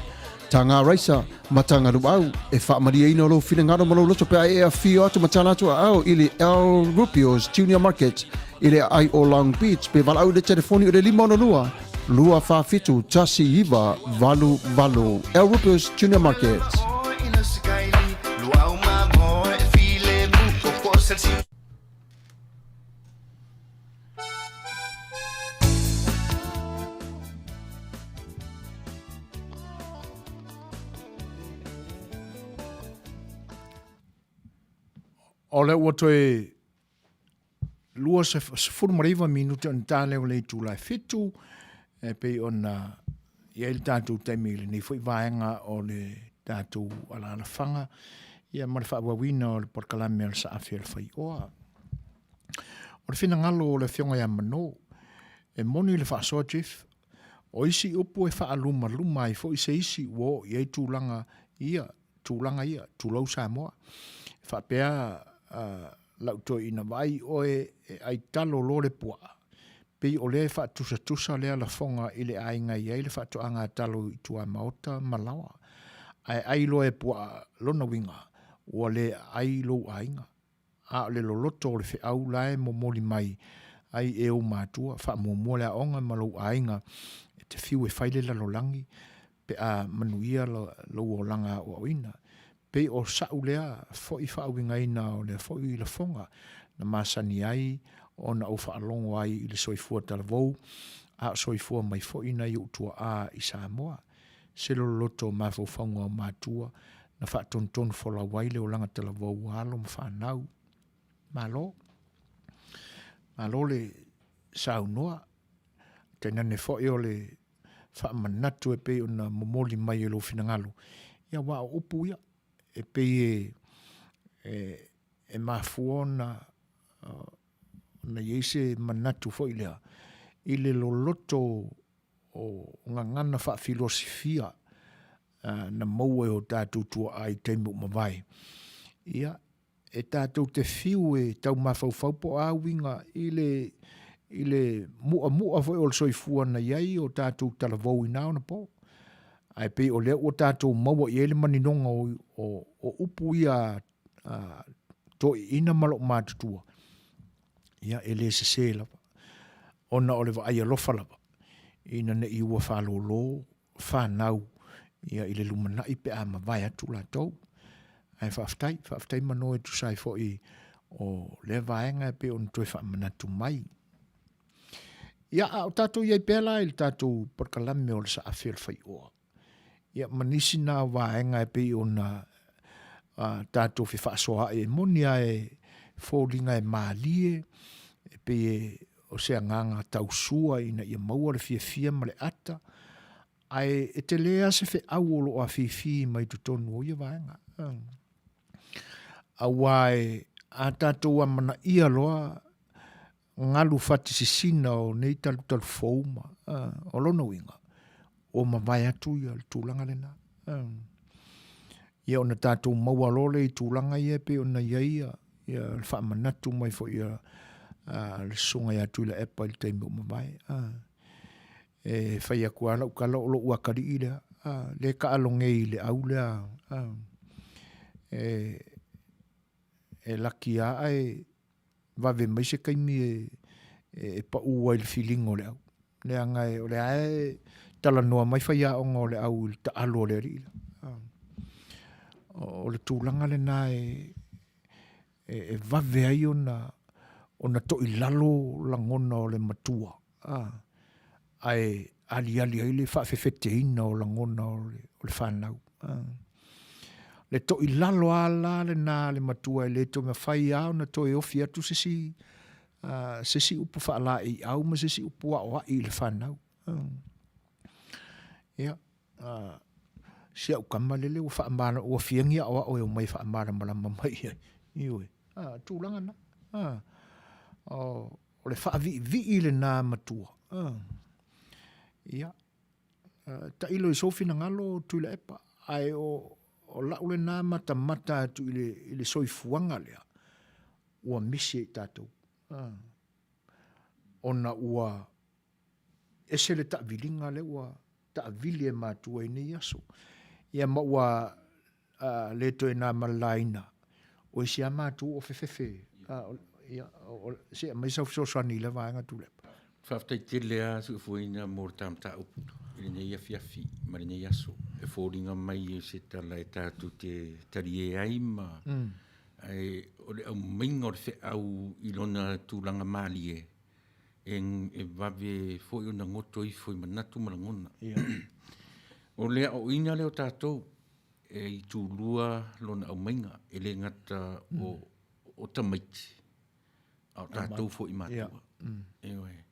tanga raisa, matanga ruau, e wha maria ino lo whina ngaro malo loto pe ai e a whio atu matana atu au ili El Rupio's Junior Market, ili ai o Long Beach, pe wala au le telefoni o le lima ono lua, lua wha fitu, tasi iwa, valu valu, El Rupio's Junior Market. O le ua toe lua se fulmariva minuta on tāle o le tūlai fitu, e pei ona ia il tātou taimile nei fwoi vaenga o le tātou ala whanga, ia mare whaawawina o le porkalame al sa awhi A Le Fai'oa. O le whina ngalo o le whionga ia mano, e moni le whaasoa Jeff, o isi upu e whaaluma luma i fwoi se isi wo i tūlanga ia, tūlau Samoa. Whaapea lau toi ina vai o e ai talo lore pua. Pei o le tusa lea la fonga i le ainga i le whaatoanga talo i tua maota malawa. Ai lo e pua lona winga o le ai lo ainga. A le loloto o le whiau lae mo moli mai ai e o mātua. Wha mo le aonga malo ainga e te whiu e whaile la lolangi pe a manuia lo o langa o awina. Pei o sau lea foi whaawinga ina o le foi la fonga na masani ai o na o whaalongo ai i le soifua talavou a soifua mai foi na i utua a i Samoa. Se lo loto mawhauwhaunga o mātua na whaatonton whola waile o langa talavou alo ma whanau. Malo le sau noa tena ne foi o le whaamanatu e pei o na momoli mai e lo finangalo. Ia wa o upu ia. E pei e mafuona na yeise manatu fo ilea i le loloto o ngangana wha filosofia na maua o tātou tua ai teimu mawai. Ia, e tātou te whiu e tau mawhauwhau po awinga i le mua fo o le soifua na iai o tātou talavou i nao na po. Ai pe o lea o tātou maua i ele maninonga o upu ia to ina malo mātutua. Ia ele se lava. Ona o le wa aia lofa lava. Ina ne iua whalolo, whanau. Ia ile lumana i pe a mawai atu la tau. Ai whaaftai mano e tu sai fo i o le vaenga pe on toi whaamanatu mai. Ia o tātou iai pēla i tātou porkalame o le sa A Le Fai'oa. Ia manisi nā waenga e pei o na tātou whi whaasoa e monia e fōringa e mālie e pei o sea nganga tausua ina ia maua le fia ma le ata ai e te lea se whi auolo a fi mai tutonu o ia waenga. Awai a tātou a mana ia loa ngalu whati sisina o nei talu fōuma o lona winga. O mawai atu ia le tūlanga lena. Ia ona tātou maua lole i tūlanga ia pe ona ia le whaamanatu mai fo ia le sunga ia tu le epa i teimu mawai. E whai a kua lau ka lau lo uakari i lea. Le ka alonge i le au lea. E laki a e wawe mai se kaimi e pa ua i le filingo le au. Le angai o le ae tala noa mai whai a onga o le au ta alo le rila. O le tūlanga le nā e wawe ai ona to i lalo langona o le matua. Ai ali ai le whawhewheteina o langona o le whanau. Le to i lalo ala le nā le matua e le to me whai au na to e ofi atu se si upu whaala i au ma se si upu a oa i le whanau. Ia, sia ukama lele ua whaamara, ua whiangia o e mai whaamara malama mai. Iwe. Tūlanga na. O le whaavi le nā matua. Ia. Ta ilo I sofina ngalo tuila epa. Ai o lau le nā mata tu ile soifuanga lea. Ua misi I tātou. Ona ua ese le ta'vilinga le ua ta'vili e mātua I nei aso. Ia ma ua le toi nā malaina. O isi a mātua o fefefe. Ia, se mai sau sosani le vaenga tule. Whaftai te lea su fuina mor tam ta upu. Ile nei a fiafi, mare nei aso. E fōringa mai se tala e tātu te tari e aima. Ai, o le au mainga o le whe au ilona tūlanga mali e. E vave foi ona ngoto I foi manatu malangona. O lea o ina leo tātou I tūlua lona au mainga. E le ngata o tamaiti. Au tātou foi mātua. Ewe.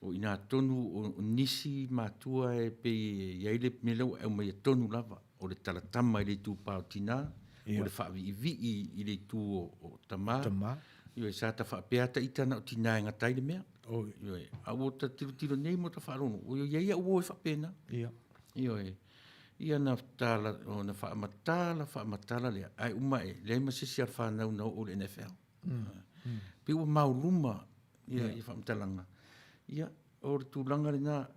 O ina tonu o nisi mātua e pe iaile melau au mai tonu lava. O le talatama I le tū pāotina. O le whaavi I le tū o tama. Iwe sa ta whaapeata I tana o tina e ngatai le mea. Iwe. Au o ta tiro nei mo ta whaarono. O iaia uo e whaapena. Iwe. Ia na tala o na whaamatala lea. Ai uma e. Lea masisi ar whanau nau o le NFL. Pe ua mauluma. Ia I whaamatalanga. Ia, o le tūlanga rena,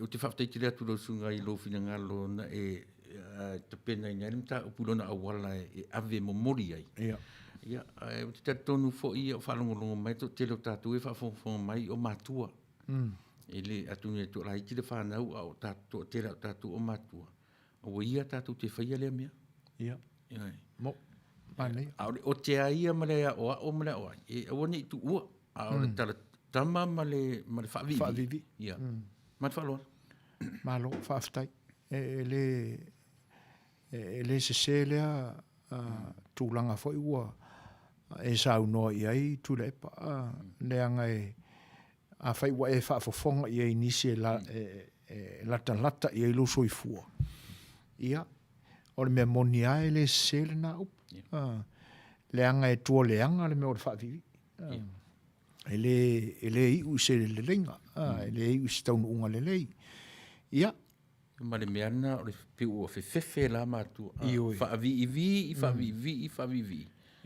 o te whaftaiti lea tūlau sunga I lo fina ngalo na te pena I ngai, ta upulona awala e ave momori ai. Ia, o te tonu fo I o whalongolongo mai, to te leo tātou e whaafonga mai o mātua. E le atuni e tō rai ti le whanau o tātou, te leo tātou o mātua. O ia tātou te whaia lea mea. Ia. Mo, manei. O te aia malea o malea o ai. E awane I tu ua, o le tala tama ma le whaavivi. Whaavivi. Ia. Ma te whaloa. Malo, whaaftai. E le se lea tūlanga foi ua. E sau noa I ai tūla epa. Leanga a whai ua e whaafofonga I ai nisi lata I ai lo soifua. Ia. O le mea monia e le se le na upa. Leanga e tua leanga le mea o le whaavivi. Ele iu se le lenga. Ele iu se taunu unga le lei. Ia. Ma le meana o le piu o fefefe la mātua. Whaavivi.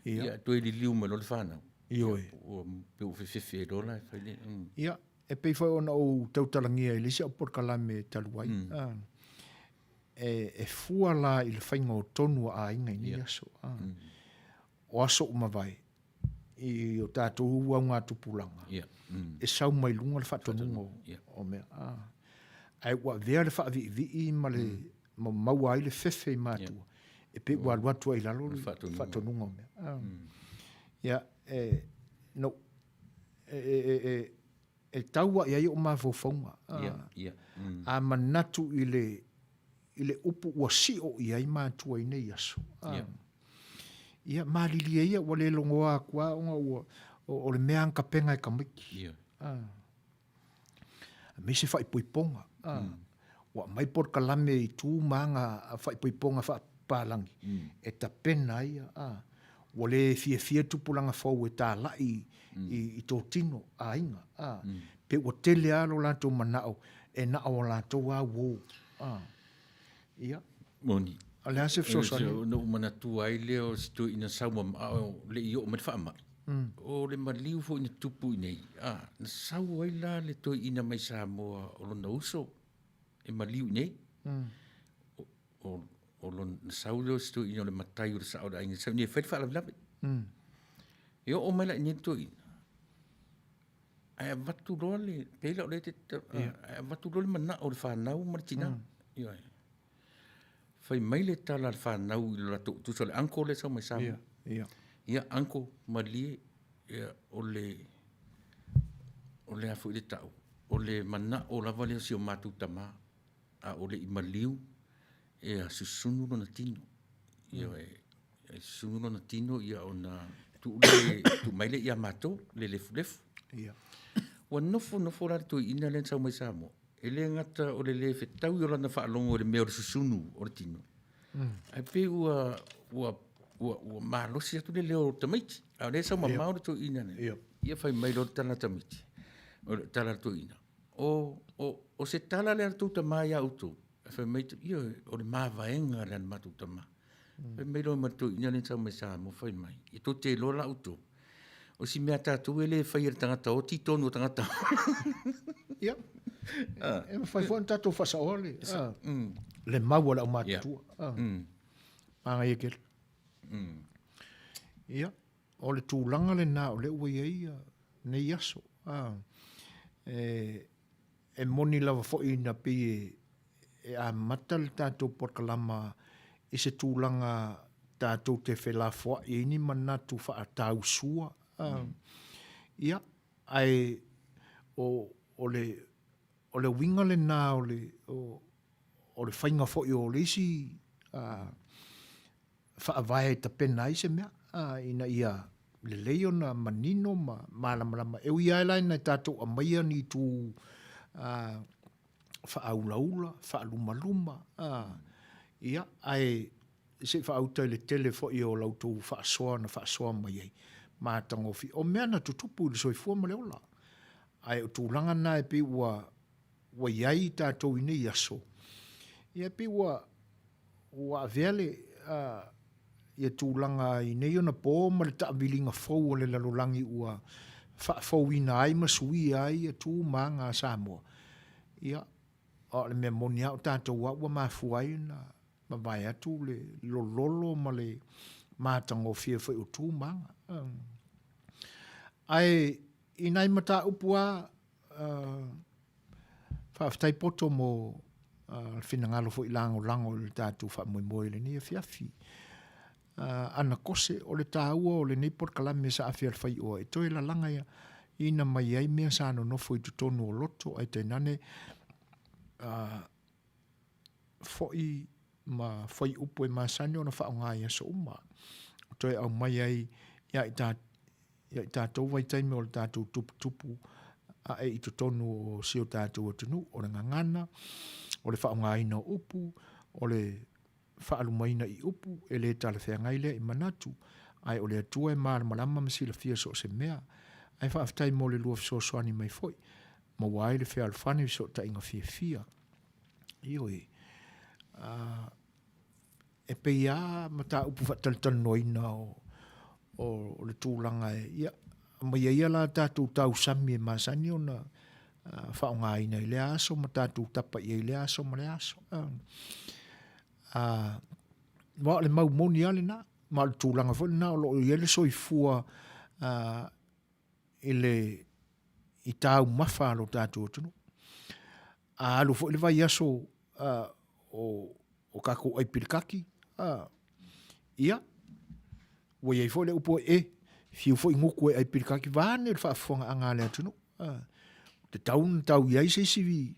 Ia, toi li liu me lo le whanau. Ioi. O piu o fefefe lo la. Ia. E pei whai ona o tautalangia I lise o porkalame taluai. E fua la I le whainga o tonu a inga I ni aso. O aso umawai. I o tātou ua ngā tupulanga. E sau mai lunga le whatonunga o mea. Ai ua vea le whaavivi ma le maua ai le whewhe I mātua. E pe ua luatua I lalo le whatonunga o mea. Ia, no, e taua I ai o mā fōwhaunga. A manatu I le upu ua si o I ai mātua I nei aso. Ia malili ia wa le longoa kwa o le mea anka penga e kamiki. Me se fai poiponga. Wa mai por kalame I tu manga fai poiponga fa palangi. E ta pena ia. Wa le fie tupulanga fau e ta lai I tō tino a inga. Pe wa tele alo lanto manao e na o lanto wa wo. Ia. Moni. Ale asef so sani. No manatu ai leo sto ina sauma le I o matfama. O le maliu fo ina tupu nei. Na sau ai la le to ina mai sa mo o lo uso. E maliu nei. O lo sau leo sto ina le matai o sa o inga sa ni fa la. Yo o mai la ni to ina. Ai vatu role pela le te vatu role mana o fa nau martina. Yo ai. Fai mai le tala al whanau I la tu so le anko le sa mai sa. Ia anko malie o le afu I le tau. O le mana o lava leo si o mātu tama. O le I maliu e a susunu no na tino. Ia e susunu no na tino ia o na tu mai le ia mātou le lefu. Wa nofo la tu ina le sa mai sa mo. E le ngata o le whetau I o lana whaalongo o le mea o le susunu o le tino. Ai pe ua malosi atu le leo tamaiti. A le sa mamau le to ina ne. Ia fai mai lo tala tamaiti. O le tala to ina. O se tala le atu tamai a utu. Fai mai tu ia o le mavaenga le matu tama. Fai mai lo matu ina le sa mai sa mo fai mai. I to te lo la utu. O si mea tātou e le whai tangata o titonu o tangata. Ia. E ma whai fōn tātou whasa ole. Le maua la o mātua. Panga e kere. Ia. O le tūlanga le nā o le ua iei nei aso. E moni lava fōi na pi e a mata le tātou porkalama i se tūlanga tātou te whelafua i ni manatu wha a tāu sua. Ia, ai o le winga le nā o le whainga fo i o le isi whaavai ta pena i se mea ina ia le leo na manino ma malamalama e ui ailai na tātou a maia ni tu whaaulaula, whaalumaluma ia, ai se whaauta le tele fo i o lautou whaasoa mai ei mātangofi. O mea na tutupu le soifua ma leola. Ai o tūlanga nā e pi ua iai tātou ine i aso. Ia pi ua aveale ia tūlanga ine i ona pō ma le taawilinga fau o le lalolangi ua whaafau ina ai ma sui ai a tū maa ngā Samoa. Ia, o le mea moni au tātou ua mafu ai na ma vai atu le lololo ma le mātangofi e whai o tū maa. Ai inai mata upua whaafitai poto mo whinangalo fo i lango le tātou wha moe le ni e fiafi. Ana kose o le tāua o le neipor kalame sa awhi al whai oa. E toi la langa ia ina mai ai mea sa no nofo i tutonu o loto ai te nane fo i ma whai upu e masani o na wha o ngai aso uma. Toi au mai ai ia i tātou vai taime o le tātou tupu a e i tutonu o sio tātou atunu, o le ngangana, o le whaongaina o upu, o le whaalumaina i upu, e le tala whengaile i manatu, ai o le atua e maara malama masila fia so se mea, ai whaaftai mo le lua fisosoani mai foi, ma wai le whea alfani so ta inga fia. Io e pe ia ma tā upu whataltanoina o le tūlanga e ia ma ia la tātou tau sami e masani o na whaongaina i le aso ma tātou tapa i le aso ma le aso wa le mau moni ale na ma le tūlanga fo na o lo i ele soifua i tāu mawha lo tātou tunu alu fo le vai aso o kako ai pirikaki ia wa iei fo le upo fiu fo ingoku ai pirikaki vane le whaafonga anga le atunu. Te tau iai se sivi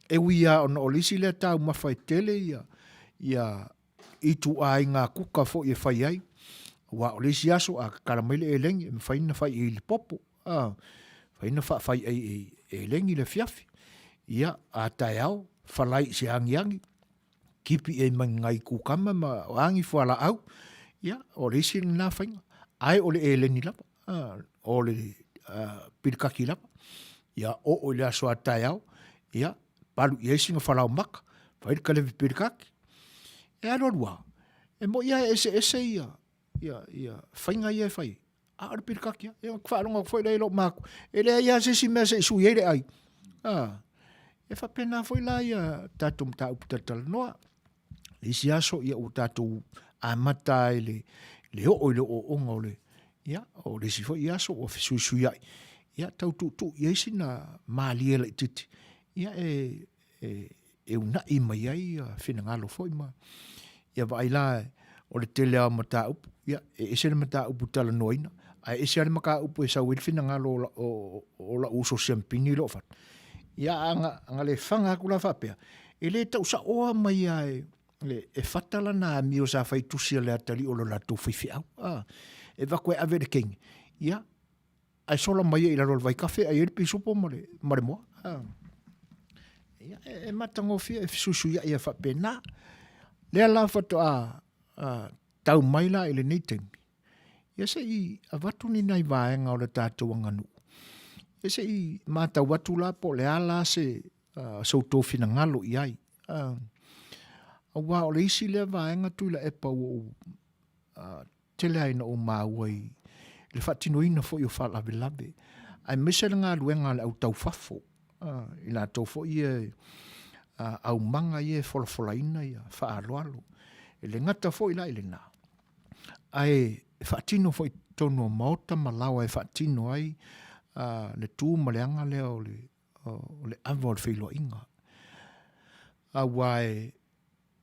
e wia ona o lisi le tau mawhai tele ia i tu ai ngā kuka fo i whai ai. Wa o lisi aso a karamele e lengi e whaina whai e li popo. Whaina whai e lengi le fiafi. Ia a tai au whalai se angi. Kipi e mangai kukama ma angi whala au. Ia o lisi ngā whainga. Ai o le eleni lapa, o le pirikaki lapa, ia o le aso a tai au, ia palu i esinga whalau maka, whairi ka levi pirikaki. E arorua, e mo ia ese ia whainga ia e whai, a ora pirikaki, ia whaaronga whai rei lo maku, e lea ia se si mea se isu iere ai. E whapena whai la ia tātum tā uputatala noa, isi aso ia o tātou amata le o le o onga o le ia o le sifo ia so o fisu ia ia tau tu ia sina malia le titi ia e una i mai ai finangalo foi ma ia vai la o le tele a mata up ia e se le mata up tala noina ai e se le maka up e sa wil finangalo o la uso champini lo fa ia anga le fanga kula fa pe e le tau sa o mai ai e fatala na mi o sa fai tusia le atali o lo la tu fifi au e va koe ave de king ia ai sola mai i la rol vai cafe ai pi supo mare mo ia e matango fi e susu ia fa pena Lea la whatoa tau mai la ele nei temi. Ia se I a watu ni nai vaenga o le tātou anganu. Ia se I mata watu la po le ala se soutou fina ngalo I ai. A wā o le isi lea vaenga tui la epa o tele aina o maua I le whatinoina fo I o whalawe lawe. Ai mese le ngā luenga le au tau fafo. I la tau fo I au manga I folafolaina I whaaloalo. E le ngata fo I la ele nā. Ai whaatino fo I tono maota malawa e whaatino ai le tū maleanga lea o le awa o le whailua inga. A wai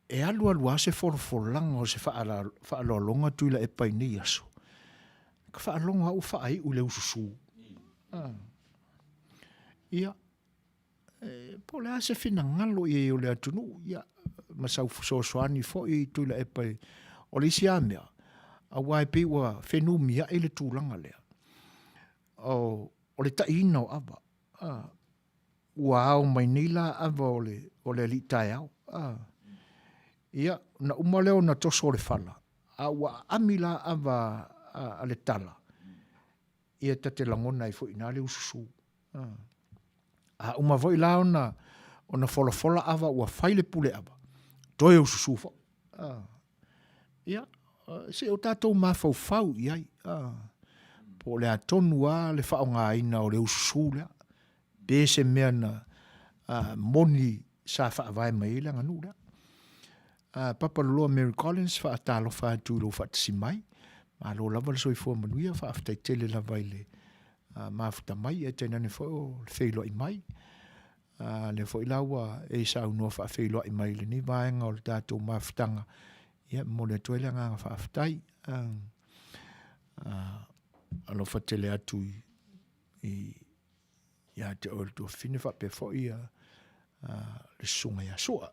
e alu ase folafolanga o se whaaloalonga tui la e pai nei aso. Ka whaalonga au whaai u le ususu. Ia. Po le ase fina ngalo I o le atunu. Ia. Masau Suasua fo I tui la e pai. O le isi amea. A wai pe ua whenu mia e le tūlanga lea. O le taina o awa. Ua au mai nila awa o le alitai au. Ia, na umaleo na toso o le whala. A ua amila awa a le tala. Ia tate langona I fo ina le ususu. A umavoi la ona fola awa ua whaile pule awa. Toe ususu fo. Ia, se o tātou mawhau iai. Po le atonu le whaonga ina o le ususu lea. Pese mea na moni sa whaavai mai le nganu lea. Papa Loa Mary Collins whaatalo whaatu lo whaatisi mai. Ma lo lava le soifua Manuia whaaftai tele lava I le mafuta mai e tēnane fo le whailua I mai. Le fo I laua e sa unua whaafeilua I mai le ni vaenga o le tātou mafutanga. Ia mo le tuele nganga whaaftai. Alo whatele atu ia te o le tua whine whape fo I le sunga ia soa.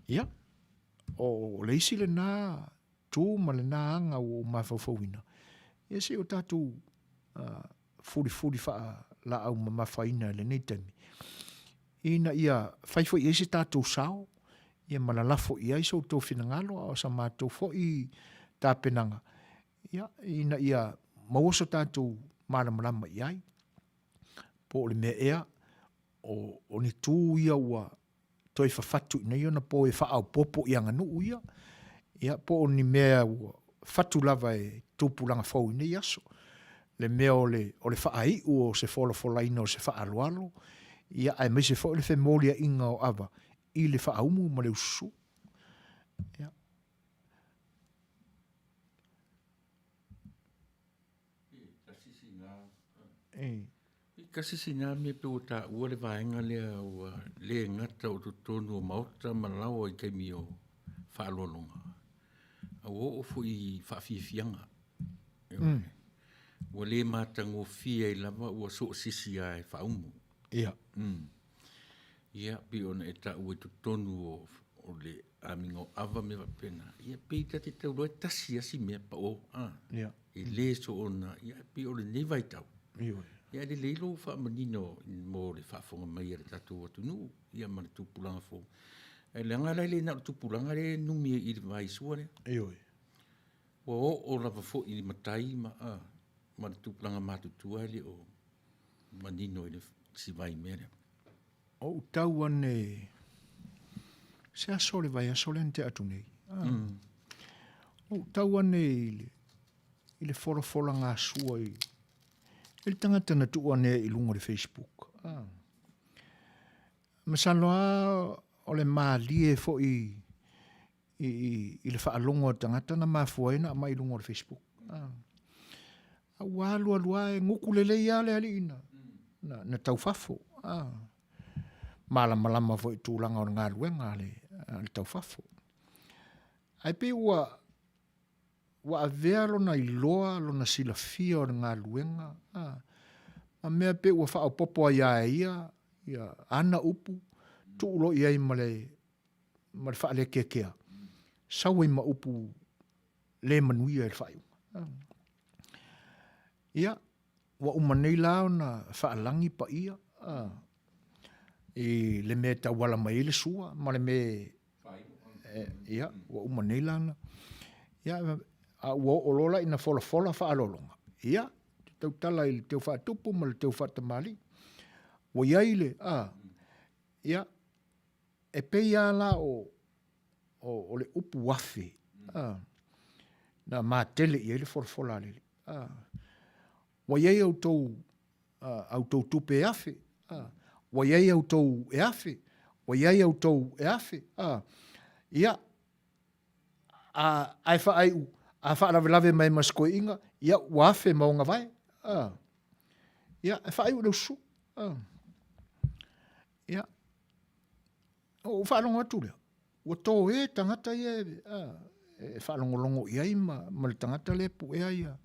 Ia. O le isi le nā tū ma le nā anga o mawhawhawina. Ia se o tātou furi wha la au mawhaina le nei temi. Ina ia whaifo I ese tātou sao. Ia malalafo I aiso tō whinangalo o sa mātou fo I tāpenanga. Ia, ina ia mawoso tātou mālamalama I ai. Po le mea ea o ni tū ia ua toi whawhatu ina iona po e whaau popo I anga nuu ia. Ia po o ni mea ua whatu lava e tūpulanga fau ina I aso. Le mea o le whaai o se folafolaina o se whaaloalo. Ia ai mai se fo le whemolia inga o awa. I le whaaumu ma le usu. Ia. Kasi singa me pe o ta ua le vaenga lea ua le ngata o tutonu o maota malawa I kaimi o whaalolonga. A o fo I whaafiafianga. Ua le mātango fia I lava ua so sisi ai whaumu. Ia. Ia pe ona e ta ua tutonu o le amingo ava me wapena. Ia pe ta te tau loe tasi asi mea pa o. Ia. I le so ona. Ia pe o le nevai tau. Ia. Ia le leilo wha manino mo le whaafonga mai e tatu atu nu. Ia ma le tupulanga fo. E le angara le na tupulanga le numi I le vai sua le. Ia. Wa o lava fo I matai ma le tupulanga matutua le o manino I le si vai mere. O tau ane se aso le vai aso le ante atu nei. O tau ane I le fola ngā sua I le tangata na tua ne I lunga le Facebook. Masaloa o le maalie fo I le whaalonga o tangata na mafuaina a mai lunga le Facebook. A walu alua e ngukulele ia le ali ina. Na tau fafo. Malama fo I tūlanga o ngā luenga le tau fafo. Ai pe ua avea lona I loa lona sila fia o ngā luenga. A mea pe ua whao popo ia ia ana upu, tu ulo ia I male whaale kea. Sawa I ma upu le manuia le whaiunga. Ia, wa umanei lao na whaalangi pa ia. E le mea ta wala mai le sua, ma le mea ia, ua umanei lana. Ia, a ua o lola ina fola whaalolonga. Ia, tau tala i le teu whaatupu ma le teu whaatamali. Wa iai le, ia, e pei ala o le upu wafi. Na mātele i ele fola lele. Wa iai au tau tupe e afe. Wa iai au tau e afe. Wa iai au tau e afe. Ia, ai wha ai u, a wha lave mai masko inga, ia, wa afe maunga vai. Ia, ai wha ai u leu su. Ia, o wha alongo atu lea. Wa tō e tangata ia e wha alongo longo iai ma le tangata le pu ea ia.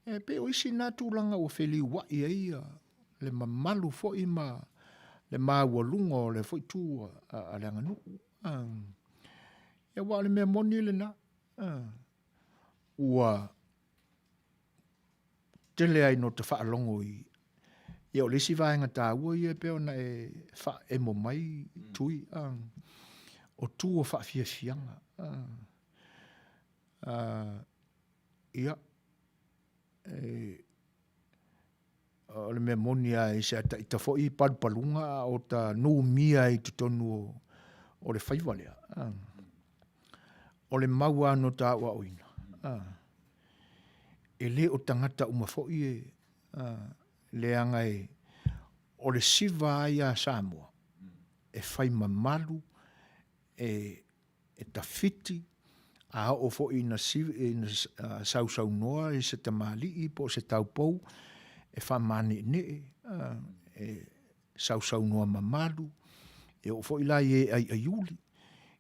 E pe o isi nā tūlanga o wheli wa ia le mamalu fo i ma le māua lunga o le fo i tū a le anganu. Ia wa le mea moni le na. Ua tele ai no te wha alongo i. Ia o lesi vaenga tā ua ia pe ona wha e mo mai tui. O tū o wha fia fianga. Ia. O le mea moni a se ata i ta fo i palunga o ta nuu mia i tutonu o le whaiwa lea. O le maua no ta awa oina. E le o tangata uma fo i le anga o le siva ai a Samoa. E whai mamalu, e tawhiti, a o fo i na sau noa, e se tamali i po se taupou, e whamane ne, e sau noa mamalu, e o fo i la i a iuli.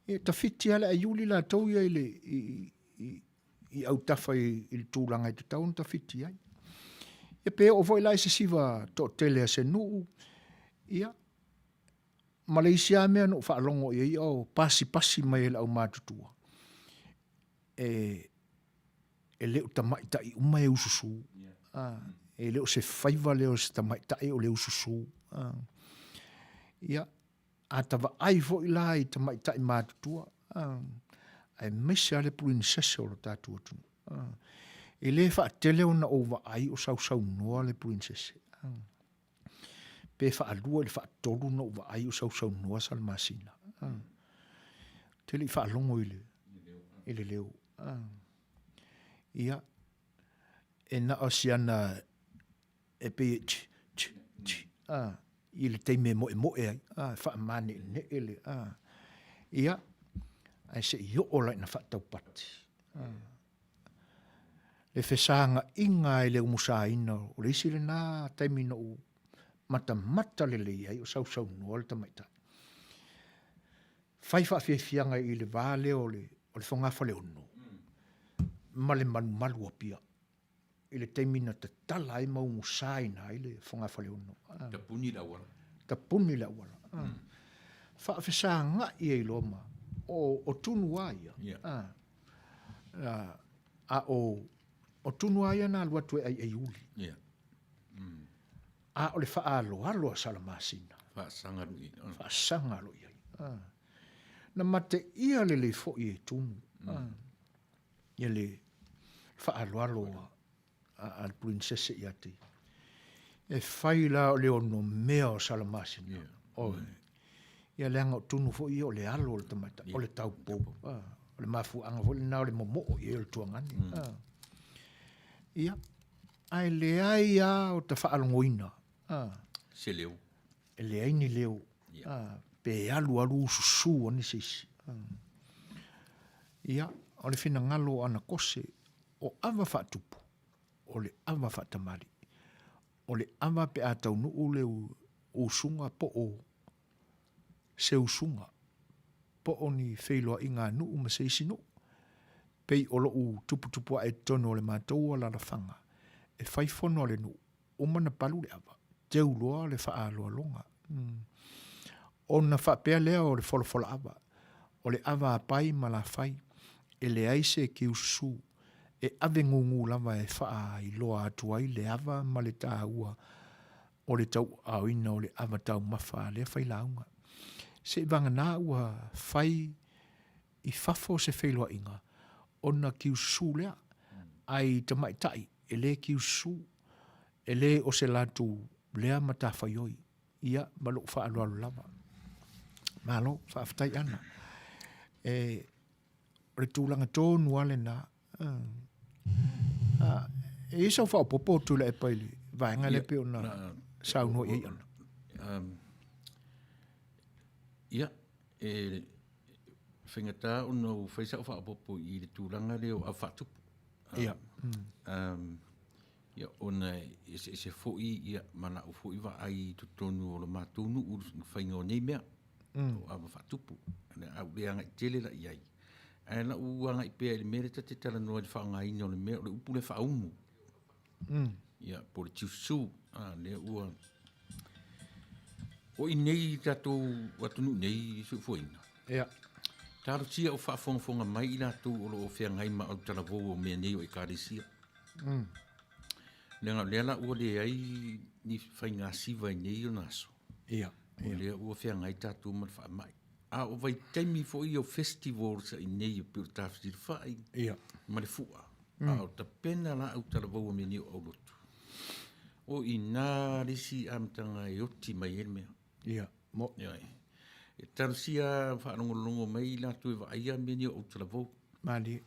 E tawhiti ala a iuli la tau ia i au tafa i le tūlanga i te tau, tawhiti ai. E pe o fo i la i se siva to tele a se nuu, ia, Malaysia mea no whaalongo i o pasi mai e lau mātutua. E leo tamaitai uma e ususu. E leo se whaiva leo se tamaitai o leo ususu. Ia, a tawa ai fo i lai tamaitai mātutua. Ai mese ale pulini sese o lo tātua tunu. E le wha tele o na ova ai o sau noa le pulini sese. Pe wha alua le wha tolu na ova ai o sau noa sal masina. Tele i wha alongo i le leo. Ia, e na osiana e pe i le teime moe ai, wha mani ne ele. Ia, ai se i o lai na wha tau pati. Le whesanga inga i le umusa ina, o le isi le nā teimi no mata le lei ai o sau noa le tamaita. Whai wha whianga i le vāle o le whangawha le ono. Ma le malu apia. I le teimina te tala ai mau musaina i le whangawha le ono. Ta puni la wala. Ta puni la wala. Whaafesa ngā i e loma. O tunu aia. O tunu aia nā luatu e ai uli. A o le whaalo a salamasina. Whaasangaru i ai. Na mate ia le fo i e tunu. Ia le whaalo al prinsese i ati. E whaila o le ono mea o salamasina. Ia leanga o tunu fo i o le alo o le tamata. O le taupou. O le mafu anga fo le nao le momo i e le tuangani. Ia. Ai le ai a o ta whaalongoina. Se leo. E le ai ni leo. Pe alu susu ani sisi. Ia. O le fina ngalo ana kose. O ava whaatupu. O le ava whaatamari. O le ava pe atau nuu le usunga po o. Se usunga. Po o ni whailoa i ngā nuu ma se isi nuu. Pei o lo u tupu a e tono o le mātou ala la whanga. E whaifono le nuu. O mana palu le ava. Teu loa le whaaloa longa. O na whapea lea o le wholofola ava. O le ava apai ma la whai. E le aise ki usu. E ave ngungu lava e wha i loa atu ai le ava ma le tāua. O le tau auina o le ava tau mawha le whai launga. Se vanga nā ua whai i fafo se whailua inga, ona ki usu lea, ai te maitai, e le ki usu, e le o se latu lea mata whaioi, ia malo wha alu lava. Malo, wha aftai ana. Re tūlanga tōnu ale na, e isa wha popo tūla e paili, vaenga le pe ona saunua i ana. Ia, whengata ono whaisa o whaapopo i le tūranga leo a whatupu. Ia. Ia, ona se fōi ia mana o fōi wa ai tu tonu o le mātonu u whainga o nei mea. O a whatupu. Au leanga i tele la iai. E na uanga i pēr i mereta te tala noa i whaanga ina o le mea o le upu le whaumu. Ia, po le tiusu. Lea ua. O i nei tatou watunu nei su fōina. Ia. Taro tia o whaafonga mai i nātou o lo o whiangai ma au talavou o mea nei o i kārisia. Lea la ua le ai ni whainga siwa i nei o naso. Ia. O lea ua whiangai tātou ma wha mai. A o vai taimi fo i o festival sa i nei o pio tāwhiri whai. Ia. Ma le fua. A o ta pena la au talavou o mea nei o au lotu. O i nā risi amtanga e oti mai e mea. Ia. Mo. Ia. E tarusia whaanongolongo mai la tue wa aia meni o talavou. Mali.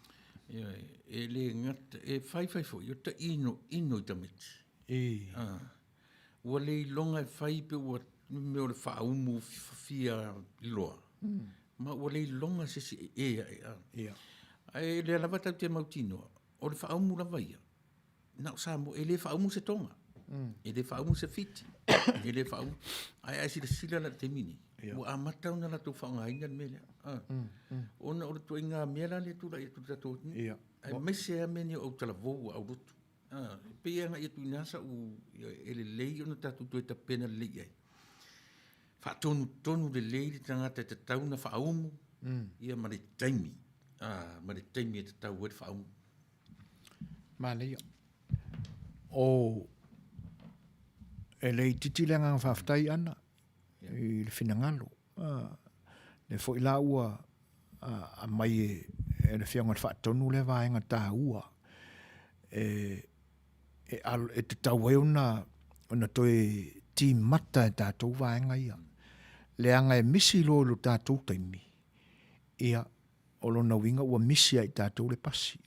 Ia, e le ngata, e whai fo, i o ta ino i tamiti. Ua le longa e whai pe ua me o le whaumu fia loa. Ma ua le longa se se Ia. E le lava tau te mautinoa, o le whaumu lava ia. Nau samo, e le whaumu se tonga. E le whaumu se fiti. E le whaumu. Ai sila la te mini. Ua amatau na la tu whaunga inga mele. Ona o le tu inga mela le tu la i tu tato. Ai mese a meni o talavou au rotu. Pea nga i tu inasa u ele lei ona tatu tu e ta pena lei ai. Tonu le lei li tangata te tau na whaumu. Ia ma le taimi. Ma le taimi e te tau e whaumu. Mali. O e lei titilenga whaftai ana. I le finangalo. Le fo ila ua a mai e le whianga whaatonu le vaenga tā ua. E te tau e ona toi ti mata e tātou vaenga ia. Le anga e misi lo tātou taimi. Ia o lona winga ua misi ai tātou le pasi.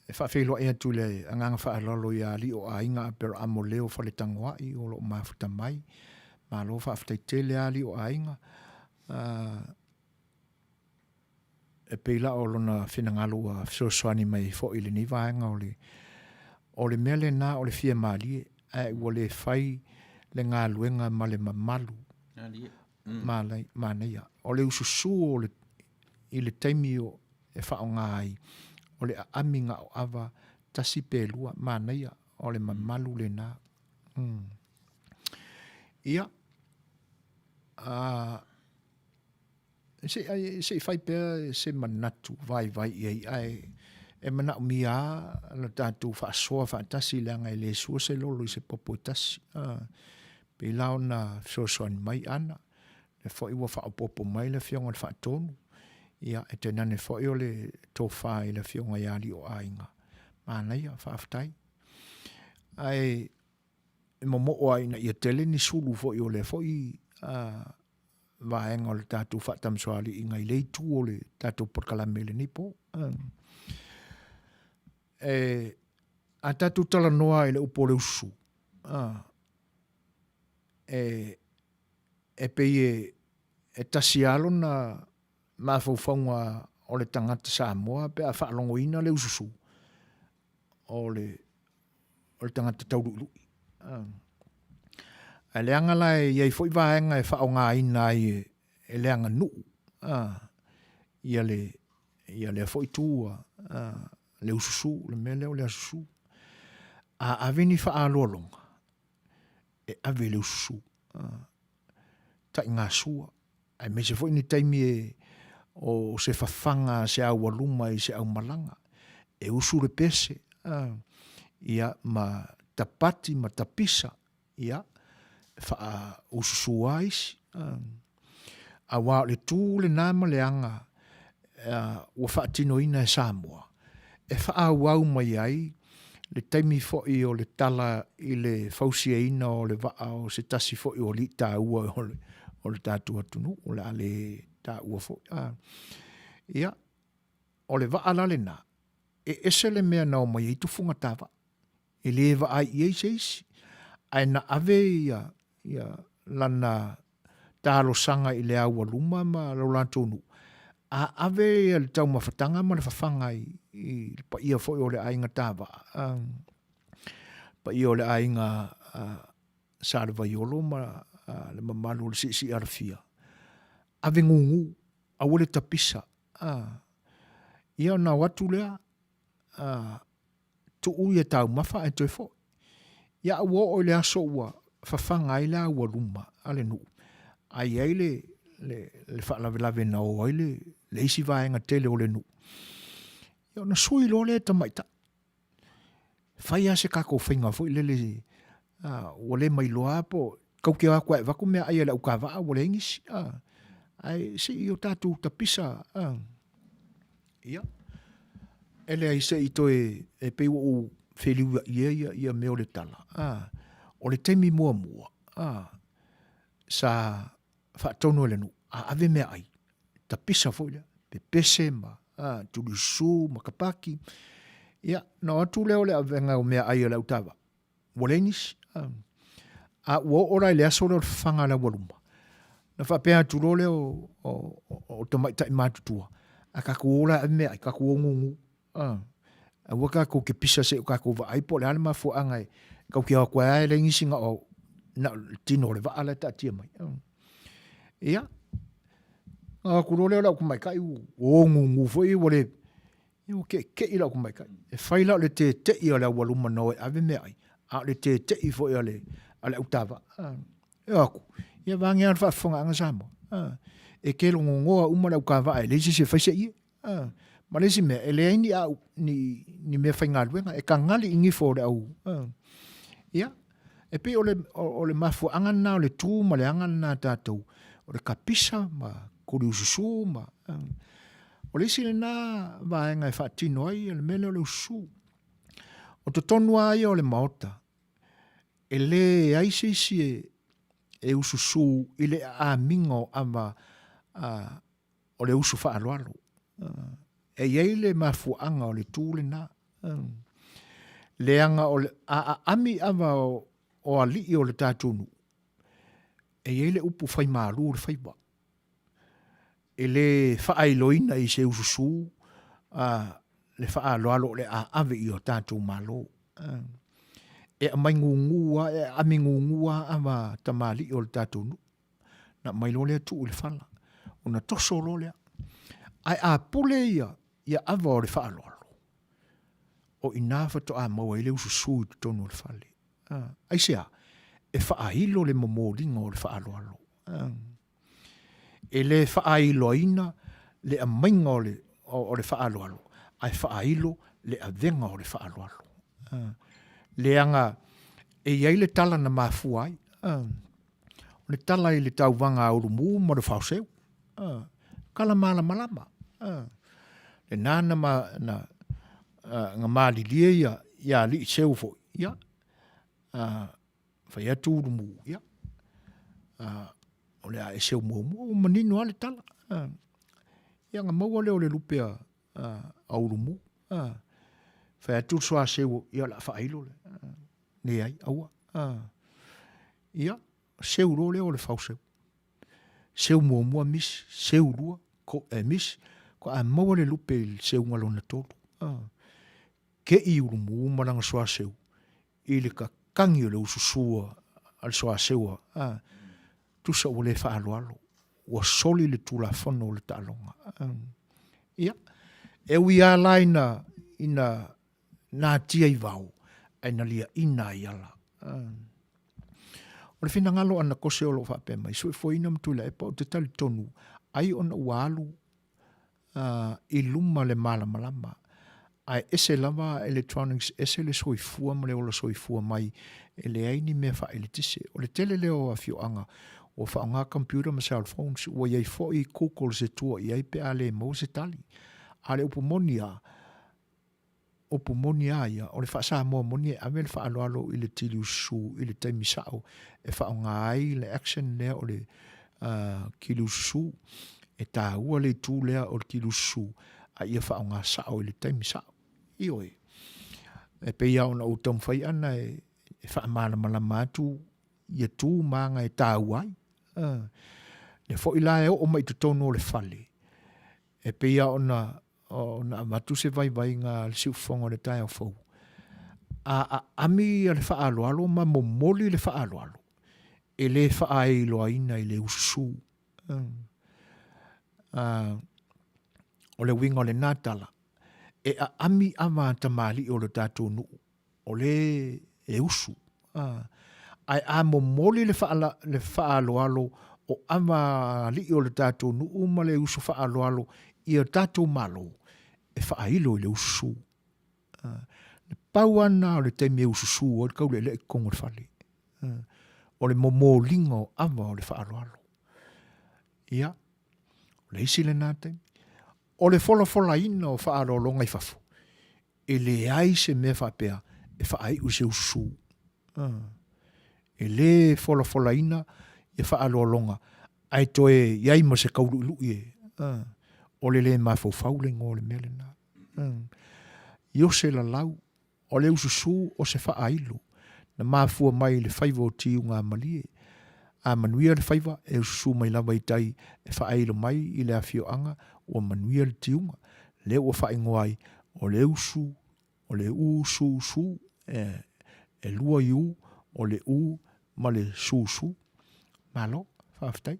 E whawhiloa ea tu le anganga whaalolo ia li o ainga pero amo leo whale tangoa i o lo mafuta mai. Ma lo whaftai te le ali o ainga. E peila o lona whinangalo a Suasua mai fo ili ni vaenga o le mele na o le fia mali e ua le whai le ngā luenga ma le mamalu. Māneia. O le ususu o le i le taimi o e whaonga ai. O le aminga o awa tasi pelua māneia o le mamalu le nā. Ia. Se fai pea se manatu vai ai e mana umia la tatu whaasoa whaatasi leanga i le sua se lolo i se popo tasi. Pe lao na Suasua mai ana. Le fo iwa whaapopo mai le fionga le whaatonu. Ia, e te nane fo i o le tōwha i le fionga iari o ainga. Māneia, whaaftai. Ai, e momo o aina i a tele ni sulu fo i o le fo i vaenga o le tātou whaatamsoali i ngai leitu o le tātou porkalamele ni po. A tātou tala noa i le upo le usu. E pei e tasialo na mawhauwhaunga o le tangata Samoa pe a whaalongo ina le ususu o le tangata taurulu. A leanga lai iei fwoi vaenga e whaonga ina e leanga nuu. Ia le fwoi tūa le ususu, le mele o le asusu. A avini whaalolonga e ave le ususu. Ta ngā sua. Ai me se fwoi ni taimi o se whawhanga se au waluma i se au malanga. E usu le pese. Ia ma tapati, ma tapisa. Ia. Wha ususu aisi. a wā le tū le nāma le anga ua whaatino ina e Samoa. E wha wau mai ai, le taimi fo'i o le tala i le fausia ina o le waa o se tasi fo'i o li tā ua o le tātua tunu, o le ale tā ua fo'i. Ia, o le waa lale nā, e ese le mea nao mai i tufunga tāwa. E le waa ai i eisi, ai na ave ia lana tālo sanga i le aua luma ma laulatonu. A ave ia le tau mawhatanga ma le whawhanga i pa ia foi o le ainga tāwa. Pa ia o le ainga sāre vaiolo ma le mamalu le si arafia. Ave ngungu, a wale tapisa. Ia na watu lea, tu ui e tau mawha e toi foi. Ia ua o le aso ua whawhanga i le aua luma, ale nu. Ai ai le whaalawelawe na o ai le isi vaenga tele o le nu. Ia na sui lo le tamaita. Whai ase kako whainga fo i le wale mai loa po kauke a koe waku mea ai ala ukawa wale ingisi. Ai se i o tātou tapisa. Ia. Ele ai se i toi e pei o wheliua ia meo le tala. O le teimi mua. Sa whaatono le nu. Ave mea ai. Tapisa fo ia. Pe pese ma. Tulusu, makapaki. Ia, na atu leo le avenga o mea ai ala utawa. Walenis. Ua ora le aso leo whanga la waluma. Na whapea turo leo o tamaita i mātutua. A kaku ola a mea, kaku ongungu. A waka ko ke pisa se o kaku wa aipo le alama fo angai. Kau ke a koe ai le ngisinga o na tino le wa ala ta tia mai. Ia. A kuro leo lau kumai kai ongungu fo i wale. Iwa ke i lau kumai kai. E whai lau le te i ala waluma noe ave mea ai. A le te i fo i ale utawa. E aku. Ia wangi an whaafonga anga Samoa. E ke longo ngoa umana ukawa ai. Leisi se whaise i. Ma leisi mea. E le aini au ni mea whai ngaluenga. E ka ngali ingi fo le au. Ia. E pe o le mafu anga na o le tū ma le anga na tātou. O le kapisa ma kuri ususu ma. O leisi le nā vaenga e whaatino ai. Le mele o le usu. O to tonua ai o le maota. E le aisisi e ususu i le a mingo ama o le usu whaaloalo. E iei le mafuanga o le tūle nā. Le anga o le ami ama o ali o le tātunu. E iei le upu whai mālu o le whaiwa. E le whaailoina i se ususu le whaaloalo le a ave i o tātou mālo. E a mai ngungua, e a mi ngungua ama tamali o le tātunu. Na mai lo lea tu o le whala. O na toso lo lea. Ai a pule ia ava o le whaaloalo. O inafa to a maua i le ususu i tonu o le whale. Ai sea, e whaahilo le momoringa o le whaaloalo. E le whaahilo ina le a mainga o le whaaloalo. Ai whaahilo le a venga o le whaaloalo. Le anga e iei le tala na mafu ai. O le tala i le tauwanga a urumu ma le whaoseu. Kala malama. Le nana na nga maali lia ia li seu fo. Ia. Whai atu urumu. Ia. O le a e seu mua. O manino ale tala. Ia nga maua leo le lupea a urumu. Whai atu soa seu ia la whailo le. Ne ai, aua. Ia, seu ro leo le whauseu. Seu mua mis, seu rua, ko mis, ko a maua le lupe seu ngalona tolu. Ke i urumu maranga soa seu. I le ka kangi o le ususua al soa seua. Tusa o le whaaloalo. Ua soli le tula whono le talonga. Ia, e ui a laina ina nā tia i vau. Aina lia ina i ala. O le whina ngalo ana kose o lo whape mai. Sui fwoi nam tula e pa o te tali tonu. Ai ona ualu i luma le malama. Ai ese lava electronics, ese le soifua ma le ola soifua mai. E le aini mea wha ele tise. O le tele leo a fioanga. o whaonga computer ma cell phones, o iei fo I kukol se tua iei pe a le mo se tali. A le upumonia ia, o le whaasa mua moni e ame le whaaloalo I le tili usu, I le taimi sao, e whaonga ai le action lea o le kili usu, e tā ua le tū lea o le kili usu, a ia whaonga sao I le taimi sao. Ioi. E pe ia ona o tom whai ana e whaamala malama atu, ia tū maanga e tā uai. Le fo ila e o mai tu tono le fale. E pe ia ona amatu se vai ngā le siufonga le tai au fau. Ami le whaaloalo ma momoli le whaaloalo. E le whaailo aina I le usu. O le winga o le nātala. E ami ama tamali o le tātou nuu. O le usu. Ai momoli le whaaloalo o ama li o le tātou nuu ma le usu whaaloalo I o tātou malo e whaailo I le usu. Le pauana o le teime ususu o le kaule le kongo le whale. O le momolingo ama o le whaaloalo. Ia, o le isi le nātei. O le fola ina o whaaloalo ngai whafu. E le ai se mea whapea e whaai use usu. E le fola ina e whaaloalonga ai toe iai ma se kaulu ilu ie. O le mafau le ngō le mele nā. Io se la lau, o le ususu o se whaailu. Na mafua mai le whaiva o tiu ngā malie. A Manuia le whaiva e ususu mai lawa I tai e whaailu mai I le awhio anga o Manuia le tiunga. Le ua whaingoai o le usu, o le usu, e lua iu, o le ma le su. Malo, whaftai.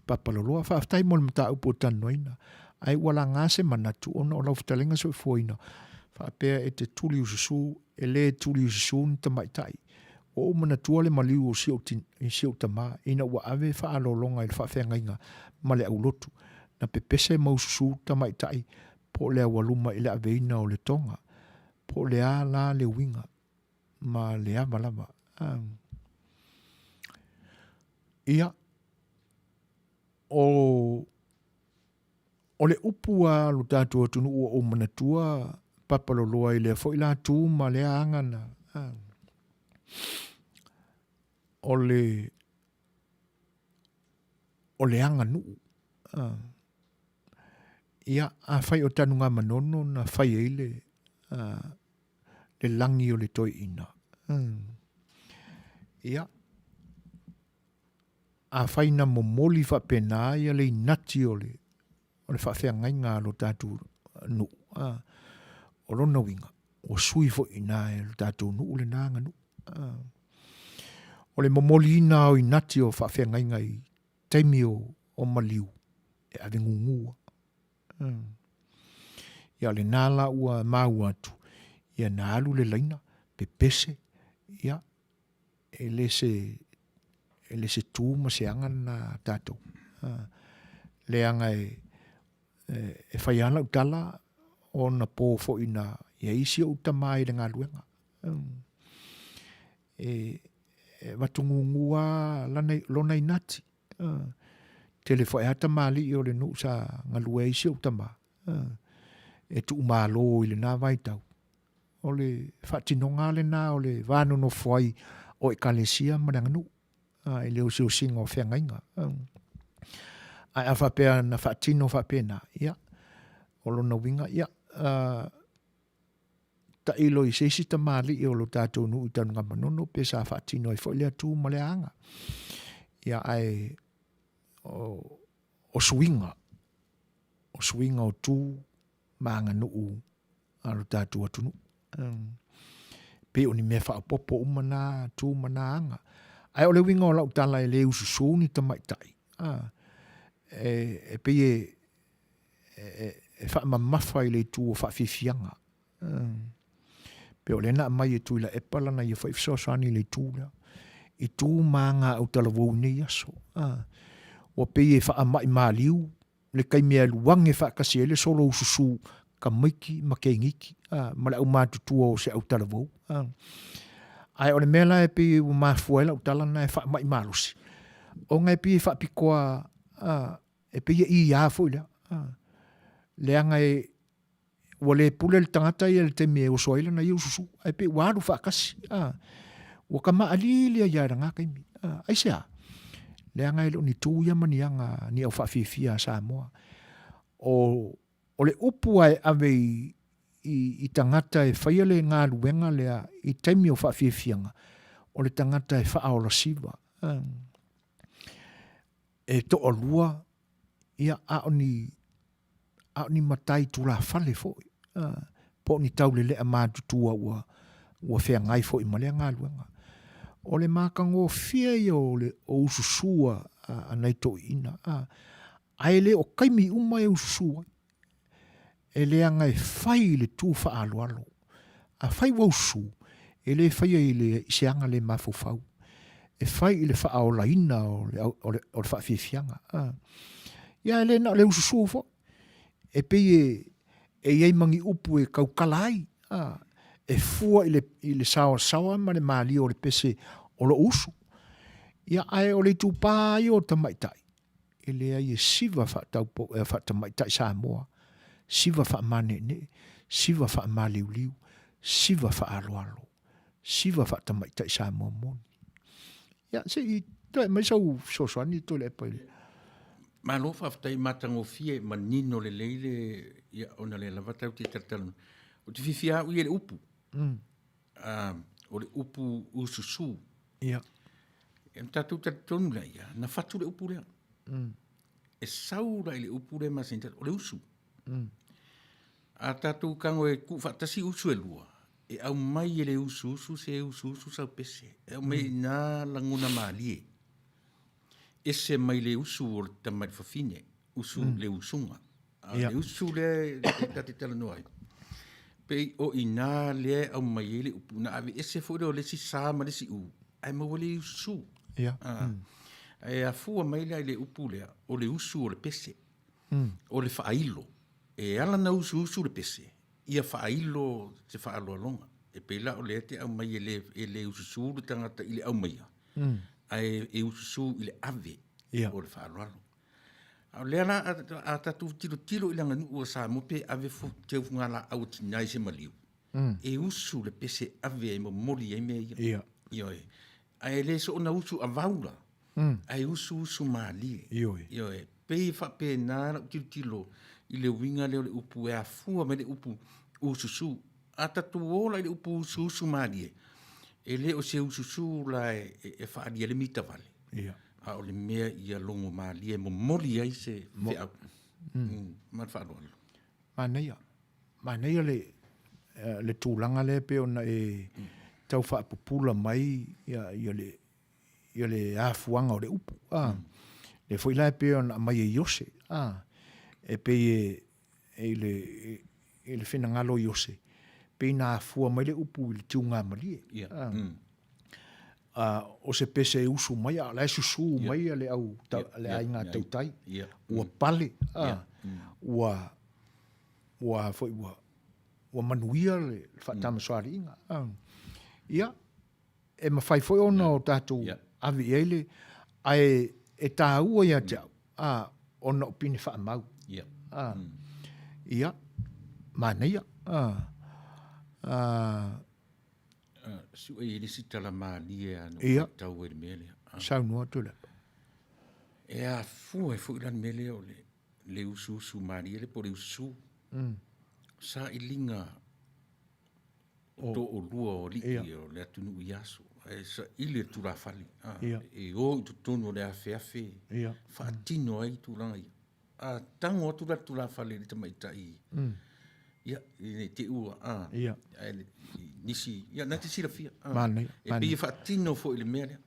Papaloloa whaftai mo le mata upo tanoina. Ai wala ngase manatu ona o lau fitalenga so foina. Whapea e te tuli ususu, e le tuli ususu ni tamaitai. O manatua le maliu o siau tama, ina ua ave whaalolonga I le whawhengainga ma le aulotu. Na pepese ma ususu tamaitai, po le awaluma I le aveina o le tonga, po le a la le winga, ma le a malama. Ia, o le upua lo tātua tunu ua o manatua papaloloa I le fo I la tū ma le angana. O le anganu. Ia, a whai o tanu ngā manono na whai eile le langi o le toi ina. Ia, a whai na momoli whapena ia le inati o le whawhea ngai ngā lo tātou nu. O rona winga, o sui fo ina e lo tātou nu le nanga nu. O le momoli ina o inati o whawhea ngai ngai teimi o maliu e ave ngungua. Ia le nāla ua mau atu. Ia nā alu le laina, pepese, ia, e le se tū ma se anga na tātou. Le anga e whai ana utala o na pō fo ina ia isi o utamai le ngā luenga. E watungungua lona inati. Te le whai hata mali I o le nu sa ngalue isi o utama. E tu umalo I le nā vaitau. O le whatinonga le nā o le vānu no whai o e kalesia maranga nu. I leo si o singa o whengainga. Ai a whapea na whatino whapea na. Ia. O lona winga. Ia. Ta ilo I seisi ta mali I o lo tātou nu I tanu ngā manono. Pesa whatino I whailea tū ma le anga. Ia ai o swinga. O swinga o tū maanga nuu a lo tātou atunu. Pe o ni mea whaapopo umana tū mana anga. Ai o le winga o lau tala e le ususu ni tamaitai. E pe e whaamamafa I le tū o whaafifianga. Pe o le na mai e tū ila e palana I whaifsosani le tū lea. I tū maanga au talavou nei aso. O pe e whaamai maaliu, le kai mea luange whaakasi e le solo ususu ka maiki ma ke ngiki. Ma le au mātutua o se au talavou. Ai o le mela e pi u mafuela utala na e wha mai malusi. O ngai pi wha pikoa e pi i ia fuila. Le anga e wale pule le tangata i le te me o soila na i ususu. Ai pi waru wha kasi. Waka maa lilia ia ranga kaimi. Ai sea. Le anga e lo ni tuia mani anga ni au wha fia Samoa. O le upu ai ave i tangata e whaia le ngā luenga lea i taimi o whawhiawhianga o le tangata e whaaola siwa. E to o lua ia aoni matai tula whale fōi. Po ni tau le lea mātutua ua whea ngai fōi ma lea ngā luenga. O le mākango whia i o le o ususua anai to ina. Ai le o kaimi umai ususua. E le anga e whai le tū whaaloalo. A whai wausu, e le whai i le seanga le mafufau. E whai i le whaola ina o le whawhiawhianga. Ia e le na le ususu fo. E pei e iei mangi upu e kaukalai. E fua i le sawa ma le maali o le pese o lo usu. Ia ai o le tūpā i o tamaitai. E le ai e siva whatamaitai Samoa. Siva wha manene, siva wha maliuliu, siva wha aloalo, siva wha tamaitai Samoa moni. Ia, se i toi mai sau sosoani to le paile. Ma lo fa ftai matango fie manino le leile ia ona le lavata uti tartalu. O te fifia u le upu. O le upu ususu. Ia. E tatu tartonu la ia, na fatu le upu lea. E saura le upu le masinta, o le usu. A tatu kango e ku fatasi usu e lua. E au mai e le usu se usu sa pese. E au mai na languna maalie. E se mai le usu o le tamai fafine. Usu le usunga. Le usu le tati tala noai. Pe o ina le au mai e le upu. Na ave e se fo o le si sa ma le si u. Ai ma wale usu. E a fua mai le upu lea. O le usu o le pese. O le whailo. E ala na usu le pese. Ia whailo se whaalo alonga. E pela o le te au mai e le usu le tangata i le au mai. Ai e usu i le ave. O le whaalo alo. Au lea la a tatu tilo i langa nuu sa mope ave fu te ngala au tinai se maliu. E usu le pese ave e mo mori e me ia. Ioe. Ai le so na usu a vaula. Ai usu mali. Ioe. Pei fa pe na tilo i le winga le upu e a fua me le upu ususu. A tatu ola i le upu ususu mali e. E le o se ususu la e fa adia le mita vale. A o le mea i a longo mali e mo mori ai se fea. Ma fa alo. Maneia le tūlanga le pe ona e tau wha pupula mai ia le afuanga o le upu. Le foi la pe ona mai e yose. E pe e le fina ngalo yose. Pe na afua mai le upu le tiunga mali. O se pese e usu mai, la susu mai le au le ainga tautai. Ua pale. Ua foi ua manuia le whatama soari inga. Ia, e mawhai foi ona o tātou avi eile, ai e tā ua ia te au. Ona o pini whaamau. Ia, maneia. Su e risi tala maali e anu tau e mele. Sau noa tula. E a fu e fu ilan mele o le usu maali e le po le usu. Sa ilinga to o lua o liki o le atunu i aso. E sa ili tu la fali. E o i tutonu le afe. Whaatino ai tu langa i. A tango tu la fali li tamaitai. Ia, te ua. Nisi, ia, nati sira fia. E pia whaatino fo i le mea lea.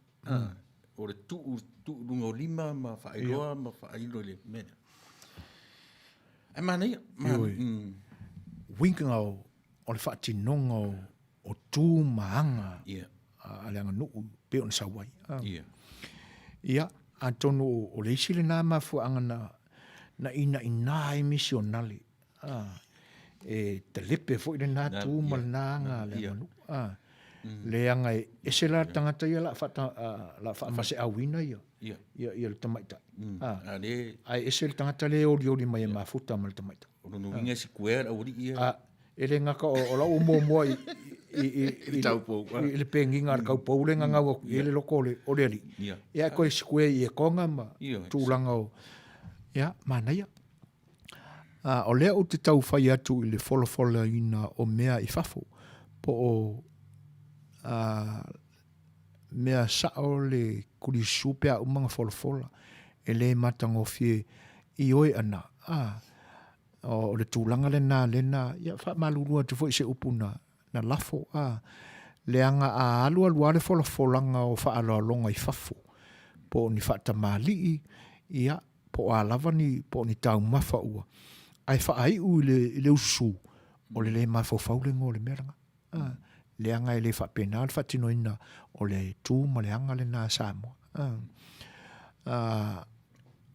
O le tu lunga o lima, ma whaailoa, ma whaailo le mea. E mana ia. Winkinga o le whaatinonga o tū maanga. A le anga nuu pe on sawai. Ia, a tonu o le isi le nā mafuanga na ina e misionali. E te lepe fo i le nā tū malnanga le anga nuu. Le anga e se la tangata ia la wha mase awina ia. Ia le tamaita. Ai e se le tangata le ori mai e mafuta ma le tamaita. Ono winga si kuera ori ia. E le ngaka o la umo mua i le penginga ar kau pou le nganga waku i le loko o le ali. Ia koe si kue i e konga ma tūlanga o. Ia, mana ia. O lea o te tau whai atu i le wholofola ina o mea i whafo. Po o mea sao le kuri supea umanga wholofola. E le matango fie i oe ana. O le tūlanga le nā, ia wha malurua te fo i se upuna na lafo. Le anga a alua le wholofolanga o wha aloalonga i whafo. Po ni wha tamali ia, po a lava ni, po ni tau mafa ua. Ai wha ai u le usu o le mafofau le ngō le meranga. Le anga e le wha pena, le wha tino ina o le tū ma le anga le nā Samoa.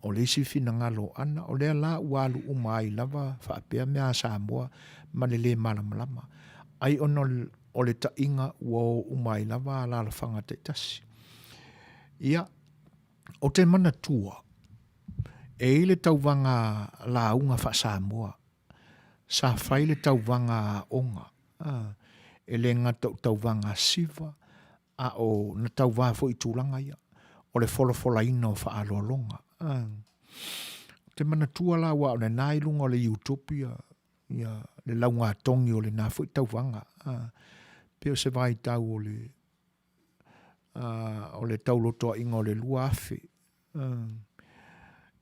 O le isi fina ngalo ana, o le la ualu umai lava wha apea mea Samoa ma le malamalama. Ai ono o le tainga ua umai lava la whanga te tasi. Ia, o te mana tua, e le tauwanga la unga wha Samoa, sa whai le tauwanga onga, e le ngata tauwanga siva, a o na tauwanga fo i tūlanga ia, o le wholofola ina o wha aloalonga. Te mana tua la wa o le nailunga o le utopia, ia le launga tongi o le nā fo i tauwanga, peo se vai tau o le taulotoa inga o le lua afe,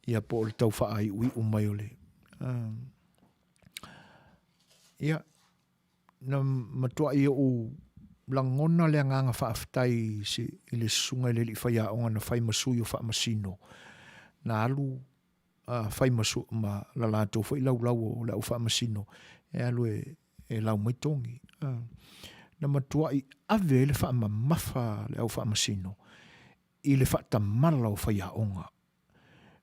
ia po le tau wha ai ui umai o le. Ia, na matua ia o langona le anganga wha aftai se i le sunga le li whaia onga na whai masui o wha masino. Na alu whai masu ma la lato whai lau o le au wha masino. E alu e lau mai tongi. Na matua i ave le wha mafa le au wha masino. I le wha tamala o whaia onga.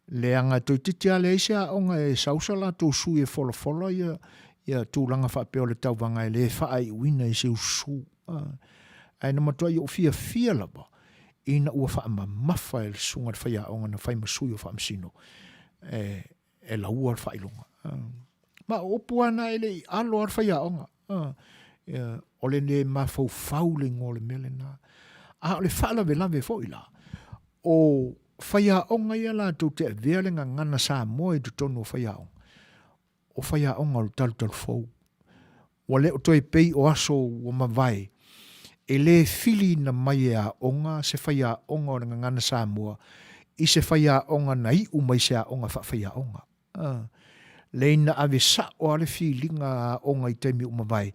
Le anga toi titia le isia onga e sausa la tō sui e wholofola ia tūlanga wha peo le tauwanga e le wha ai wina i se usu. Ai na matua i o fia lava. Ina ua wha mafa e le sunga le whaia onga na whai masui o wha masino. E la ua le wha ilonga. Ma opuana e le alo ar whaia onga. O le ne mafau faule ngō le mele na. O le wha lave fo ila. O whaia onga ia la tau te vea le ngana sa moe tu tonu o whaia onga. O whaia onga o talu fau. Wa le o toi pei o aso o mawai. E le fili na mai a onga se whaia onga o ngana sa moa. I se whaia onga na i umai se a onga whaia onga. Le ina ave sa o ale filinga onga i teimi umawai.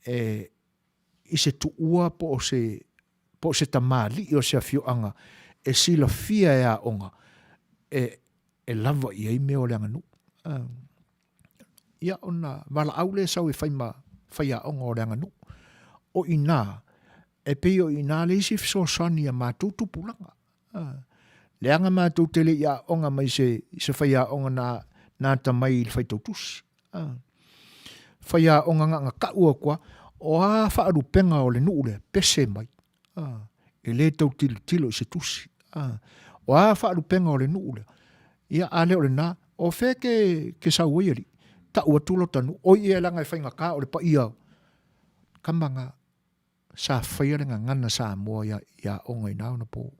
I se tuua po se tamali i o se afio anga. E sila fia e a onga. E lava i ei meo le anganu. Ia ona wala aule sau e whaia onga o le anganu. O ina, e peo ina le isi fisosani a mātou tupulanga. Le anga mātou tele ia onga mai se whaia onga nā tamai il whaitou tusi. Whaia onga nga kaua kwa, o a whaaru penga o le nuule, pese mai. E le tau tilo i se tusi. O a whaaru penga o le nuule. Ia ale o le nā, o whē ke sau iari, ta ua tulo tanu, o ia langa e whainga kā o le pa ia. Kamanga, sa whaiarenga ngana sa mua ia onga i nāuna po.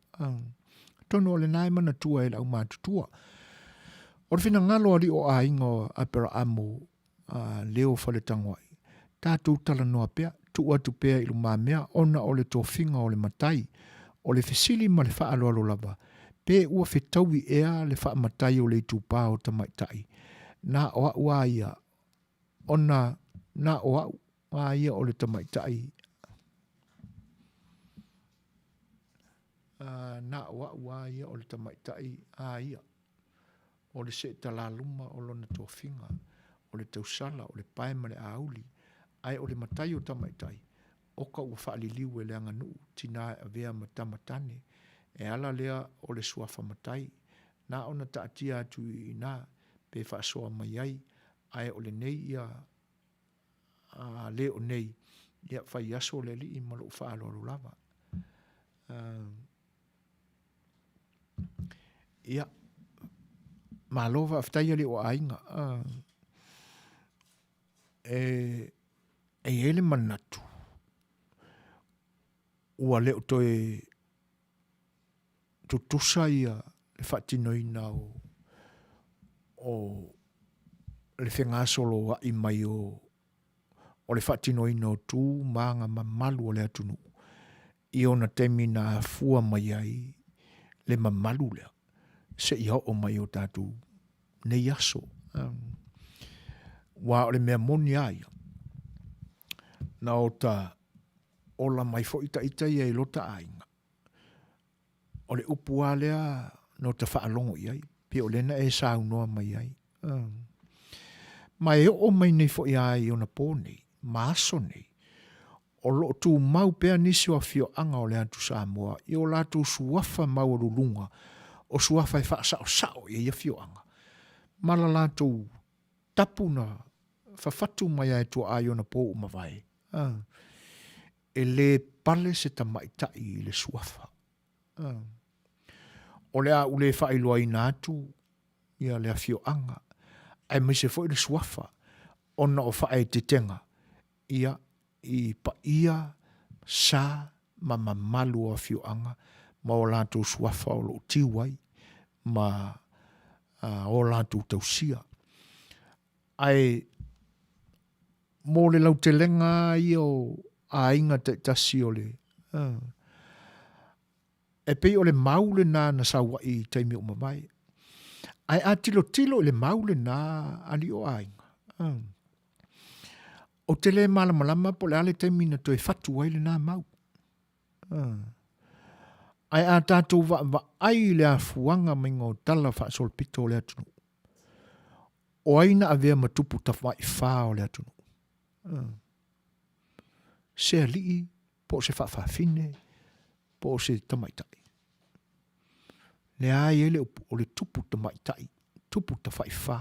Tono o le nāi mana tua e lau mātutua. O le whina ngalo ali o a ingo a pera amo leo whale tangwai. Tātou tala noa pea, tu atu pea ilu māmea, ona o le tōwhinga o le matai, o le whisili ma le whaaloalo lava, pe ua whetaui ea le wha matai o le tūpā o tamaitai. Nā oa ua ia, ona nā oa ia o le tamaitai. Nā oa ua ia o le tamaitai a ia. O le se talaluma o lona tōwhinga, o le tausala, o le paema le auli, ai o le matai o tamaitai. Oka ua whaaliliu e le anganu, tina a vea matamatane, e ala lea o le suafa matai, na ona taatia atu i nā, pe whaasoa mai ai, ai o le nei ia, leo nei, ia fai aso le li ma lo fa lo lava ia malova aftai ali o ainga e ele manatu ua leo toe tutusa ia le whatinoina o le whengasolo wa i mai o le whatinoina o tū maanga mamalu o le atunu i ona temina fua mai ai le mamalu lea se ia o mai o tātu nei aso wa o le mea moni aia na o ta o la mai fo ita ia i lota ainga o le upu alea no ta whaalongo iai pe o lena e sa unoa mai ai mai o mai nei fo iai o na pōne maaso nei o lo tu mau pea nisi o fio anga o le atu Samoa i o latu suafa mau o lulunga o suafa e sao i ia fio anga mala latu tapuna fafatu mai ai tu ai o na pō umawai e le pale se tamaitai i le suafa o le a ule whailoa i nātu ia le a fio anga ai mai se foi le suafa ona o whae te tenga ia i pa ia sa mamalu o fio anga ma o lātou suafa o lo tiwai ma o lātou tausia ai mō le lau te lenga i o a inga te tasi o le e pei o le maule nā na sawa i teimi o mamai ai a tilo le maule nā ali o a inga o te le malama po le ale teimi na toi fatu ai le nā mau ai a tātou wa ai le a fuanga mingo tala wha sol pito o le atunu o aina a vea matupu tawha i whā o le atunu se alii po se whawhawhine po se tamaitai le ai ele o le tupu tamaitai tupu tawha i whā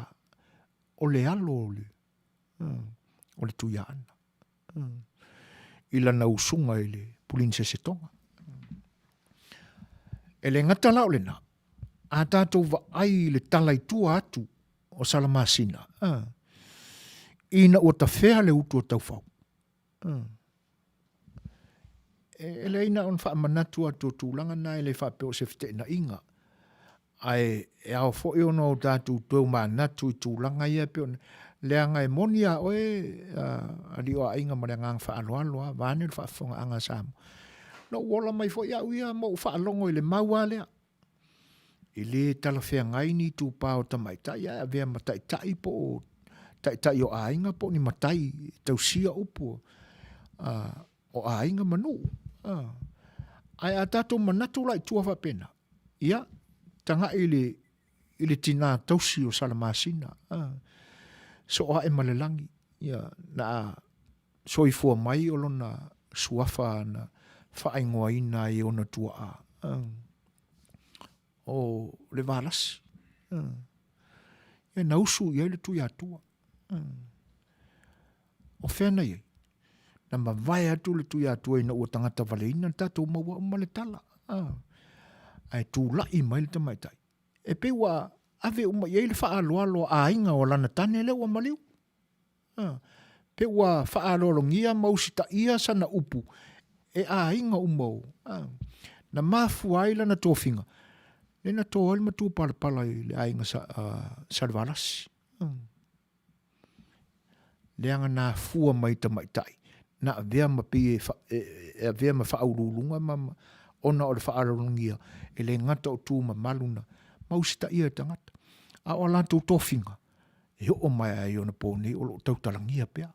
o le alo o le tuiana i lana usunga i le pulin se tonga e le ngata lao le na a tātou wa ai le talai tua atu o Salamasina ina o ta whea le utu o tau whau e le ina on wha manatu atu o tūlanga na e le wha peo se fite na inga ai e au fo e ono o tātou tau manatu i tūlanga ia peo le anga e Manuia oe ali o a inga ma le ngang wha aloa vāne le wha whonga anga Samu no wola mai fo ia uia mo wha alongo i le maua lea i le tala whea ngai ni tū pāo tamaitai a vea matai po tai o a inga po ni matai tau sia upu o a inga manu ai a tātou manatu lai tua whapena ia tanga i le tina tausi o Salamasina so o e malelangi ia na soifua mai o lona suafa na whaingoa ina i ona tua o le valasi ia nausu ia le tui atua o whena iei na mawai atu le tui atua ina ua tangata valeina tātou maua o male tala ai tū lai mai le tamaitai e pe wa ave uma iei le whaaloalo a inga o lana tane le ua maliu pe wa whaaloalo ngia mausita ia sana upu e a inga umau na mafu aila na tōwhinga le na tō alma tū pala i le a inga salvarasi le anga na fua mai tamaitai na avea mapi e avea ma whaurulunga ona o le whaaralungia e le ngata o tū ma maluna mausita ia tangata a o lantou tōwhinga e o mai ai ona pōne o lo tautalangia pea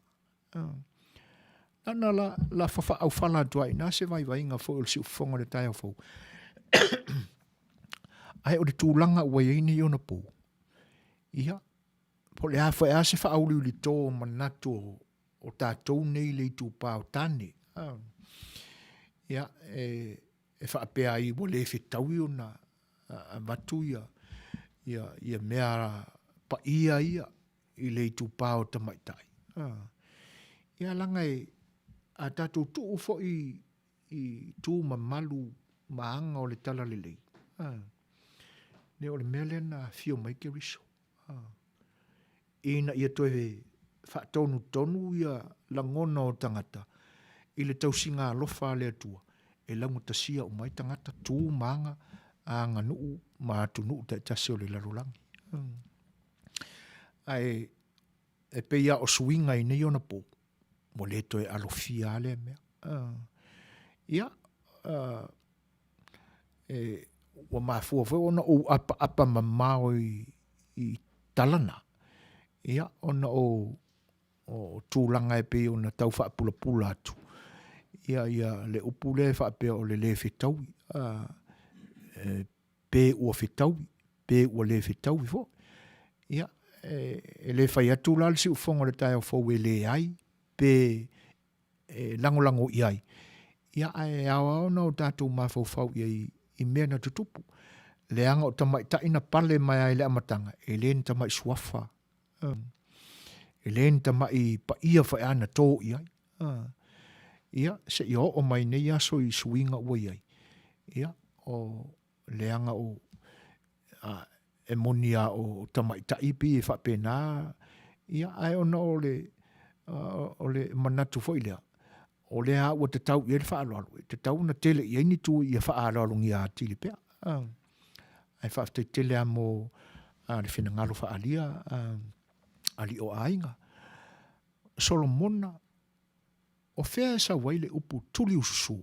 ana la fafa au fala tua ina se vai inga fo o si fonga le tai fo ai o le tūlanga ua iei ona pō ia po le a fa se fa au li tō manatu o tātou nei le tū pāo tane ia e fa pea i bo le fitaui ona vatu ia mea pa ia i le tū pāo tamaitai ia langa a tātou tuu fo i tū mamalu maanga o le tala lelei. Ne o le mea lena fio mai ke riso. Ina ia toe whaatonu tonu ia langona o tangata. I le tausinga alofa le atua. E langu tasia o mai tangata tū maanga a ngā nuu ma atu nuu te tase o le larulangi. Ai, e peia o suinga i nei ona pō. Mo le toe alofia le mea. Ia, wa mafua fwe ona o apa mamao i talana. Ia, ona o tūlanga e pe ona tau wha pula pula atu. Ia le upu le wha pe o le whetaui. Pe ua whetaui. Pe ua le whetaui fo. Ia, e le whai atu lal si ufonga le tai o fau e le ai. Pe lango i ai. Ia e awa ona o tātou mafau fau i mea na tutupu. Le anga o tamai taina pale mai ai le amatanga. E le ni tamai suafa. E le ni tamai pa ia whai ana tō i ai. Ia, se i o mai nei aso i suinga ua i ai. Ia, o le anga o e monia o tamai taipi e whapena. Ia, ai ona o le manatu fo i lea. O le a ua te tau i e le whaaloalo. Te tau na tele i eini tu i e whaaloalo ngi a tili pea. Ai whaafte tele a mo le whenangalo whaalia ali o ainga. Solomona o whea sa waile upu tuli ususu.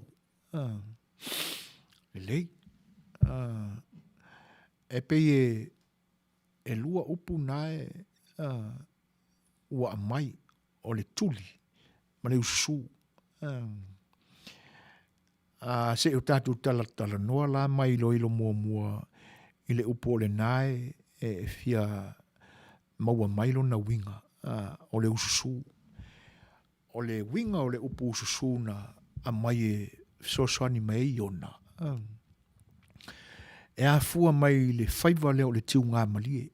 Lei. E pei e lua upu nae ua amai o le tuli. Ma le ususu. Se o tātou tala noa la mai ilo mua i le upu o le nae e fia maua mailo na winga o le ususu. O le winga o le upu ususu na a mai e sosoani mai i ona. E a fua mai le whaiva leo le tiunga malie.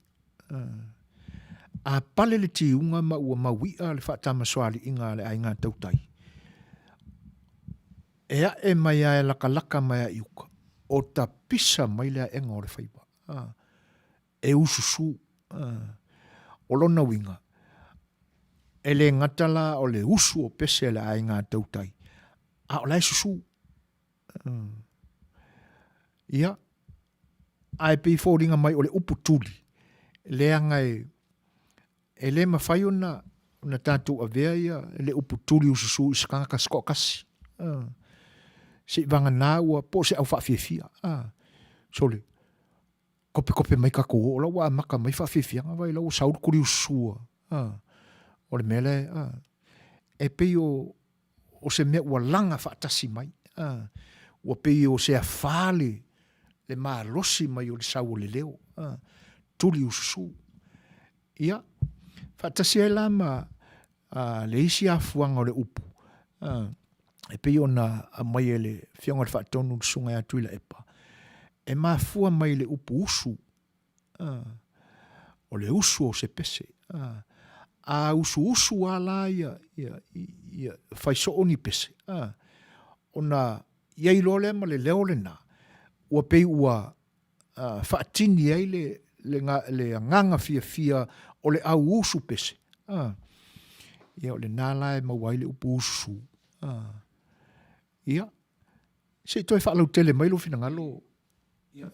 A pale le tiunga ma ua mawia le whaatama soali inga le ainga tautai. Ea e mai a e laka mai a iuka. O ta pisa mai lea enga o le whaiva. E ususu. O lona winga. E le ngatala o le usu o pese le ainga tautai. A o lai susu. Ia. Ai pei fōringa mai o le upu tuli. Le angai. E le mawhai ona tātou a vea ia. Le upu tuli ususu iskanga skokasi. Se vanga nā ua po se au whawhiawhia. So le. Kope mai kako o la wa maka mai whawhiawhia. Vai lau sauru kuri usua. O le mele. E pei o se mea ua langa whaatasi mai. Ua pei o se a whale. Le maa losi mai o le sau o le leo. Tuli ususu. Ia. Whaatasi e la ma le isi a fuanga o le upu. E pei o na a mai e le whianga le whaatonu sunga atu i la epa. E maa fua mai le upu usu. O le usu o se pese. A usu ala ia whaiso oni pese. Ona iai lole ma le leo le na. Ua pei ua whaatini ai le nganga fia o le au usu pese. Ia o le nālae mawai le upu usu. Ia. Se toi whaalau tele mai lo fina ngalo. Ia,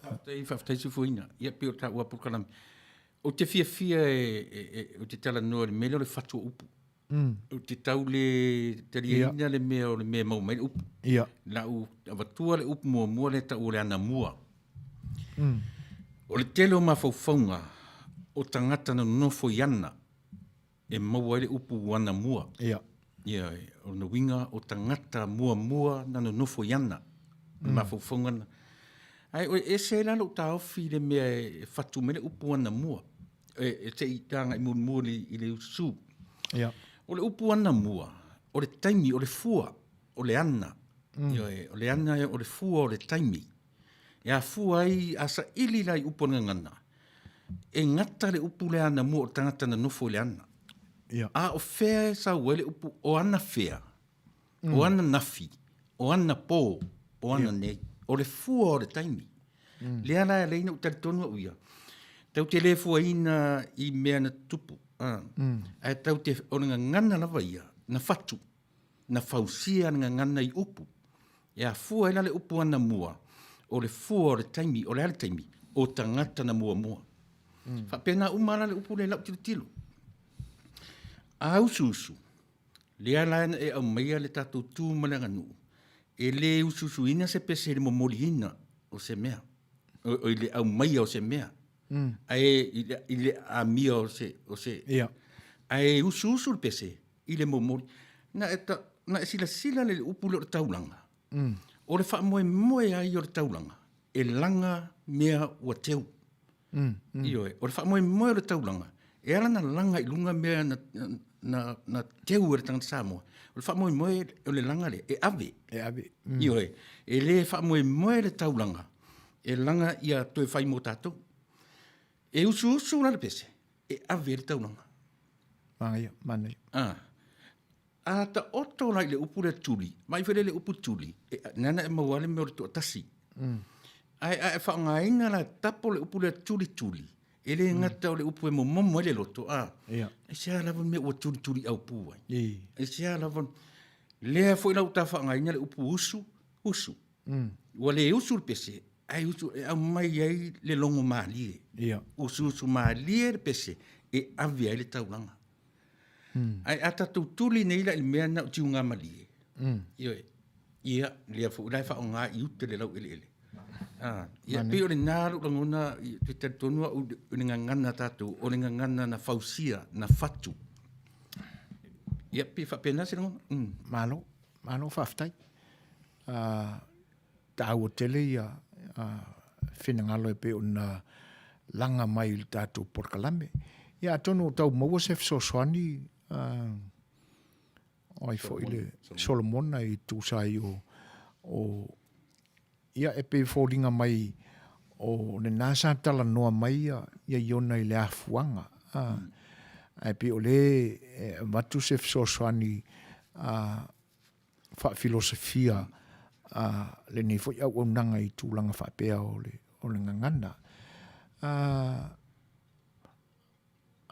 whaftai sufuina. Ia, pio ta ua pukanami. O te fia o te tala noa le mele o le whatua upu. O te tau le teriaina le mea o le mea mau mai le upu. Ia. La u avatua le upu mua le tau le ana mua. O le tele o mawhauwhaunga o tangata na nofo iana e mau ai le upu ana mua. Ia. Ia, o na winga o tangata mua na nofo iana. Mawhauwhaunga na. Ai, e se lana o taofi le mea whatu mele upu ana mua. E te i tanga i mua i le usu. Ia. O le upu ana mua, o le taimi, o le fua, o le ana. O le ana, o le fua, o le taimi. E a fua ai asa ili lai upu ngana. E ngata le upu le ana mua o tangata na nofo le ana. Ia. A o fea sa wele upu o ana fea. o ana nafi, o ana pō, o ana nei, o le fua o le taimi. Le ana le ina utari tonu uia. Tau te le fua ina I mea na tupu. Ai tau te o nga ngana lava ia, na fatu, na fausia nga ngana I upu. Ia fua ina le upu ana mua, o le fua o le taimi, o le ale taimi, o tangata na mua mua. Whapena umara le upu le lau tilu. A usu. Le ala e au meia le tatou tū malanga nuu. E le usu ina se pese le momoli ina o se mea. O ile au meia o se mea. Ai ile a mia o se. Ia. Ai usu le pese. Ile momoli. Na e sila le upu le taulanga. O le wha moe ai o le taulanga. E langa mea ua teu. Ioe. O le wha moe o le taulanga. E ala na langa I lunga mea na teu e tangata Samoa. O le wha moe o le langa le. E ave. Ioe. E le wha moe le taulanga. E langa ia toe whai mo tātou. E usu na le pese. E ave le taulanga. Manai. A ta oto lai le upu le tuli. Mai whele le upu tuli. Nana e mawale me o le tuatasi. Ai whaangainga la tapo le upu le tuli. E le ngata o le upu e momo le loto. E sea lavon me ua tuli au puai. E sea lavon. Lea fo ila uta whaangainga le upu usu. Ua le usu le pese. Ai usu e au mai ai le longo maalie. Usu maalie le pese. E avi ai le taulanga. Ai ata tuli nei la il mea na utiu ngā malie. Ia, lea fo ulai wha o ngā I ute le lau ele. Ia, pe o le nāru langona te te tonua o le ngangana tātou, o le ngangana na fausia, na fatu. Ia, pe whapena se langona? Malo whaftai. Tā ua tele ia whinangalo e pe o na langa mai le tātou porkalame. Ia, tonu tau maua se Suasua ai fo ile Solomon ai tūsai o ia e pe fōringa mai o le nasa tala noa mai ia iona I le afuanga. Ai pe o le matu se Suasua wha filosofia le ni fo iau nanga I tūlanga whapea o le ngangana.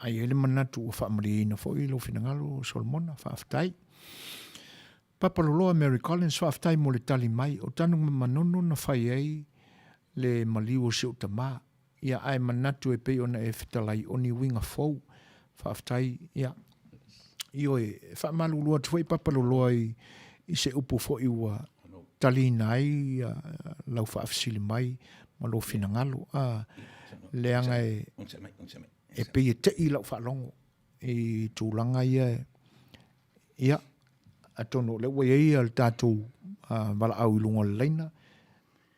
Ai ele manatu o whaamari fo I lo finangalo Solomona whaaftai. Papaloloa Mary Collins whaaftai mo le tali mai o tanu manono na whai ai le maliu o se utama. Ia ai manatu e pei ona e whitalai oni winga fau whaaftai. Ia. Io e whaamalulua tuai papaloloa I se upu fo I ua tali nai lau whaafsili mai ma lo finangalo. Leanga e pei e te I lau whaalongo I tūlanga ia atono le wai ei al tātou wala au I lunga le leina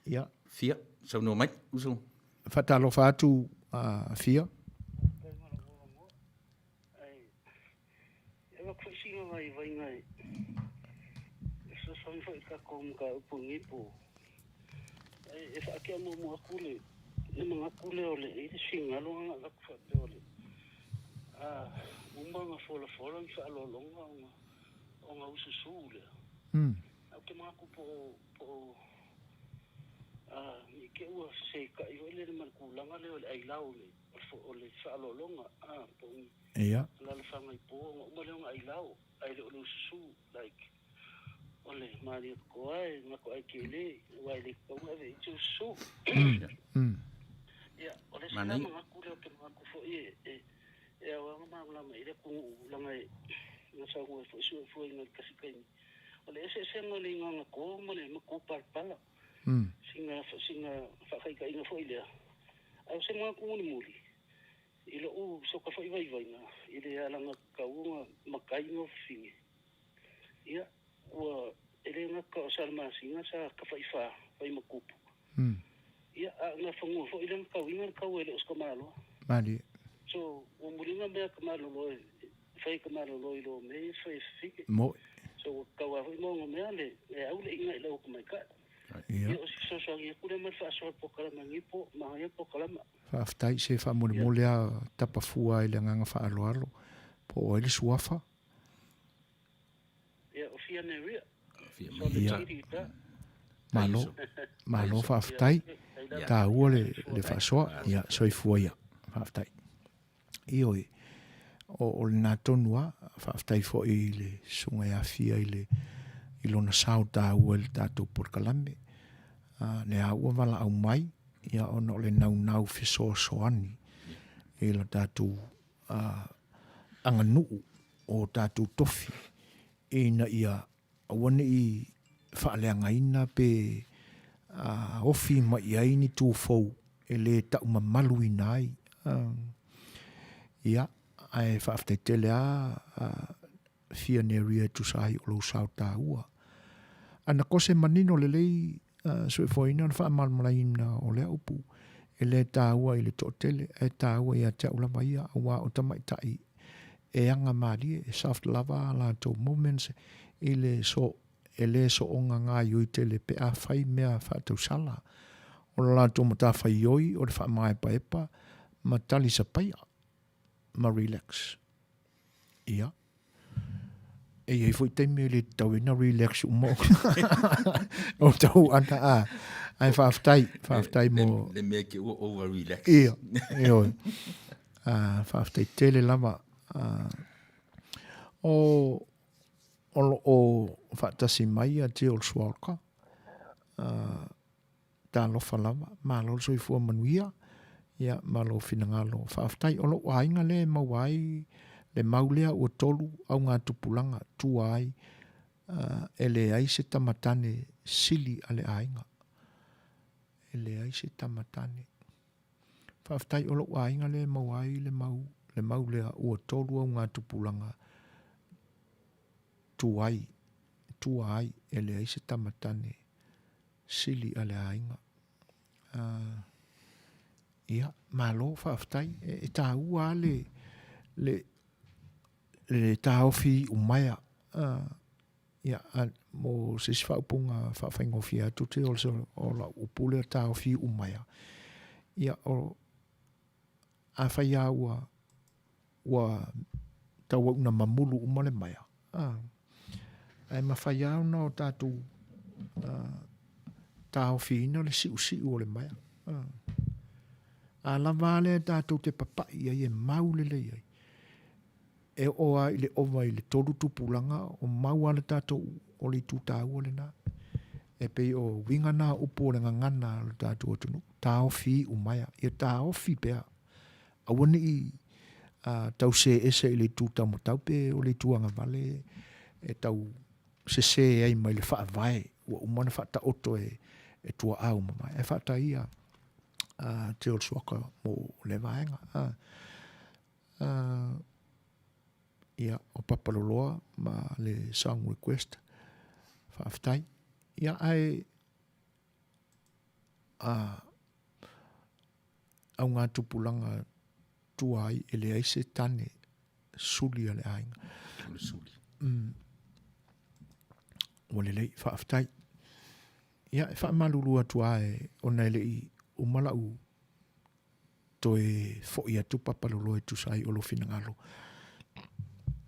ia Fia, sau no mai uso whatalo whātu fia e wakwisinga mai waingai so sami whai ka kom ka upu ngipo e whaakia mo akule e mga kule ole e te singa longa lakwa pe ole umbanga fola I whaalolonga o ngā ususule au ke mga kupo I ke ua se ka I ole le malkulanga le ole ailau le ole whaalolonga po ia lale whangai po umale o ngā ailau ai le ole ususu like ole maari ko ai mako ai kele wai le ko ave I ususu ia ole sina mga kule o ke mga kufo e awa ma ile ku langa na sa ko fo ina kasikai ole ese ngole nganga ko mole mo parpala singa fa kai kai no foi le au se mo ku ni muli ile o so ka foi vai na ile ala nga ka u makai no finge ia o ele nga ka salma singa sa ka fai mo kupu ia na fongo foi ile ka winga ka ele os kamalo mali so o mulinga me kamalo lo fai kamalo lo ilo me fai fike mo so ka wa mo me ale au le inga ile o mai ka ia so ia kule ma fa so pokalama ngipo ma ia pokalama whaaftai se whaamole a tapafua I le nganga whaaloalo po o ele suafa ia o fia ne ria Malo whaaftai. Tā ua le whaasoa. Ia, soifua ia. Whaaftai. Ioi. O le nā tonua, whaaftai fo I le sunga ia fia I lona sao tā ua le tātou porkalame. Le a ua wala au mai. Ia ono le nau fiso soani. I la tātou anganuu o tātou tofi. Ina ia awane I whaaleanga ina pe ofi mai ai ni tūwhou e le tau mamalu ina ai. Ia, ai whaaftai tele fia neria tu sahi o lo sao tā ua. Ana kose manino le lei so e foina na whaamalmalaina o lea upu. E le tā ua I le tōtele, e tā ua ia te ulama ia, awa o tamaitai. E anga marie, e soft lava la tō moments, e le so onga ngā yoi te le pe a whai mea whaatau sala. O la tō mata whai yoi, o le wha mai pa epa, ma tali sa paia, ma relax. Ia. E iei fwoi teime le tau ina relax umo. O tau ana ai whaaftai mo. Le mea ke ua over relax. Ia, ioi. Whaaftai tele lama. O whaatasi mai a te ol sualka. Tā lofa lama. Malo soifua Manuia. Ia, malo finangalo. Whaaftai olo wainga le mawai. Le maulea ua tolu au ngā tupulanga tuai. E le ai se tamatane sili a le ainga. E le ai se tamatane. Whaaftai olo wainga le mawai le maulea ua tolu au ngā tupulanga tuai e le ai se tamatane sili a le ainga. Ia, malo whaaftai e tā ua le tā ofi umaya. Ia, mo se si whaupunga whawhaingofi atu te o la upule tā ofi umaya. Ia, o a whaia ua taua una mamulu umale maya. Ai ma whaia una o tātou tā ofi ina le si o le maya. A la vale tātou te papai ai e maule le ai. E oa I le ova I le tolu tupulanga o maua le tātou o le tūtāua le nā. E pei o winga nā upo le ngangana le tātou atunu. Tā ofi umaya. Ia tā ofi pea. Awane I tau se ese I le tūtau mo tau pe o le tuanga vale. E tau se ai mai le wha vai. Ua umana wha ta oto e tua au mamai. E wha ta ia te ol suaka mo le vaenga. Ia o papaloloa ma le song request whaaftai. Ia ai au ngā tupulanga tuai e le aise tane suli a le ainga. Suli. O le lei whaaftai. Ia e whaamalulua tuai o nei le I umalau to e fo'i atu papaloloa e tusai o lo finangalo.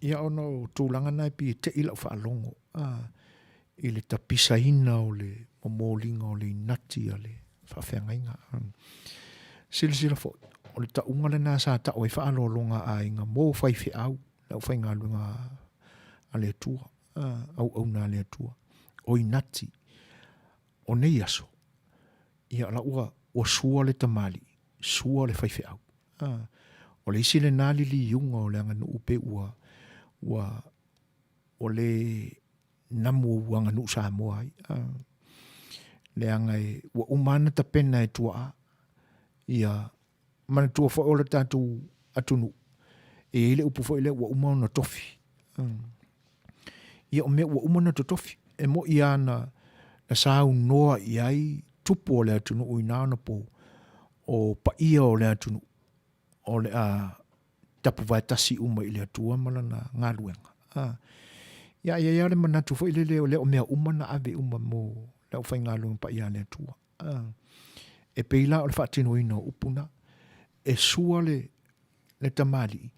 Ia ono tūlanga nai pi te ilau whaalongo. I le tapisa ina o le momolinga o le inati a le whawhengainga. Sila fo. O le taunga le nā sa ta o e whaalolonga a inga mō whai au. Lau whai ngā lunga a le atua. Au nā le atua. O inati. O nei aso. Ia la ua sua le tamali. Sua le whai au. O le isi le nāli li iunga o le anganu upe ua o le namu wanga nu sa moa ai. Le angai ua umana ta pena e tua ia mana tua fo o le tātou atunu. E ile upu fo ile ua umana tofi. Ia o mea ua umana to tofi. E mo ia na sao noa iai tupu o le atunu o inaana po o pa ia o le atunu o le tapu vai tasi uma ile atua malana ngā luenga. Ia le manatu fo ile leo leo mea umana ave uma mo leo whai ngā luenga pa ia le atua. E peila o le whaatino ino upuna e sua le tamali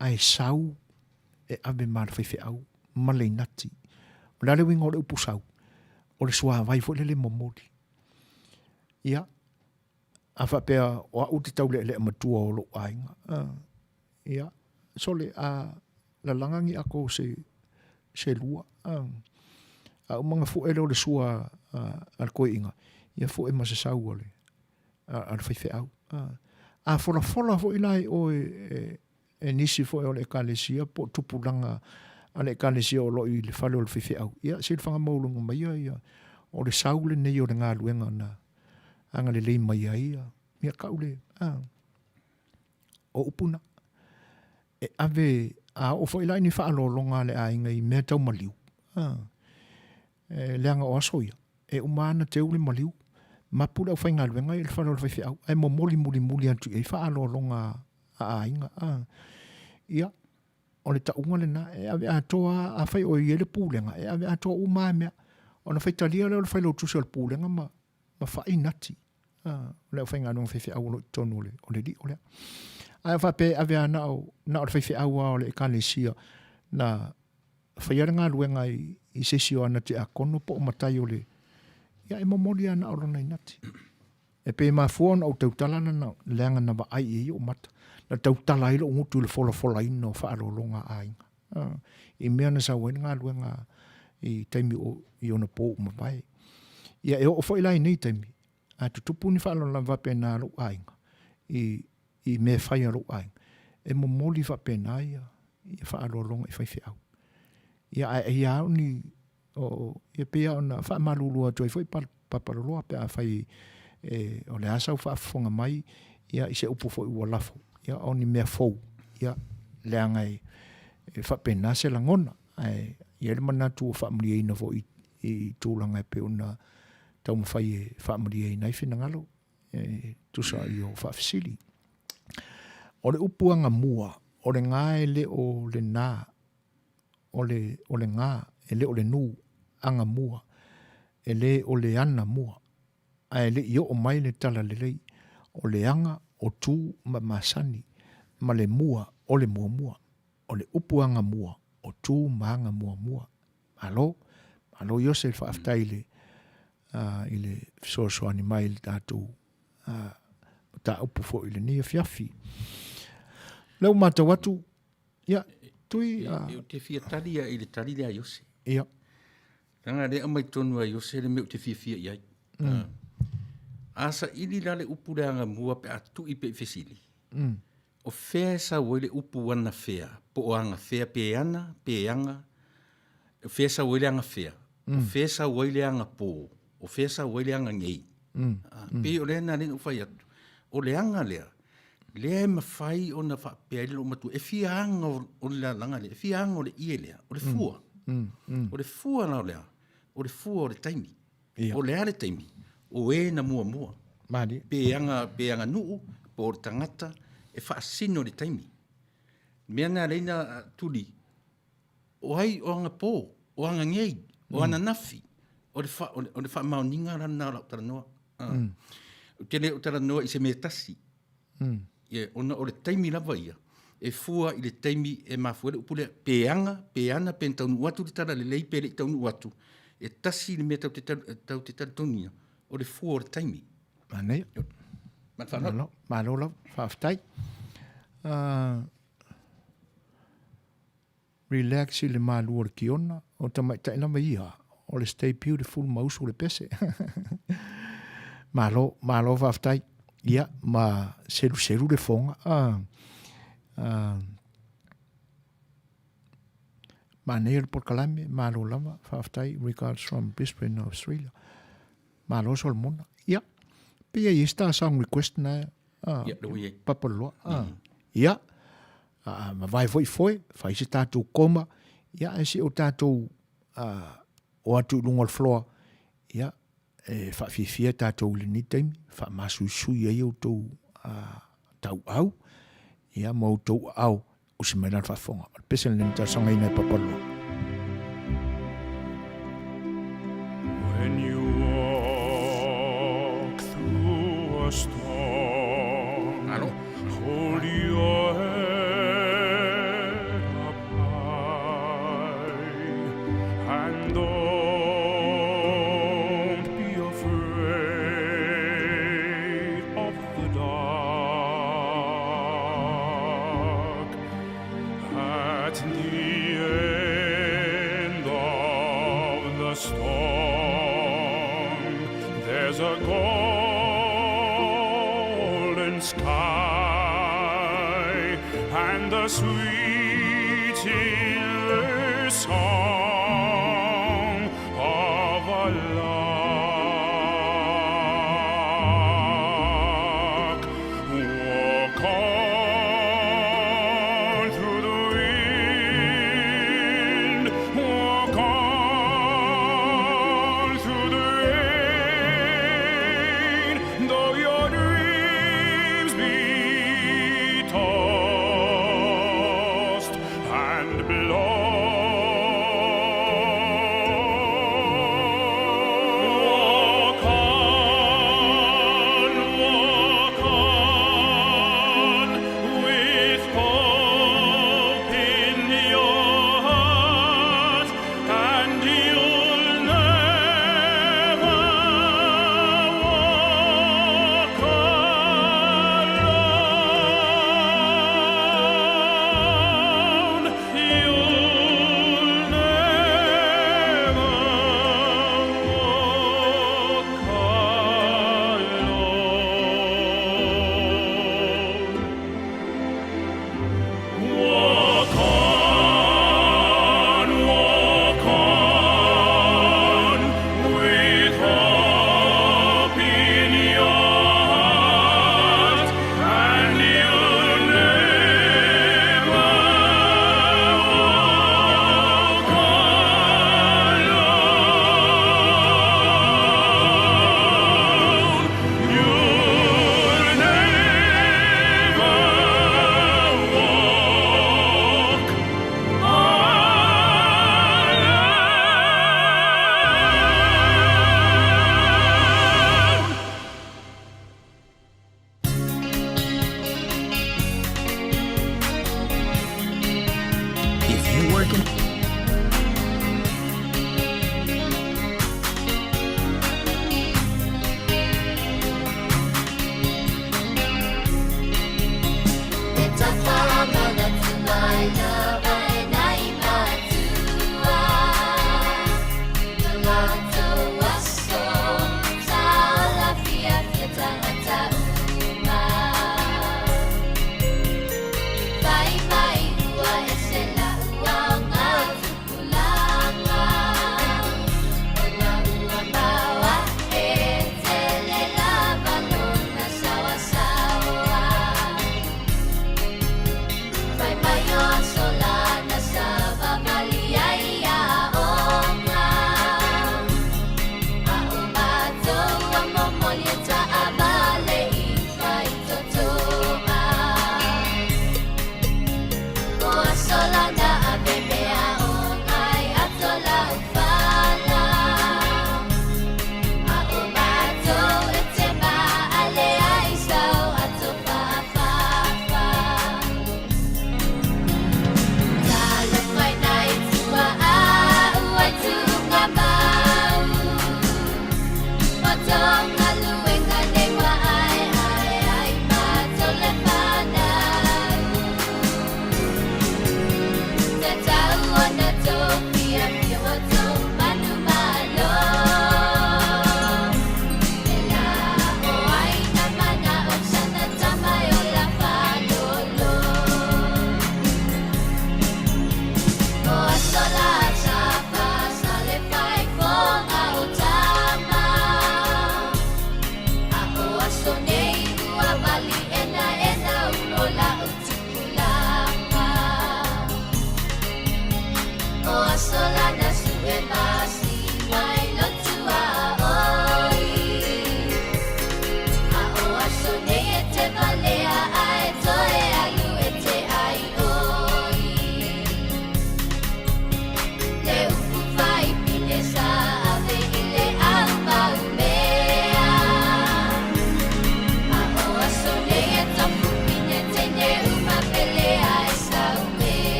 ai sau e ave mara whai au malei nati. O lale winga o le upu sau o le sua vai fo le momoli. Ia, a whapea o a uti tau le matua o lo ainga. Ia, sole a la langangi ako se lua. A umanga fu ele o le sua al koe inga. Ia fu e masasau o le al whaife au. A fola fo ilai o e nisi fo e o le ekalesia po tupulanga a le ekalesia o lo i le fale o le whaife au. Ia, se le whanga maulunga mai ia o le saule nei o le ngā luenga na anga le lei mai ia. Ia kaule. O upuna. E ave a o fo ilai ni whaalolonga le a inga i mea tau maliu. Leanga o asoia. E umana te ule maliu. Mapula o whainga luenga i le whalo le whaife au. E mo moli antu e whaalolonga a inga. Ia. O le taunga le na. E ave atoa a whai o i ele pūlenga. E ave atoa umaa mea. O na whaitalia le o le whailo tusi o le pūlenga ma whai nati. Le o whainga luenga whaife au o tonu o le li o lea. Ai whape ave a na o le whaife au o le ekalesia na whaiara ngā luenga i sesio ana te a kono po o matai o le ia e momoli ana o lona inati. E pe mafua na o tautalana na leanga na wa ai e o mata. Na tautala ilo o ngutu le fola ina o whaalolonga a inga. I mea na sa wena ngā luenga i taimi i ona po o mawai. Ia e o whailai nei taimi. A tutupu ni whaalolonga wape na lo a inga. I me whai aro ai. E momoli wape na ia. I whaalolonga i whaife au. Ia e au ni ia pea ona whaamalulua toi foi papaloloa pe a whai o le asau whaafonga mai ia i se upu foi ua lafo. Ia o ni mea fou. Ia leanga e whapena se langona. Ia le manatu o whaamuri eina fo i tūlanga e pe ona tau mawhai e whaamuri eina i whinangalo. Tusa i o whaafisili. O le upuanga mua, o le ngā e le o le nā, o le ngā, e le o le nū, anga mua, e le o le ana mua, a e le i o mai le tala le lei, o le anga, o tū, ma masani, ma le mua, o le mua mua, o le upuanga mua, o tū, ma anga mua mua. Malo Iose whaafta i le Suasua ni mai le tātou, ta upu fo i le nia fiafi. Lau mata watu, ia, tui... E te fia talia i le tali le a Iose. Ia. Ranga rea mai tonu a Iose le meu te fia iai. Asa ili la le upu reanga mua pe atu i pe fesili. O fea sa wele upu wana fea. Po o anga fea pe ana, pe anga. O fea sa wele anga fea. O fea sa wele anga po. O fea sa wele anga ngei. Pe o lea na rin ufai atu. O le anga lea. Lea mawhai o na whapea lo matu. E fia anga o le langa lea. E fia anga o le ie lea. O le fua. O le fua na o lea. O le fua o le taimi. O le ale taimi. O e na mua mua. Mani. Pe anga nuu. Po o le tangata. E whaasino o le taimi. Mea na reina tuli. O hai o anga pō. O anga ngei. O ana nafi. O le wha maoninga rana o tara noa. Tene o tara noa i se mea tasi. Ona o le taimi lava ia. E fua i le taimi e mafuele upule pe anga, pe ana, pe taunu watu le tara le lei pe le taunu watu. E tasi le mea tau te tara tonia. O le fua o le taimi. Manei. Malola, whaaftai. Relax i le malua le kiona. O tamai taina mai ia. O le stay beautiful mausu le pese. Malo whaaftai. Ia, ma seru le fonga. Manei le porkalame, malo lava, whaaftai, regards from Brisbane, Australia. Malo sol mona. Ia, pia i sta song request na. Papaloa. Ia, ma vai foi, fai se tātou koma. Ia, e se o tātou o atu lunga le floor. Ia, e whaafifia tātou le ni taimi, whaamasusui e au tau tau au, ia mau tau au, usimeran whaafonga. Pesel ni ta sanga ina papalo. When you walk through a storm, hold your head up high, and though At the end of the storm, there's a golden sky and the sweet inner song of a lark. Walk on through the wind, walk on through the rain, though your dreams be tossed and blown. Walk on, with hope in your heart, and you'll never walk alone. You'll never walk alone. Walk on, with hope in your heart, and you'll never walk alone. You'll never walk If you work in Bye bye, ua e se la ua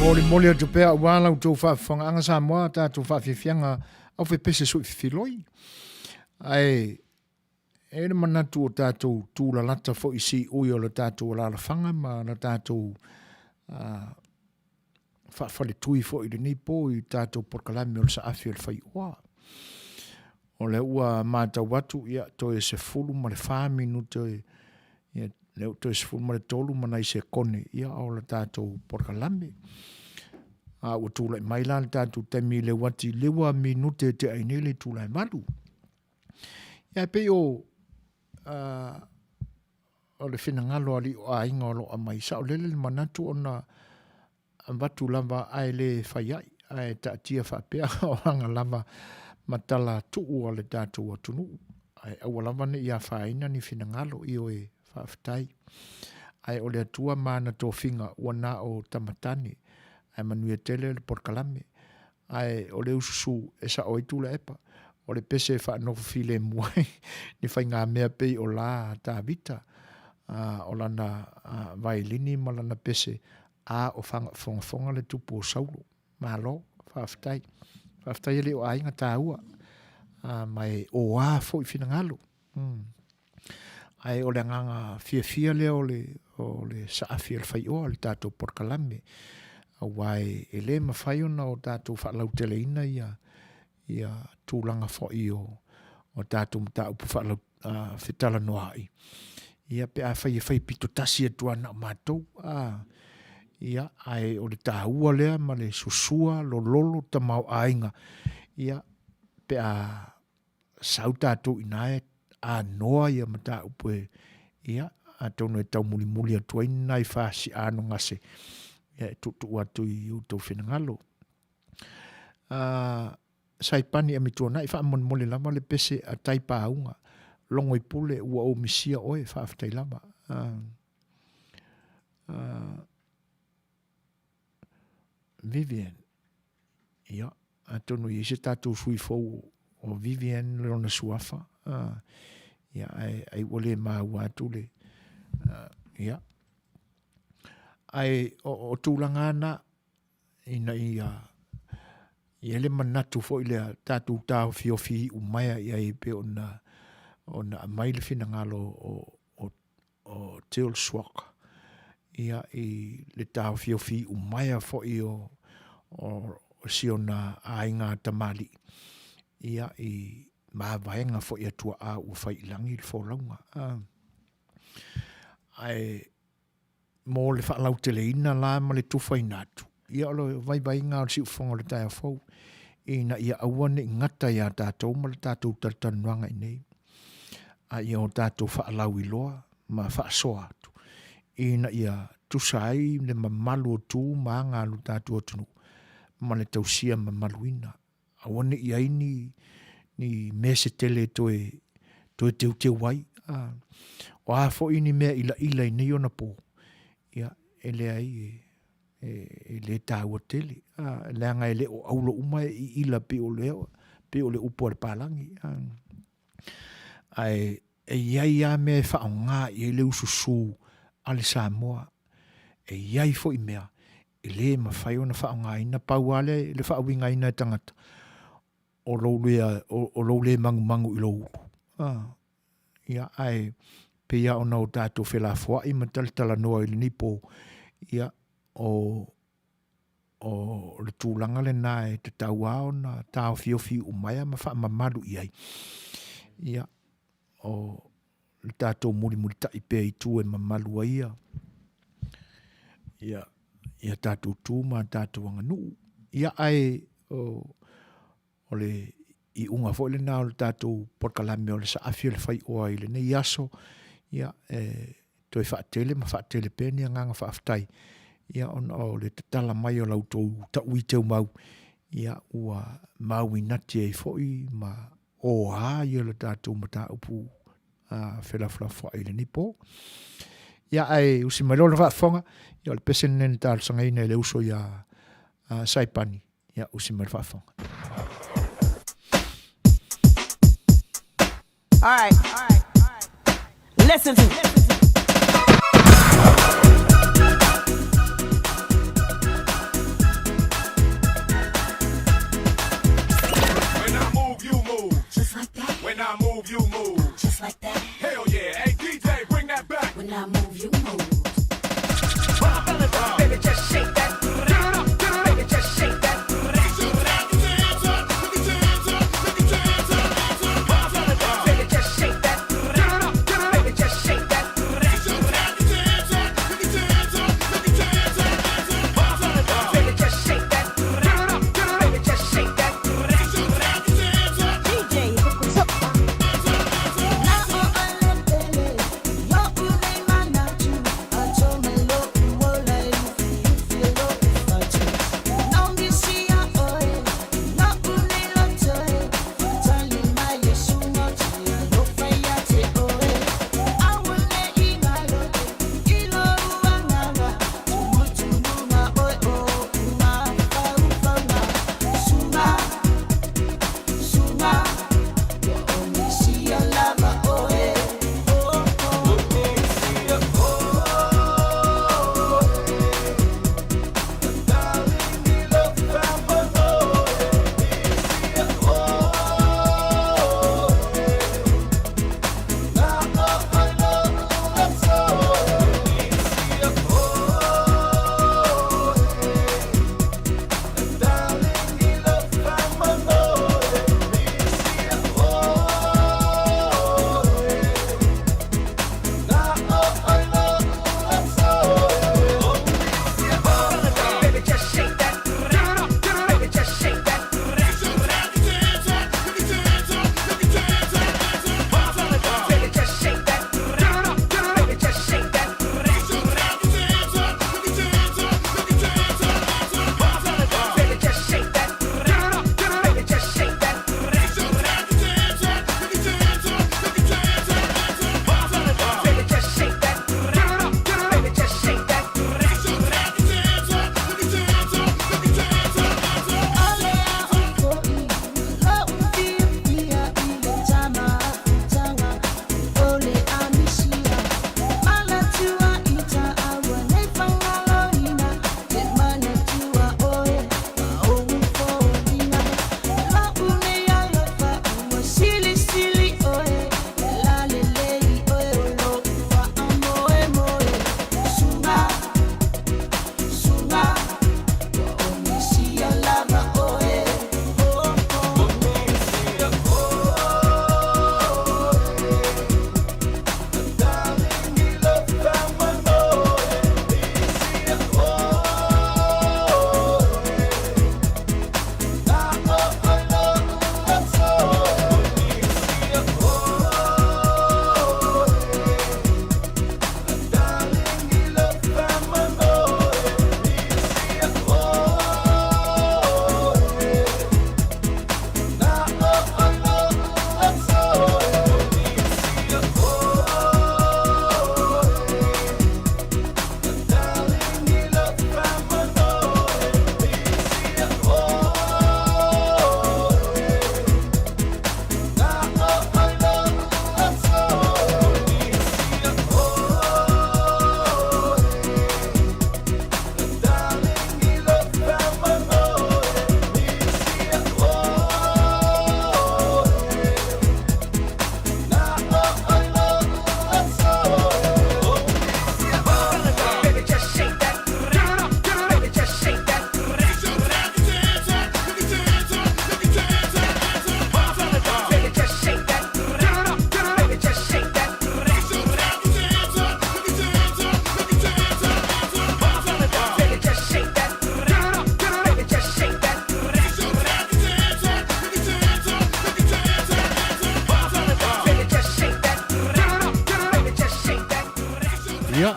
Mole tu pea wala tu fa fanga anga sa moa ta tu fa fianga au fe pese su filoi. Ai e mana tu tu la lata fo isi ui o le tatu la fanga ma la tatu fa le tui fo i ni po i tatu por kalami o sa afi le fai'oa. O le ua mata watu ia to e se fulu ma le fa minuto ia le to e se fulu ma le tolu ma na i se kone ia o le tatu por kalami. Ua tūlai mai la le tātou temi le wati lewa minute te ainele tūlai malu. Ia pe o le whinangalo ali o ainga o loa mai sa o lele le manatu o na watu lava ai le whaiai ai taatia whapea o hanga lava matala tuu o le tātou atunu. Ai awa lava ne ia whaina ni whinangalo i o e whaftai. Ai o le atua mana tō whinga wana o tamatani. Ai Manuia tele le porkalame. Ai o le ususu e sa oitu le epa. O le pese wha no file muai. Ni whai ngā mea pei o la tā vita. O lana vailini ma lana pese. O whonga le tupu o saulo. Malo, whaftai. Whaftai le o ainga tā ua. Mai o fo i whina ngalo. Ai o le nganga fia le o le saafia le Fai'oa le tātou porkalame. Awai e le mawhai ona o tātou whaalau teleina ia tūlanga fōi o tātou mta upu whaalau whetala noa ai. Ia pe a whai pito tasi atua na mātou. Ia ai o le tāua lea ma le susua lo lolo tamau ainga. Ia pe a sau tātou inae a noa ia mta upu ia a tono e tau muli atua ina i whaasi ano ngase. Ia tutu watu i utou whinangalo. Saipani e mitua na i wha amon mole lama le pese a taipa aunga. Longo i pule ua o misia oe whaafitai lama. Vivian. Ia, a tonu i se tātou sui fau o Vivian lona suafa. Ia, ai ole maa watu le. Ia. Ai o tūlanga na ina ia le manatu fo ile tātou tāo fiofi umaya ia i pe ona mai le whinangalo o Teal Swak. Ia i le tāo fiofi umaya fo i o si ona ainga tamali. Ia i maawaenga fo i atua a ufai ilangi le fo launga. Ai mo le whaalau teleina la ma le tufa inatu. Ia alo vai ngā o si ufonga le taia fau. Ina ia awane ngata ia tātou ma le tātou tartanuanga i nei. Ia o tātou whaalau i loa ma whaasoa atu. Ina ia tusai le mamalu o tū ma ngā lu tātou atunu. Ma le tausia mamaluina. Awane ia ni mese tele toe teu wai. O a fo ini mea ila i nei ona po. Ia, ele ai e le tāua tele. Leanga ele o aulo uma i ila pe o le upo al palangi. Ai, iai ia me whao ngā i le ususu ale Samoa. Iai fo i mea. E le ma whai ona whao ngā ina pau ale le whao winga ina tangata. O lo le mangu i lo ulu. Ia, ai, pe ia ona o tātou whela fua i mataltala noa i le nipo. Ia o le tūlanga le nā e te tau ao na tāo fiofi umaya ma wha mamaru i ai. Ia o le tātou muri tai pēa i tū e mamaru ai ia. Ia tātou tū ma tātou anganu. Ia ai o le i unga fo le nā o le tātou porkalame o le saafia le Fai'oa i le nei aso. Ia, toi whaatele, ma whaatele pēni a nganga whaaftai. Ia, o le tatala mai o lautou ta ui teu mau. Ia, ua mau i nati e foi, ma o ia le tātou mata upu whelawhela fwa i le nipo. Ia, ai, usi mai lola whaafonga, ia le pesen nene tālu sanga ina i le uso ia saipani. Ia, usi mai whaafonga. All right. Listen to me. When I move, you move. Just like that. Hell yeah. Hey, DJ, bring that back. When I move, you move. Baby, just shake that. Baby, just shake that. Baby, just shake that. Baby, just shake that. Baby, just shake that. Baby, just shake that. DJ, what's up? Ia,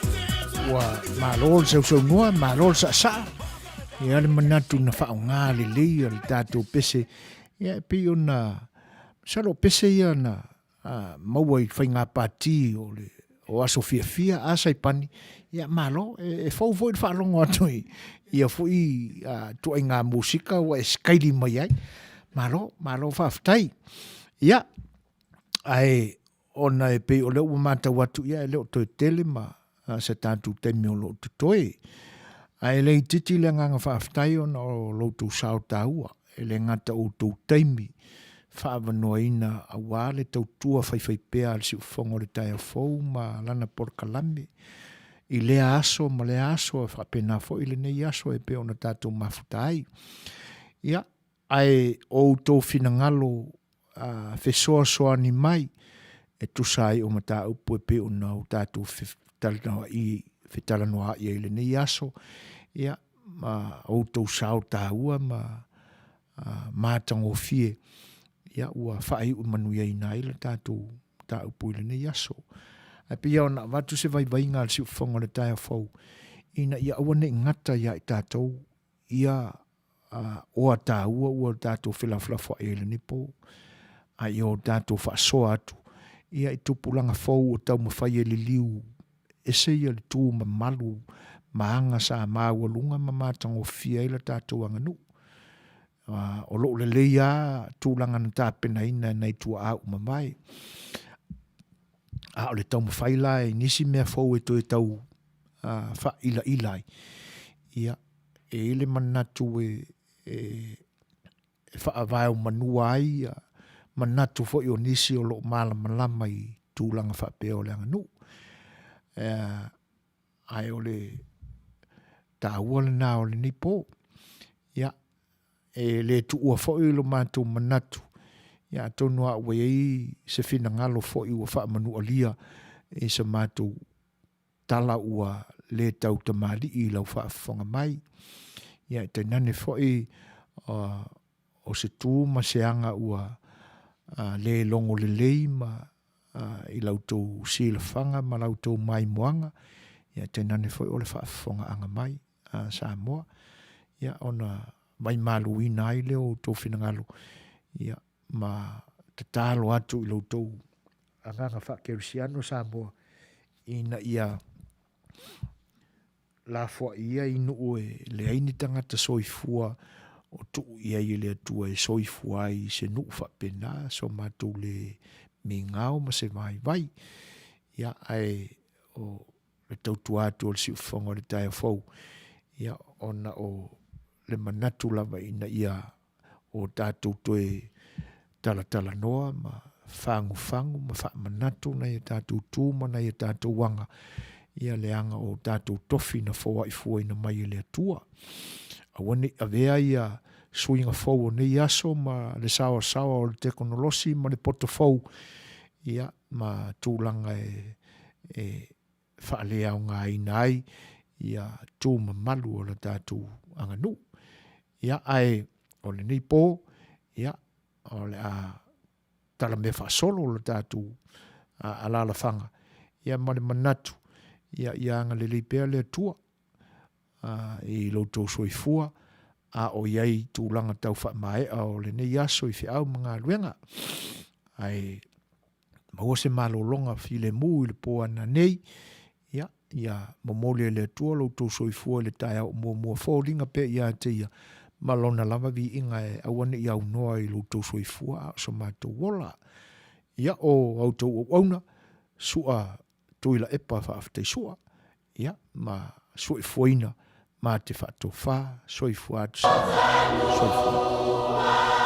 ua malol sau noa, malol sa. Ia le manatu na whaonga le lei le tātou pese. Ia pe ona, salo pese ia na maua i whainga pāti o aso fia asai pani. Ia malo, fau foi le whaalongo atu i. Ia foi tua ngā musika o skaili mai ai. Malo whaftai. Ia, ai ona e pe o leo mata watu ia leo toi tele ma sa tātou temi o lo tutoe. Ai lei titi le nganga whaftai ona o lo tu sao tāua. E le ngata o tau teimi. whaavanoina a wale tautua whaiwhaipea al si ufongo le tae fou ma lana porkalame. I lea aso ma lea aso e whapena fo i le nei aso e pe ona tātou mafutai. Ia, ai o tō finangalo whesoa soa ni mai e tusai o mata upu e pe ona o tātou whetalanoa i le nei aso. Ia, ma o tō sao tāua ma mātango fie. Ia, ua whai u manuia i nai le tātou tā upu i le nei aso. A pia ona watu se vai ngā si ufonga le taia fau. Ina ia awane ngata ia i tātou. Ia oa tāua ua tātou whilawhilawha e le nipo. A ia o tātou whaasoa atu. Ia i tupulanga fau o tau mawhai e li liu. Ese ia le tū ma malu. Maanga sa māua lunga ma mātango fia i le tātou anganu. O lo le leia tūlanga na tāpena ina nei tua au mamai. O le tau mawhai lai, nisi mea fau e toi tau wha ila ilai. Ia, e le manatu e wha avai o manua ai, manatu fo i o nisi o lo malama i tūlanga wha peo le anganu. Ai o le tāua le nā o le nipo. Ia, e le tuua fo i lo mātou manatu. Ia tonu a wei se fina ngalo fo i ua wha manu alia e sa mātou tala ua le tau tamali i lau wha whanga mai. Ia te nane fo i o Setu ma se anga ua le longo le lei ma i lau tau sila whanga ma lau tau mai moanga. Ia te nane fo i o le wha whanga anga mai sa moa. Ia ona mai malu i nai leo tau fina ngalo. Ia ma te tālo atu i loutou anganga whakerisiano sa moa ina ia la fua ia inu e le aini tangata soifua o tuu ia i le atua e soifua i se nuu whapena so mātou le me ngao ma se vai vai ia ai o le tautu atu o le si ufonga le taia fau ia ona o le manatu lava ina ia o tātou toe tala noa ma fangu ma fa manatu na ia tātou tūma na ia tātou wanga ia leanga o tātou tofi na fōa i fua ina mai le atua. Awane avea ia suinga fau o nei aso ma le sawa o le teknolosi ma le portofau ia ma tūlanga e whaalea o ngā inai ia tūma malu o le tātou anganu. Ia ai o le nipo ia o le tala me whaasolo le tātou alala whanga. Ia ma le manatu. Ia anga le lipea le atua. I loutou soifua. O iai tūlanga tau whaamae o le nei aso i whiau mga luenga. Ai maua se malolonga file mu i le poana nei. Ia mamole le atua loutou soifua le tae au mua fōringa pe ia te ia. Malona lava vi inga e awane i au noa i loutou soifua so mātou wola. Ia o autou o auna sua tuila epa whaaftai sua. Ia ma soifuina ma te whaatofa soifua atu soifua.